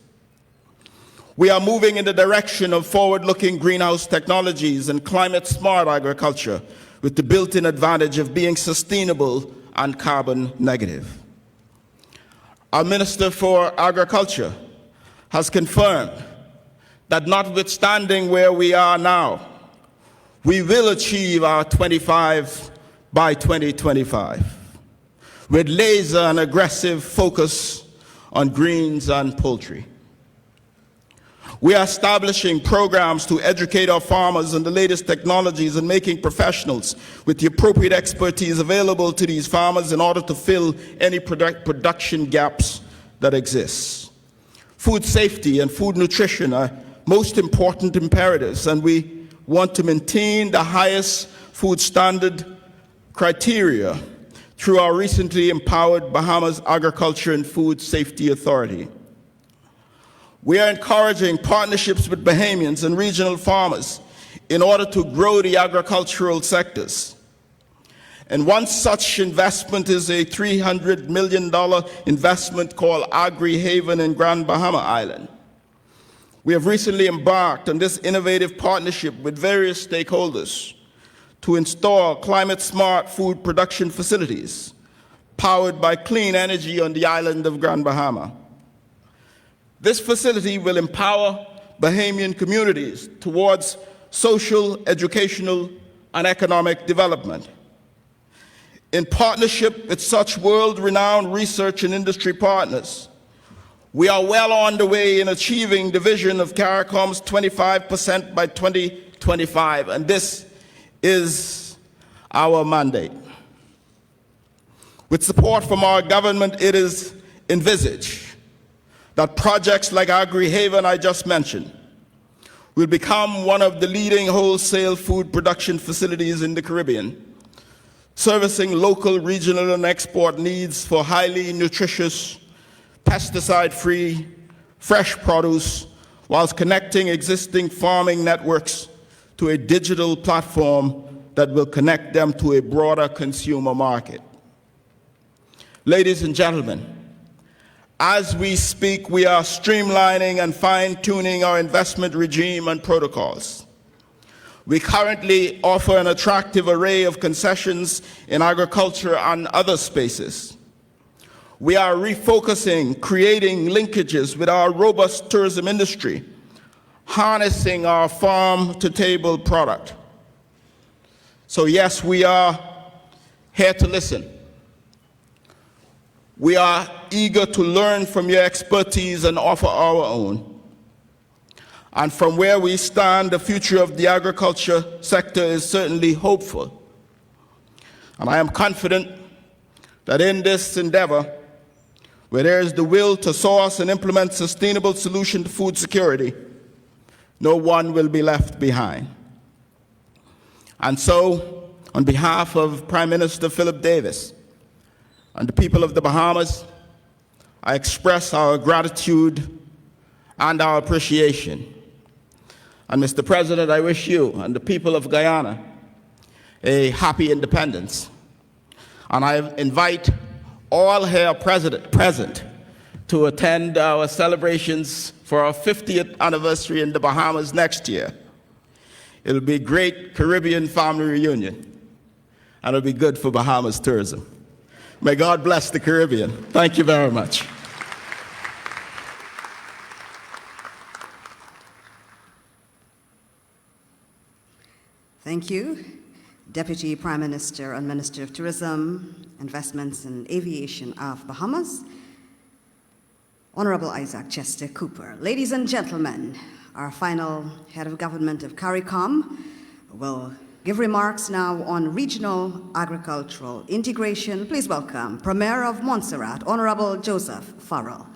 We are moving in the direction of forward-looking greenhouse technologies and climate-smart agriculture with the built-in advantage of being sustainable and carbon negative. Our Minister for Agriculture has confirmed that notwithstanding where we are now, we will achieve our 25 by 2025 with laser and aggressive focus on greens and poultry. We are establishing programs to educate our farmers on the latest technologies and making professionals with the appropriate expertise available to these farmers in order to fill any production gaps that exist. Food safety and food nutrition are most important imperatives, and we want to maintain the highest food standard criteria through our recently empowered Bahamas Agriculture and Food Safety Authority. We are encouraging partnerships with Bahamians and regional farmers in order to grow the agricultural sectors. And one such investment is a $300 million investment called Argi Haven in Grand Bahama Island. We have recently embarked on this innovative partnership with various stakeholders to install climate-smart food production facilities powered by clean energy on the island of Grand Bahama. This facility will empower Bahamian communities towards social, educational, and economic development. In partnership with such world-renowned research and industry partners, we are well on the way in achieving the vision of CARICOM's 25% by 2025, and this is our mandate. With support from our government, it is envisaged that projects like Argi Haven I just mentioned will become one of the leading wholesale food production facilities in the Caribbean, servicing local, regional, and export needs for highly nutritious, pesticide-free, fresh produce, whilst connecting existing farming networks to a digital platform that will connect them to a broader consumer market. Ladies and gentlemen, as we speak, we are streamlining and fine-tuning our investment regime and protocols. We currently offer an attractive array of concessions in agriculture and other spaces. We are refocusing, creating linkages with our robust tourism industry, harnessing our farm-to-table product. So yes, we are here to listen. We are eager to learn from your expertise and offer our own. And from where we stand, the future of the agriculture sector is certainly hopeful. And I am confident that in this endeavor, where there is the will to source and implement sustainable solutions to food security, no one will be left behind. And so, on behalf of Prime Minister Philip Davis and the people of the Bahamas, I express our gratitude and our appreciation. And Mr. President, I wish you and the people of Guyana a happy independence. And I invite all here present to attend our celebrations for our 50th anniversary in the Bahamas next year. It'll be a great Caribbean family reunion, and it'll be good for Bahamas tourism. May God bless the Caribbean. Thank you very much. Thank you, Deputy Prime Minister and Minister of Tourism, Investments and Aviation of Bahamas, Honorable Isaac Chester Cooper. Ladies and gentlemen, our final head of government of CARICOM will give remarks now on regional agricultural integration. Please welcome Premier of Montserrat, Honorable Joseph Farrell.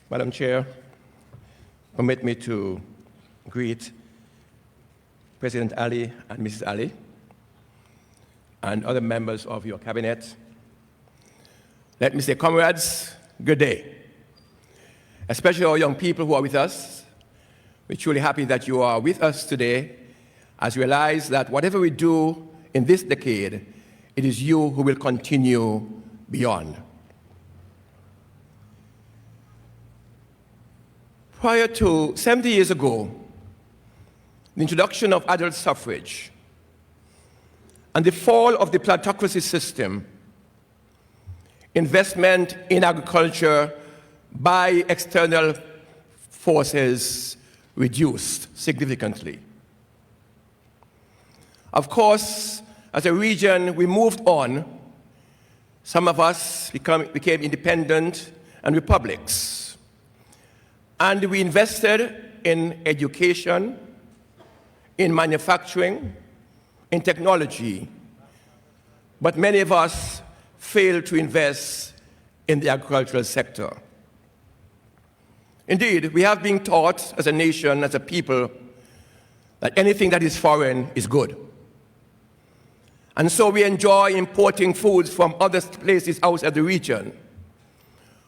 Madam Chair, permit me to greet President Ali and Mrs. Ali and other members of your cabinet. Let me say, comrades, good day. Especially our young people who are with us. We're truly happy that you are with us today as we realize that whatever we do in this decade, it is you who will continue beyond. Prior to 70 years ago, the introduction of adult suffrage and the fall of the plutocracy system, investment in agriculture by external forces reduced significantly. Of course, as a region, we moved on. Some of us became independent and republics. And we invested in education, in manufacturing, in technology. But many of us failed to invest in the agricultural sector. Indeed, we have been taught as a nation, as a people, that anything that is foreign is good. And so we enjoy importing foods from other places outside the region.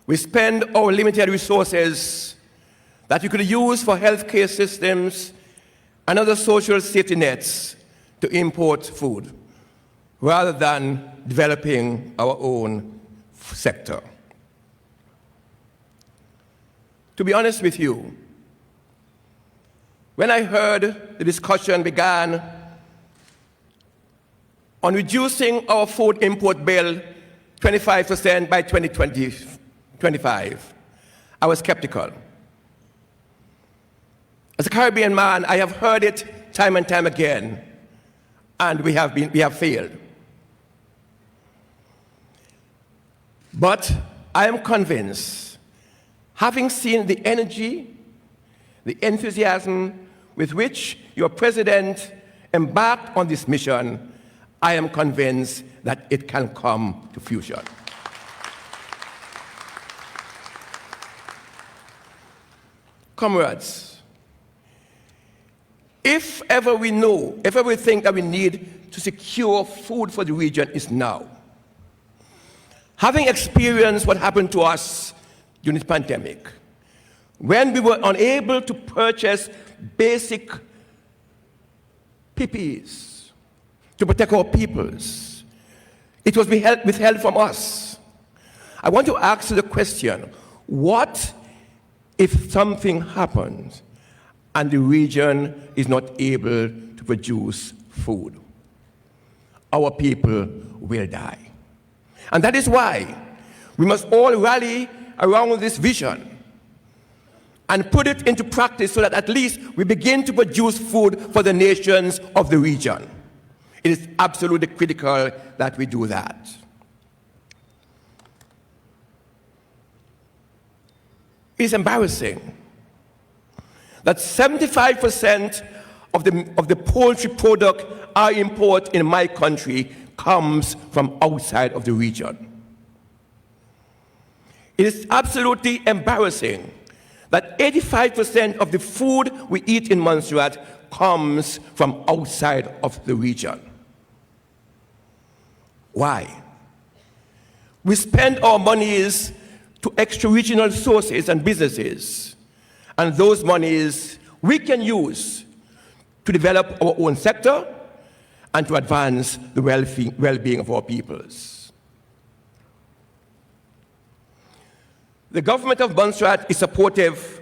We spend our limited resources that we could use for healthcare systems and other social safety nets to import food, rather than developing our own sector. To be honest with you, when I heard the discussion began on reducing our food import bill 25% by 2025, I was skeptical. As a Caribbean man, I have heard it time and time again, and we have failed. But I am convinced, having seen the energy, the enthusiasm with which your president embarked on this mission, I am convinced that it can come to fruition. Comrades, if ever we think that we need to secure food for the region, is now. Having experienced what happened to us during the pandemic, when we were unable to purchase basic PPEs to protect our peoples, it was withheld from us. I want to ask you the question, what if something happens and the region is not able to produce food? Our people will die. And that is why we must all rally around this vision and put it into practice so that at least we begin to produce food for the nations of the region. It is absolutely critical that we do that. It is embarrassing that 75% of the poultry product I import in my country comes from outside of the region. It is absolutely embarrassing that 85% of the food we eat in Montserrat comes from outside of the region. Why? We spend our monies to extra-regional sources and businesses, and those monies we can use to develop our own sector and to advance the well-being of our peoples. The government of Montserrat is supportive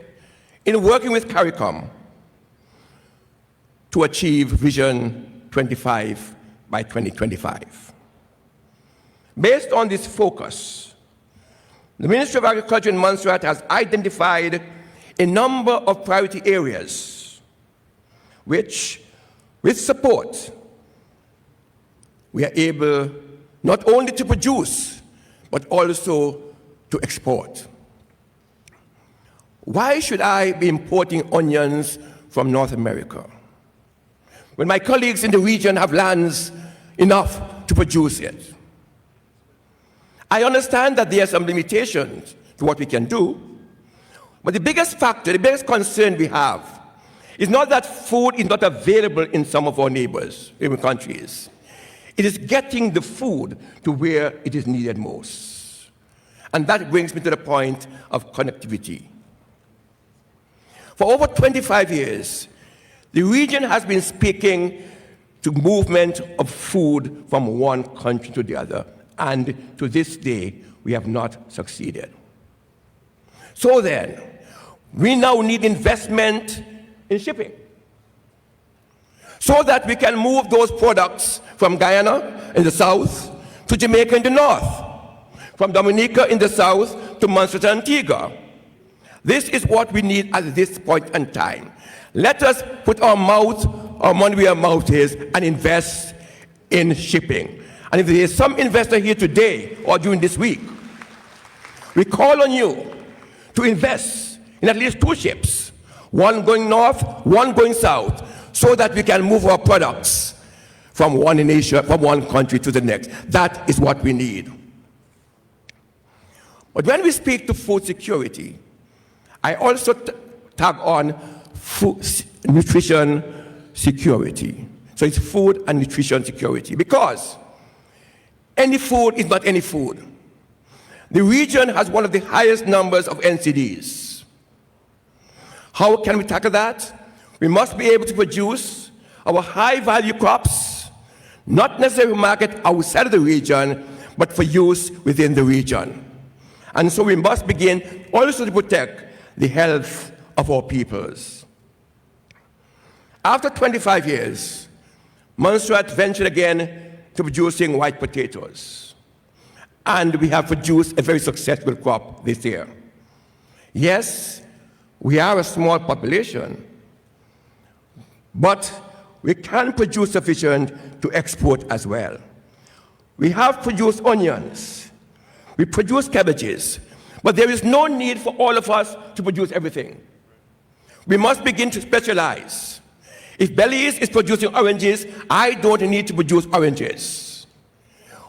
in working with CARICOM to achieve Vision 25 by 2025. Based on this focus, the Ministry of Agriculture in Montserrat has identified a number of priority areas which, with support, we are able not only to produce, but also to export. Why should I be importing onions from North America when my colleagues in the region have lands enough to produce it? I understand that there are some limitations to what we can do, but the biggest factor, the biggest concern we have is not that food is not available in some of our neighbors, countries. It is getting the food to where it is needed most. And that brings me to the point of connectivity. For over 25 years, The region has been speaking to movement of food from one country to the other, and to this day, we have not succeeded. So then, we now need investment in shipping so that we can move those products from Guyana in the south to Jamaica in the north, from Dominica in the south to Montserrat and Antigua. This is what we need at this point in time. Let us put our money where our mouth is and invest in shipping. And if there is some investor here today or during this week, we call on you to invest in at least 2 ships, one going north, one going south, so that we can move our products from one country to the next. That is what we need. But when we speak to food security, I also tag on nutrition security. So it's food and nutrition security, because any food is not any food. The region has one of the highest numbers of NCDs. How can we tackle that? We must be able to produce our high-value crops, not necessarily market outside of the region, but for use within the region. And so we must begin also to protect the health of our peoples. After 25 years, Montserrat ventured again to producing white potatoes. And we have produced a very successful crop this year. Yes, we are a small population, but we can produce sufficient to export as well. We have produced onions, we produce cabbages, but there is no need for all of us to produce everything. We must begin to specialize. If Belize is producing oranges, I don't need to produce oranges.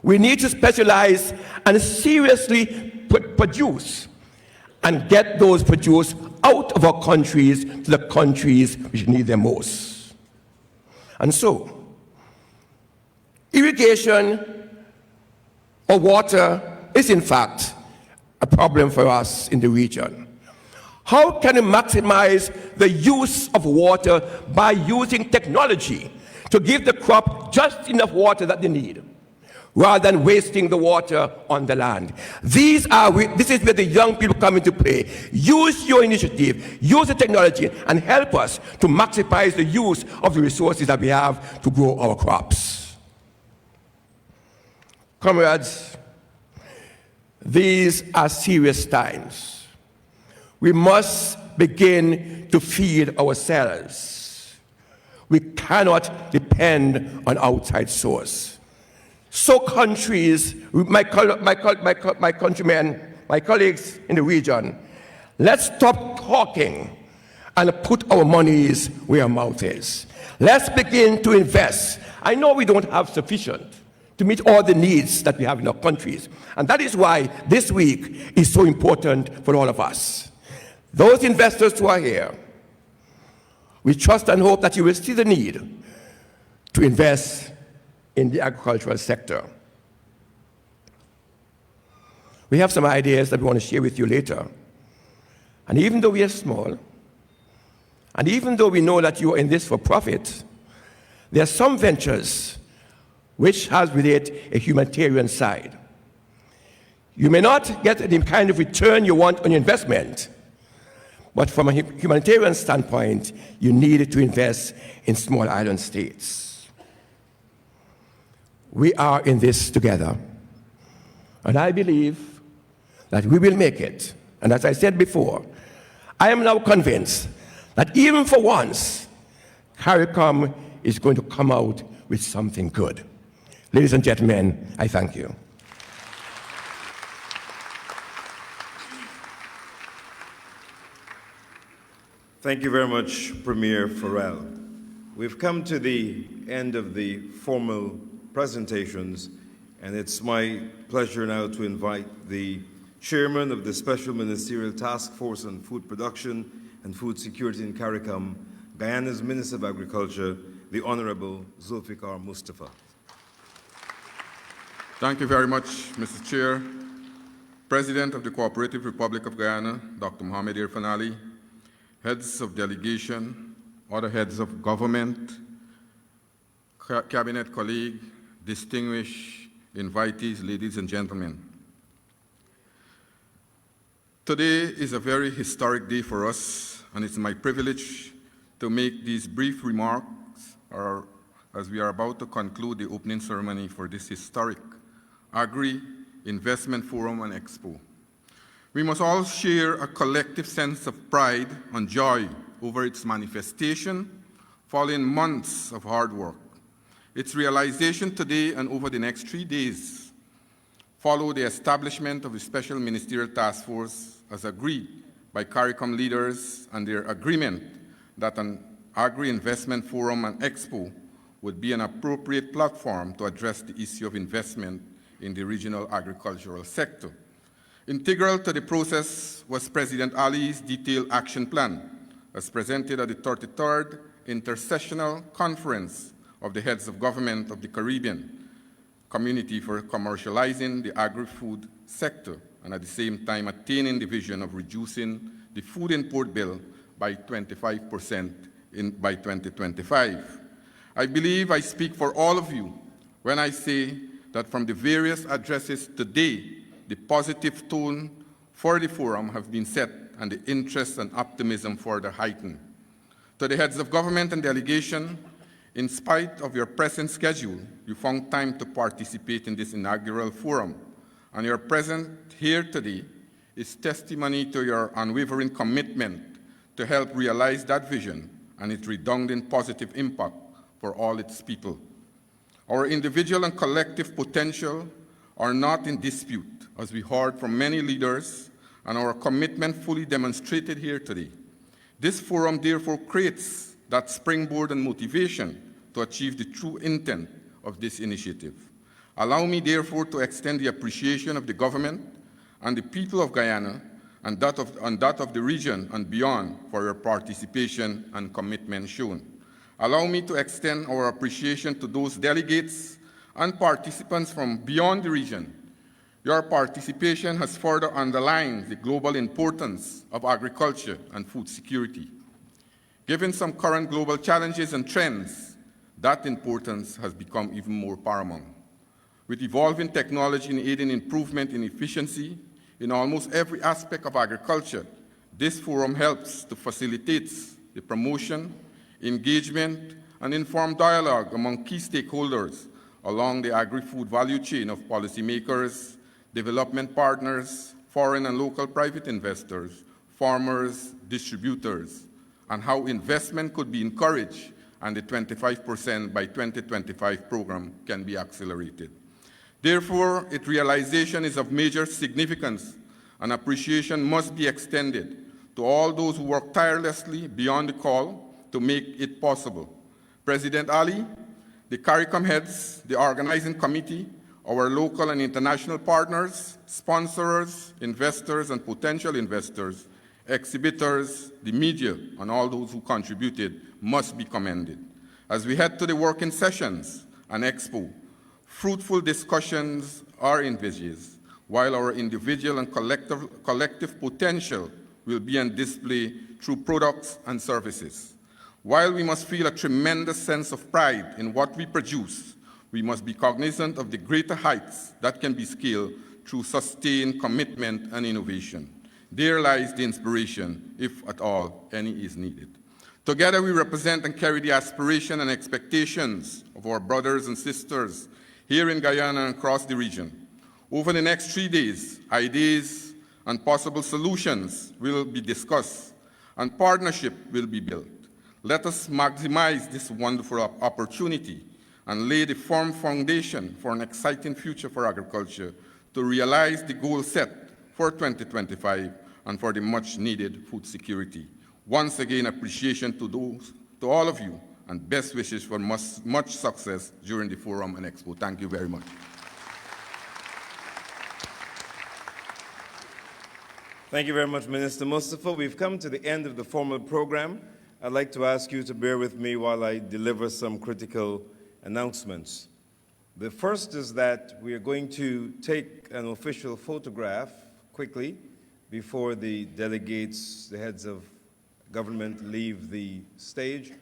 We need to specialize and seriously produce and get those produced out of our countries to the countries which need them most. And so, irrigation or water is in fact a problem for us in the region. How can we maximize the use of water by using technology to give the crop just enough water that they need, rather than wasting the water on the land? This is where the young people come into play. Use your initiative, use the technology, and help us to maximize the use of the resources that we have to grow our crops. Comrades, these are serious times. We must begin to feed ourselves. We cannot depend on outside source. So countries, my countrymen, my colleagues in the region, let's stop talking and put our monies where our mouth is. Let's begin to invest. I know we don't have sufficient to meet all the needs that we have in our countries. And that is why this week is so important for all of us. Those investors who are here, we trust and hope that you will see the need to invest in the agricultural sector. We have some ideas that we want to share with you later. And even though we are small, and even though we know that you are in this for profit, there are some ventures which has with it a humanitarian side. You may not get the kind of return you want on your investment, but from a humanitarian standpoint, you need to invest in small island states. We are in this together. And I believe that we will make it. And as I said before, I am now convinced that even for once, CARICOM is going to come out with something good. Ladies and gentlemen, I thank you. Thank you very much, Premier Farrell. We've come to the end of the formal presentations, and it's my pleasure now to invite the Chairman of the Special Ministerial Task Force on Food Production and Food Security in CARICOM, Guyana's Minister of Agriculture, the Honorable Zulfikar Mustafa. Thank you very much, Mr. Chair. President of the Cooperative Republic of Guyana, Dr. Mohamed Irfan Ali, heads of delegation, other heads of government, cabinet colleagues, distinguished invitees, ladies and gentlemen. Today is a very historic day for us, and it's my privilege to make these brief remarks as we are about to conclude the opening ceremony for this historic Agri Investment Forum and Expo. We must all share a collective sense of pride and joy over its manifestation following months of hard work. Its realization today and over the next 3 days follow the establishment of the Special Ministerial Task Force as agreed by CARICOM leaders and their agreement that an Agri-Investment Forum and Expo would be an appropriate platform to address the issue of investment in the regional agricultural sector. Integral to the process was President Ali's detailed action plan, as presented at the 33rd Intersessional Conference of the Heads of Government of the Caribbean Community for commercializing the agri-food sector, and at the same time attaining the vision of reducing the food import bill by 25% by 2025. I believe I speak for all of you when I say that from the various addresses today, the positive tone for the forum have been set and the interest and optimism further heightened. To the heads of government and delegation, in spite of your present schedule, you found time to participate in this inaugural forum, and your presence here today is testimony to your unwavering commitment to help realize that vision and its redounding positive impact for all its people. Our individual and collective potential are not in dispute, as we heard from many leaders, and our commitment fully demonstrated here today. This forum therefore creates that springboard and motivation to achieve the true intent of this initiative. Allow me therefore to extend the appreciation of the government and the people of Guyana and that of the region and beyond for your participation and commitment shown. Allow me to extend our appreciation to those delegates and participants from beyond the region. Your participation has further underlined the global importance of agriculture and food security. Given some current global challenges and trends, that importance has become even more paramount. With evolving technology in aiding improvement in efficiency in almost every aspect of agriculture, this forum helps to facilitate the promotion, engagement, and informed dialogue among key stakeholders along the agri-food value chain of policymakers, development partners, foreign and local private investors, farmers, distributors, and how investment could be encouraged and the 25% by 2025 program can be accelerated. Therefore, its realization is of major significance, and appreciation must be extended to all those who work tirelessly beyond the call to make it possible. President Ali, the CARICOM heads, the organizing committee, our local and international partners, sponsors, investors and potential investors, exhibitors, the media, and all those who contributed must be commended. As we head to the working sessions and Expo, fruitful discussions are envisaged, while our individual and collective potential will be on display through products and services. While we must feel a tremendous sense of pride in what we produce, we must be cognizant of the greater heights that can be scaled through sustained commitment and innovation. There lies the inspiration, if at all any is needed. Together we represent and carry the aspiration and expectations of our brothers and sisters here in Guyana and across the region. Over the next 3 days, ideas and possible solutions will be discussed and partnership will be built. Let us maximize this wonderful opportunity and lay the firm foundation for an exciting future for agriculture to realize the goal set for 2025 and for the much needed food security. Once again, appreciation to all of you, and best wishes for much success during the forum and Expo. Thank you very much. Thank you very much, Minister Mustafa. We've come to the end of the formal program. I'd like to ask you to bear with me while I deliver some critical announcements. The first is that we are going to take an official photograph quickly before the delegates, the heads of government leave the stage.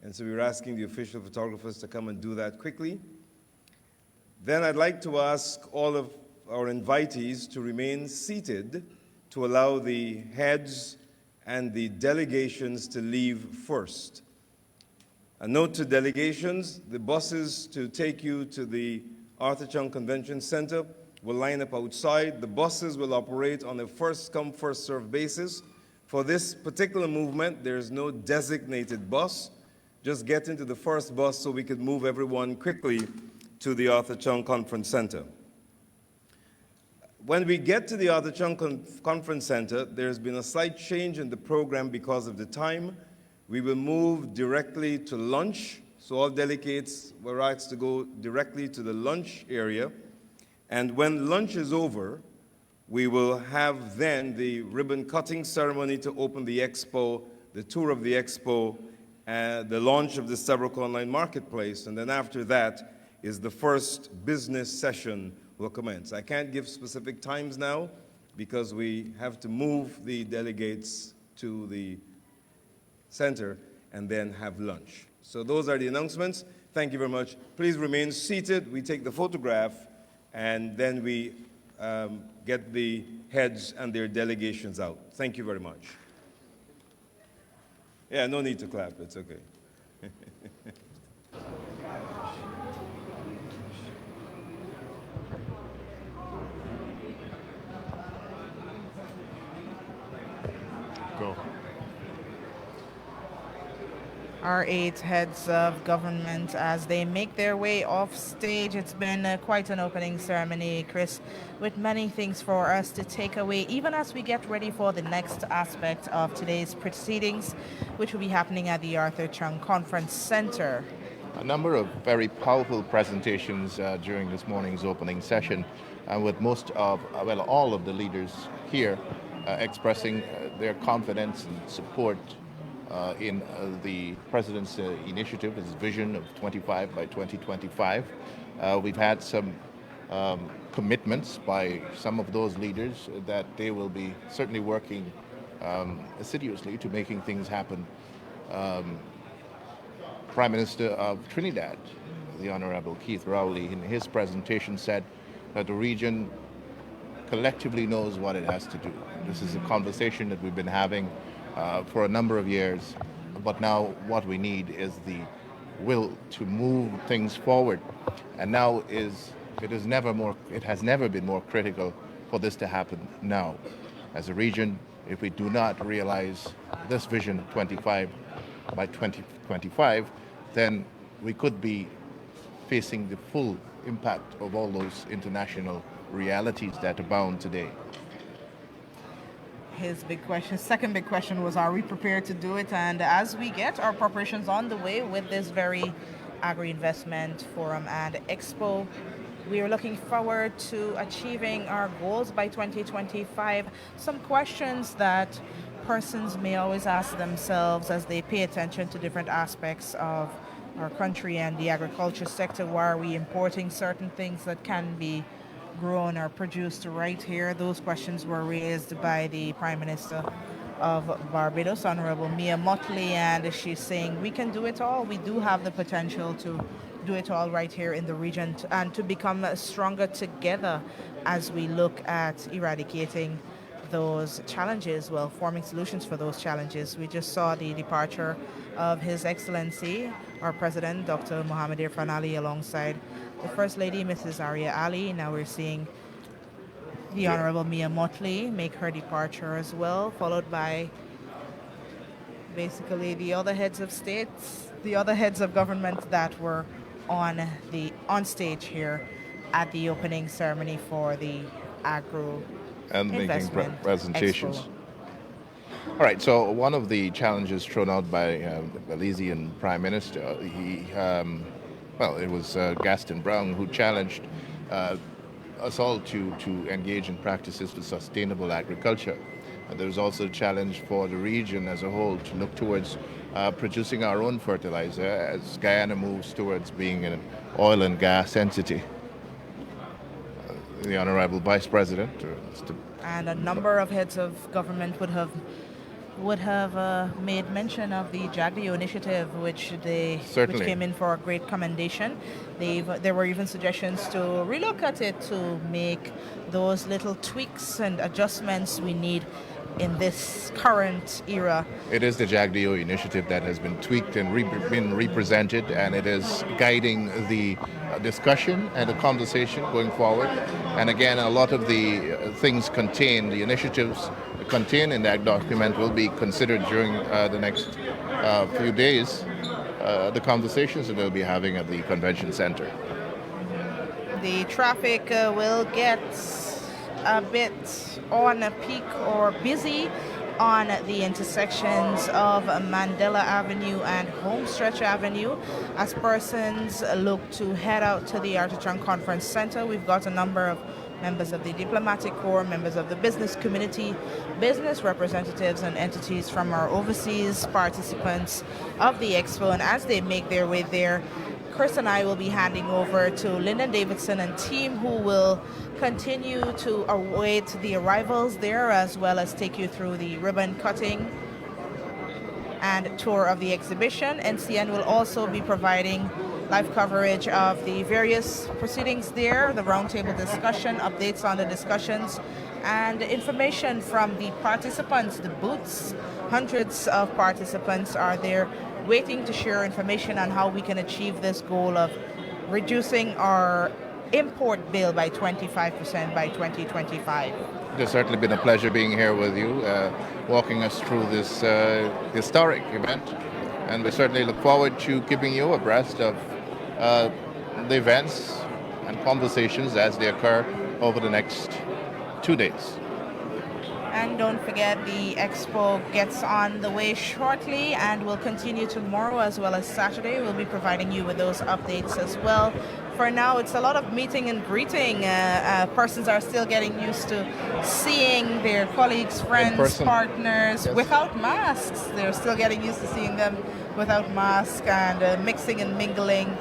And so we're asking the official photographers to come and do that quickly. Then I'd like to ask all of our invitees to remain seated to allow the heads and the delegations to leave first. A note to delegations, the buses to take you to the Arthur Chung Convention Center will line up outside. The buses will operate on a first-come, first-served basis. For this particular movement, there is no designated bus. Just get into the first bus so we could move everyone quickly to the Arthur Chung Conference Center. When we get to the Arthur Chung Conference Center, there's been a slight change in the program because of the time. We will move directly to lunch. So all delegates were asked to go directly to the lunch area. And when lunch is over, we will have then the ribbon cutting ceremony to open the Expo, the tour of the Expo, the launch of the Stabroek Online Marketplace. And then after that is the first business session will commence. I can't give specific times now because we have to move the delegates to the center and then have lunch. So those are the announcements. Thank you very much. Please remain seated. We take the photograph and then we get the heads and their delegations out. Thank you very much. Yeah, no need to clap. It's okay. Go. Our 8 heads of government as they make their way off stage. It's been quite an opening ceremony, Chris, with many things for us to take away, even as we get ready for the next aspect of today's proceedings, which will be happening at the Arthur Chung Conference Center. A number of very powerful presentations during this morning's opening session, and with most of, well, all of the leaders here expressing their confidence and support in the President's initiative, his vision of 25 by 2025. We've had some commitments by some of those leaders that they will be certainly working assiduously to making things happen. Prime Minister of Trinidad, the Honorable Keith Rowley, in his presentation said that the region collectively knows what it has to do. This is a conversation that we've been having for a number of years, but now what we need is the will to move things forward. And now it has never been more critical for this to happen now. As a region, if we do not realize this vision of 25 by 2025, then we could be facing the full impact of all those international realities that abound today. His big question, second big question was, are we prepared to do it? And as we get our preparations on the way with this very Agri-Investment Forum and Expo, we are looking forward to achieving our goals by 2025. Some questions that persons may always ask themselves as they pay attention to different aspects of our country and the agriculture sector. Why are we importing certain things that can be grown or produced right here? Those questions were raised by the Prime Minister of Barbados, Honorable Mia Mottley, and she's saying we can do it all. We do have the potential to do it all right here in the region and to become stronger together as we look at eradicating those challenges, well, forming solutions for those challenges. We just saw the departure of His Excellency, our President, Dr. Mohamed Irfan Ali, alongside the First Lady, Mrs. Arya Ali. Now we're seeing the Honorable Mia Mottley make her departure as well, followed by basically the other heads of states, the other heads of government that were on stage here at the opening ceremony for the Agro and making Investment presentations. Expo. All right, so one of the challenges thrown out by the Belizean Prime Minister, it was Gaston Brown who challenged us all to engage in practices for sustainable agriculture. There's also a challenge for the region as a whole to look towards producing our own fertilizer as Guyana moves towards being an oil and gas entity. The Honorable Vice President. And a number of heads of government would would have made mention of the JAGDIO initiative, which Certainly. came in for a great commendation. There were even suggestions to relook at it to make those little tweaks and adjustments we need in this current era. It is the JAGDIO initiative that has been tweaked and been represented, and it is guiding the discussion and the conversation going forward. And again, a lot of the things contained, the initiatives contained in that document will be considered during the next few days, the conversations that we'll be having at the convention center. The traffic will get a bit on a peak or busy on the intersections of Mandela Avenue and Homestretch Avenue as persons look to head out to the Arthur Chung Conference Center. We've got a number of members of the diplomatic corps, members of the business community, business representatives and entities from our overseas participants of the Expo. And as they make their way there, Chris and I will be handing over to Lyndon Davidson and team, who will continue to await the arrivals there, as well as take you through the ribbon cutting and tour of the exhibition. NCN will also be providing live coverage of the various proceedings there, the roundtable discussion, updates on the discussions, and information from the participants, the booths. Hundreds of participants are there waiting to share information on how we can achieve this goal of reducing our import bill by 25% by 2025. It has certainly been a pleasure being here with you, walking us through this historic event. And we certainly look forward to keeping you abreast of the events and conversations as they occur over the next 2 days. And don't forget, the Expo gets on the way shortly and will continue tomorrow as well as Saturday. We'll be providing you with those updates as well. For now, it's a lot of meeting and greeting. Persons are still getting used to seeing their colleagues, friends, partners without masks. They're still getting used to seeing them without masks and mixing and mingling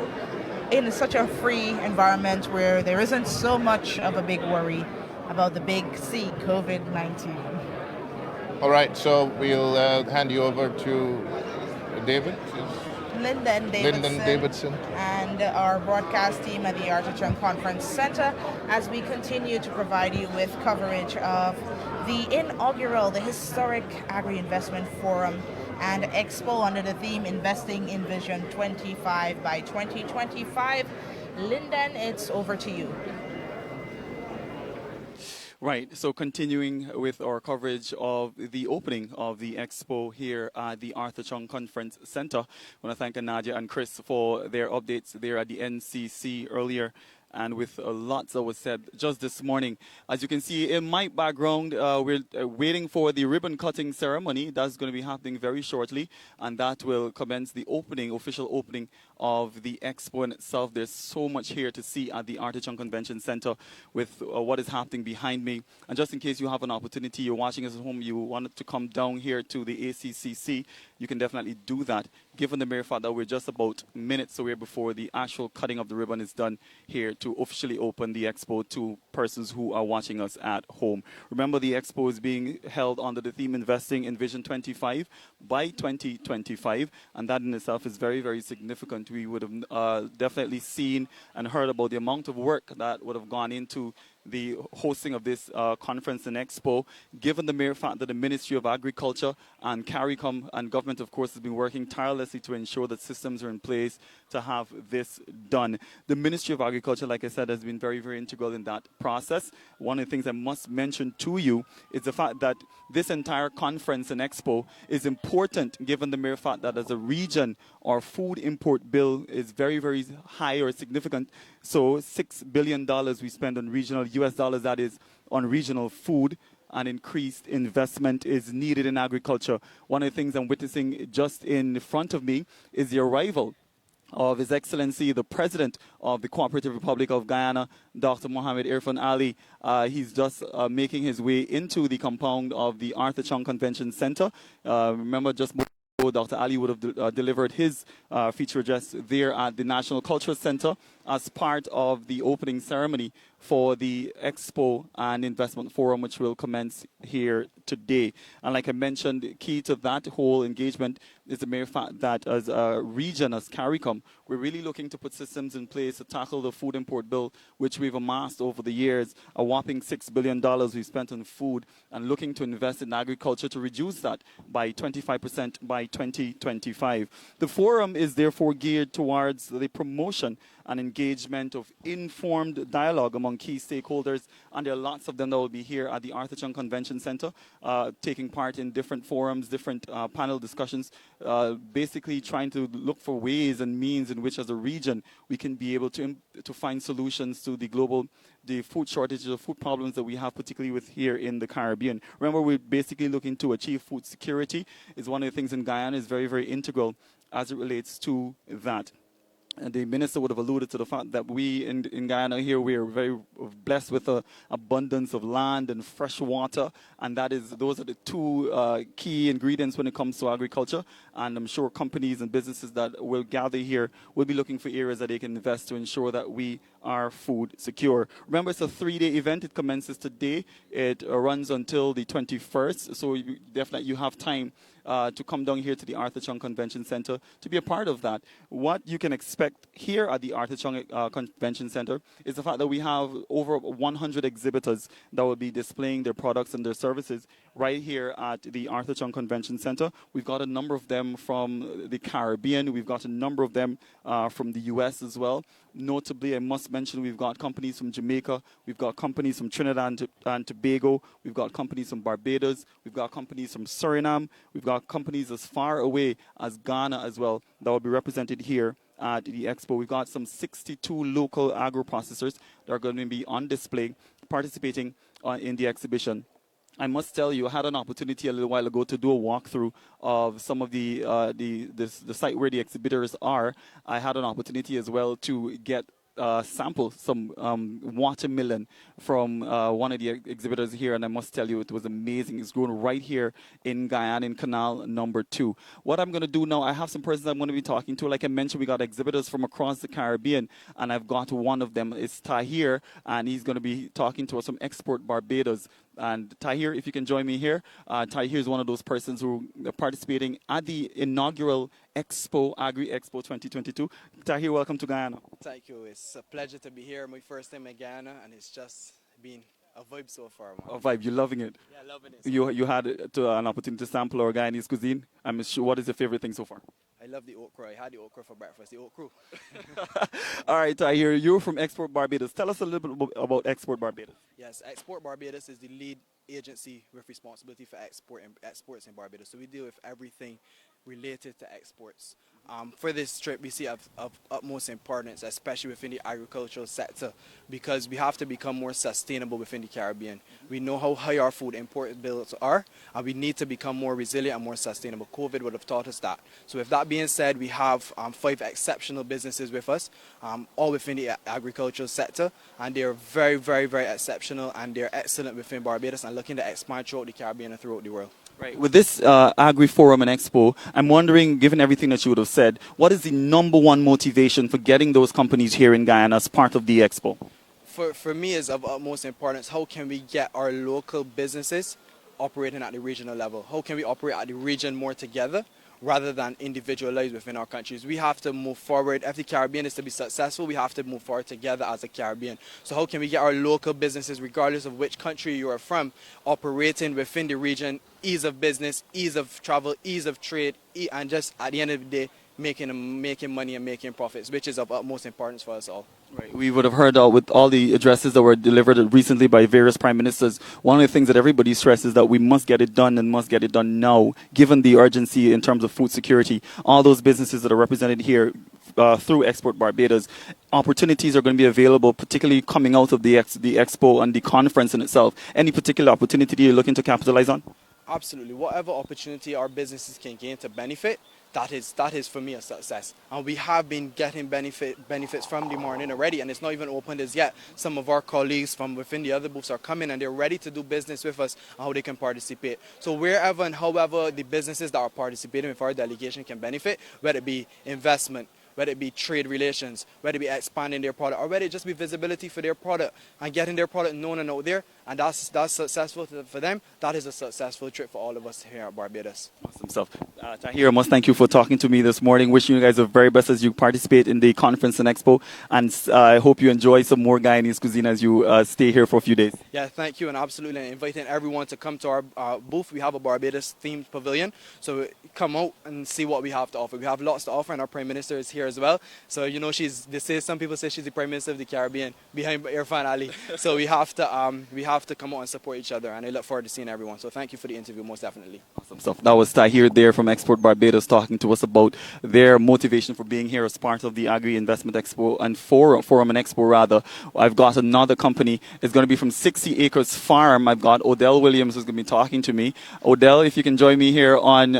in such a free environment where there isn't so much of a big worry about the big C, COVID-19. All right, so we'll hand you over to David. Lyndon Davidson and our broadcast team at the Arthur Chung Conference Center as we continue to provide you with coverage of the inaugural, the historic Agri-Investment Forum and Expo under the theme Investing in Vision 25 by 2025. Lyndon, it's over to you. Right, so continuing with our coverage of the opening of the Expo here at the Arthur Chung Conference Center. I want to thank Nadia and Chris for their updates there at the NCC earlier, and with lots that was said just this morning. As you can see in my background, we're waiting for the ribbon cutting ceremony. That's going to be happening very shortly, and that will commence the opening, official opening of the Expo in itself. There's so much here to see at the Arthur Chung Convention Center with what is happening behind me. And just in case you have an opportunity, you're watching us at home, you wanted to come down here to the ACCC, you can definitely do that, given the mere fact that we're just about minutes away before the actual cutting of the ribbon is done here to officially open the Expo to persons who are watching us at home. Remember, the Expo is being held under the theme Investing in Vision 25 by 2025, and that in itself is very, very significant. We would have definitely seen and heard about the amount of work that would have gone into the hosting of this conference and Expo, given the mere fact that the Ministry of Agriculture and CARICOM and government, of course, has been working tirelessly to ensure that systems are in place to have this done. The Ministry of Agriculture, like I said, has been very, very integral in that process. One of the things I must mention to you is the fact that this entire conference and Expo is important, given the mere fact that as a region, our food import bill is very, very high or significant. So $6 billion we spend on regional US dollars, that is, on regional food, and increased investment is needed in agriculture. One of the things I'm witnessing just in front of me is the arrival of His Excellency, the President of the Cooperative Republic of Guyana, Dr. Mohamed Irfan Ali. He's just making his way into the compound of the Arthur Chung Convention Center. Remember, just Dr. Ali would have delivered his feature address there at the National Cultural Center. as part of the opening ceremony for the Expo and Investment Forum, which will commence here today. And like I mentioned, key to that whole engagement is the mere fact that as a region, as CARICOM, we're really looking to put systems in place to tackle the food import bill, which we've amassed over the years, a whopping $6 billion we've spent on food, and looking to invest in agriculture to reduce that by 25% by 2025. The forum is therefore geared towards the promotion and engagement of informed dialogue among key stakeholders, and there are lots of them that will be here at the Arthur Chung Convention Center, taking part in different forums, different panel discussions, basically trying to look for ways and means in which as a region we can be able to find solutions to the food shortages, the food problems that we have, particularly with here in the Caribbean. Remember, we're basically looking to achieve food security. Is one of the things in Guyana is very, very integral as it relates to that. And the minister would have alluded to the fact that we in Guyana here, we are very blessed with an abundance of land and fresh water, and those are the two key ingredients when it comes to agriculture. And I'm sure companies and businesses that will gather here will be looking for areas that they can invest to ensure that we are food secure. Remember, it's a 3-day event. It commences today. It runs until the 21st, so you have time to come down here to the Arthur Chung Convention Center to be a part of that. What you can expect here at the Arthur Chung Convention Center is the fact that we have over 100 exhibitors that will be displaying their products and their services right here at the Arthur Chung Convention Center. We've got a number of them from the Caribbean. We've got a number of them from the U.S. as well. Notably, I must mention we've got companies from Jamaica, we've got companies from Trinidad and Tobago, we've got companies from Barbados, we've got companies from Suriname, we've got companies as far away as Ghana as well that will be represented here at the Expo. We've got some 62 local agro-processors that are going to be on display, participating in the exhibition. I must tell you, I had an opportunity a little while ago to do a walkthrough of some of the site where the exhibitors are. I had an opportunity as well to get sample some watermelon from one of the exhibitors here, and I must tell you it was amazing. It's grown right here in Guyana in Canal number 2. What I'm going to do now, I have some persons I'm going to be talking to. Like I mentioned, we got exhibitors from across the Caribbean, and I've got one of them. It's Tahir, and he's going to be talking to us from Export Barbados. And Tahir, if you can join me here. Tahir is one of those persons who are participating at the inaugural Expo, Agri Expo 2022. Tahir, welcome to Guyana. Thank you. It's a pleasure to be here. My first time in Guyana, and it's just been a vibe so far. Man. A vibe, you're loving it. Yeah, loving it. You had an opportunity to sample our Guyanese cuisine. I'm sure. What is your favorite thing so far? I love the okra. I had the okra for breakfast. The okra. All right, Tahir, you're from Export Barbados. Tell us a little bit about Export Barbados. Yes, Export Barbados is the lead agency with responsibility for exports in Barbados. So we deal with everything related to exports. For this trip, we see of utmost importance, especially within the agricultural sector, because we have to become more sustainable within the Caribbean. We know how high our food import bills are, and we need to become more resilient and more sustainable. COVID would have taught us that. So with that being said, we have 5 exceptional businesses with us, all within the agricultural sector, and they're very, very, very exceptional, and they're excellent within Barbados and looking to expand throughout the Caribbean and throughout the world. Right. With this Agri Forum and Expo, I'm wondering, given everything that you would have said, what is the #1 motivation for getting those companies here in Guyana as part of the Expo? For me, it's of utmost importance. How can we get our local businesses operating at the regional level? How can we operate at the region more together rather than individualized within our countries? We have to move forward. If the Caribbean is to be successful, we have to move forward together as a Caribbean. So how can we get our local businesses, regardless of which country you are from, operating within the region, ease of business, ease of travel, ease of trade, and just at the end of the day, making money and making profits, which is of utmost importance for us all. Right. We would have heard with all the addresses that were delivered recently by various prime ministers, one of the things that everybody stresses is that we must get it done and must get it done now, given the urgency in terms of food security. All those businesses that are represented here through Export Barbados, opportunities are going to be available, particularly coming out of the Expo and the conference in itself. Any particular opportunity you're looking to capitalize on? Absolutely. Whatever opportunity our businesses can gain to benefit, that is for me a success. And we have been getting benefits from the morning already, and it's not even opened as yet. Some of our colleagues from within the other booths are coming and they're ready to do business with us and how they can participate. So wherever and however the businesses that are participating with our delegation can benefit, whether it be investment, whether it be trade relations, whether it be expanding their product, or whether it just be visibility for their product and getting their product known and out there. And that's successful for them. That is a successful trip for all of us here at Barbados. Awesome stuff. Tahir, I must thank you for talking to me this morning. Wishing you guys the very best as you participate in the conference and expo. And I hope you enjoy some more Guyanese cuisine as you stay here for a few days. Yeah, thank you, and absolutely inviting everyone to come to our booth. We have a Barbados-themed pavilion, so come out and see what we have to offer. We have lots to offer, and our Prime Minister is here as well. So, you know, some people say she's the Prime Minister of the Caribbean behind Irfan Ali. So we have to come out and support each other, and I look forward to seeing everyone. So thank you for the interview, most definitely. Awesome stuff. That was Tahir there from Export Barbados talking to us about their motivation for being here as part of the Agri Investment Expo and Forum and Expo rather. I've got another company. It's going to be from 60 Acres Farm. I've got Odell Williams who's going to be talking to me. Odell, if you can join me here on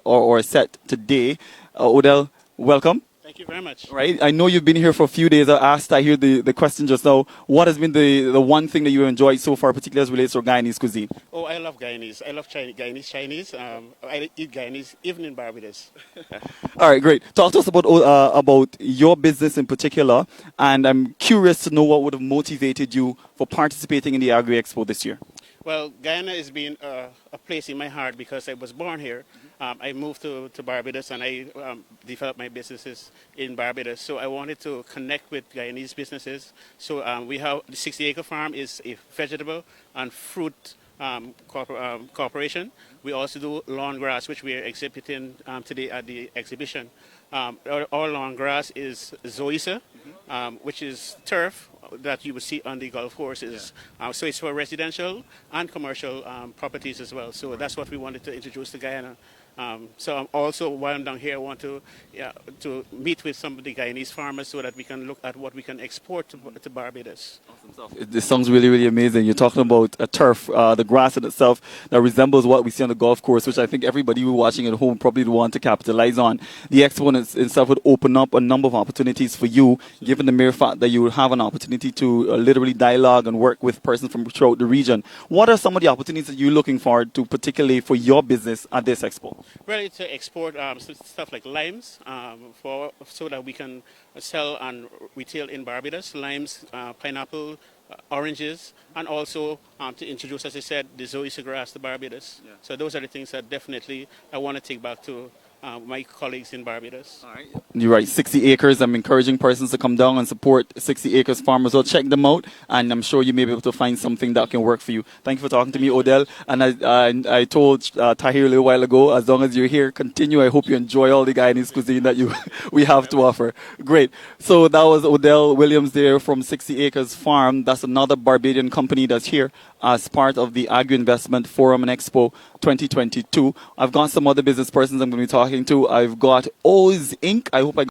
or set today. Odell, welcome. Thank you very much. Right. I know you've been here for a few days. I asked, I hear the question just now. What has been the one thing that you enjoyed so far, particularly as relates to Guyanese cuisine? Oh, I love Guyanese. I love Chinese. I eat Guyanese even in Barbados. All right, great. Talk to us about your business in particular, and I'm curious to know what would have motivated you for participating in the Agri Expo this year. Well, Guyana has been a place in my heart because I was born here. I moved to Barbados and I developed my businesses in Barbados. So I wanted to connect with Guyanese businesses. So we have the 60 Acre Farm is a vegetable and fruit corporation. We also do lawn grass, which we are exhibiting today at the exhibition. Our lawn grass is zoysia, which is turf that you would see on the golf courses. So it's for residential and commercial properties as well. So that's what we wanted to introduce to Guyana. So also while I'm down here, I want to meet with some of the Guyanese farmers so that we can look at what we can export to Barbados. Awesome stuff. This sounds really, really amazing. You're talking about a turf, the grass in itself that resembles what we see on the golf course, which I think everybody who watching at home probably would want to capitalize on. The Expo itself would open up a number of opportunities for you, given the mere fact that you will have an opportunity to literally dialogue and work with persons from throughout the region. What are some of the opportunities that you're looking forward to, particularly for your business at this Expo? Really to export stuff like limes so that we can sell and retail in Barbados, limes, pineapple, oranges, and also to introduce, as I said, the zoysia grass to Barbados. Yeah. So those are the things that definitely I want to take back to my colleagues in Barbados. All right. You're right, 60 Acres. I'm encouraging persons to come down and support 60 Acres Farmers. Well, check them out, and I'm sure you may be able to find something that can work for you. Thank you for talking to me, Odell. And I told Tahir a little while ago, as long as you're here, continue. I hope you enjoy all the Guyanese cuisine that we have to offer. Great. So that was Odell Williams there from 60 Acres Farm. That's another Barbadian company that's here as part of the Agri Investment Forum and Expo 2022. I've got some other business persons I'm going to be talking to. I've got Oz Inc. I hope I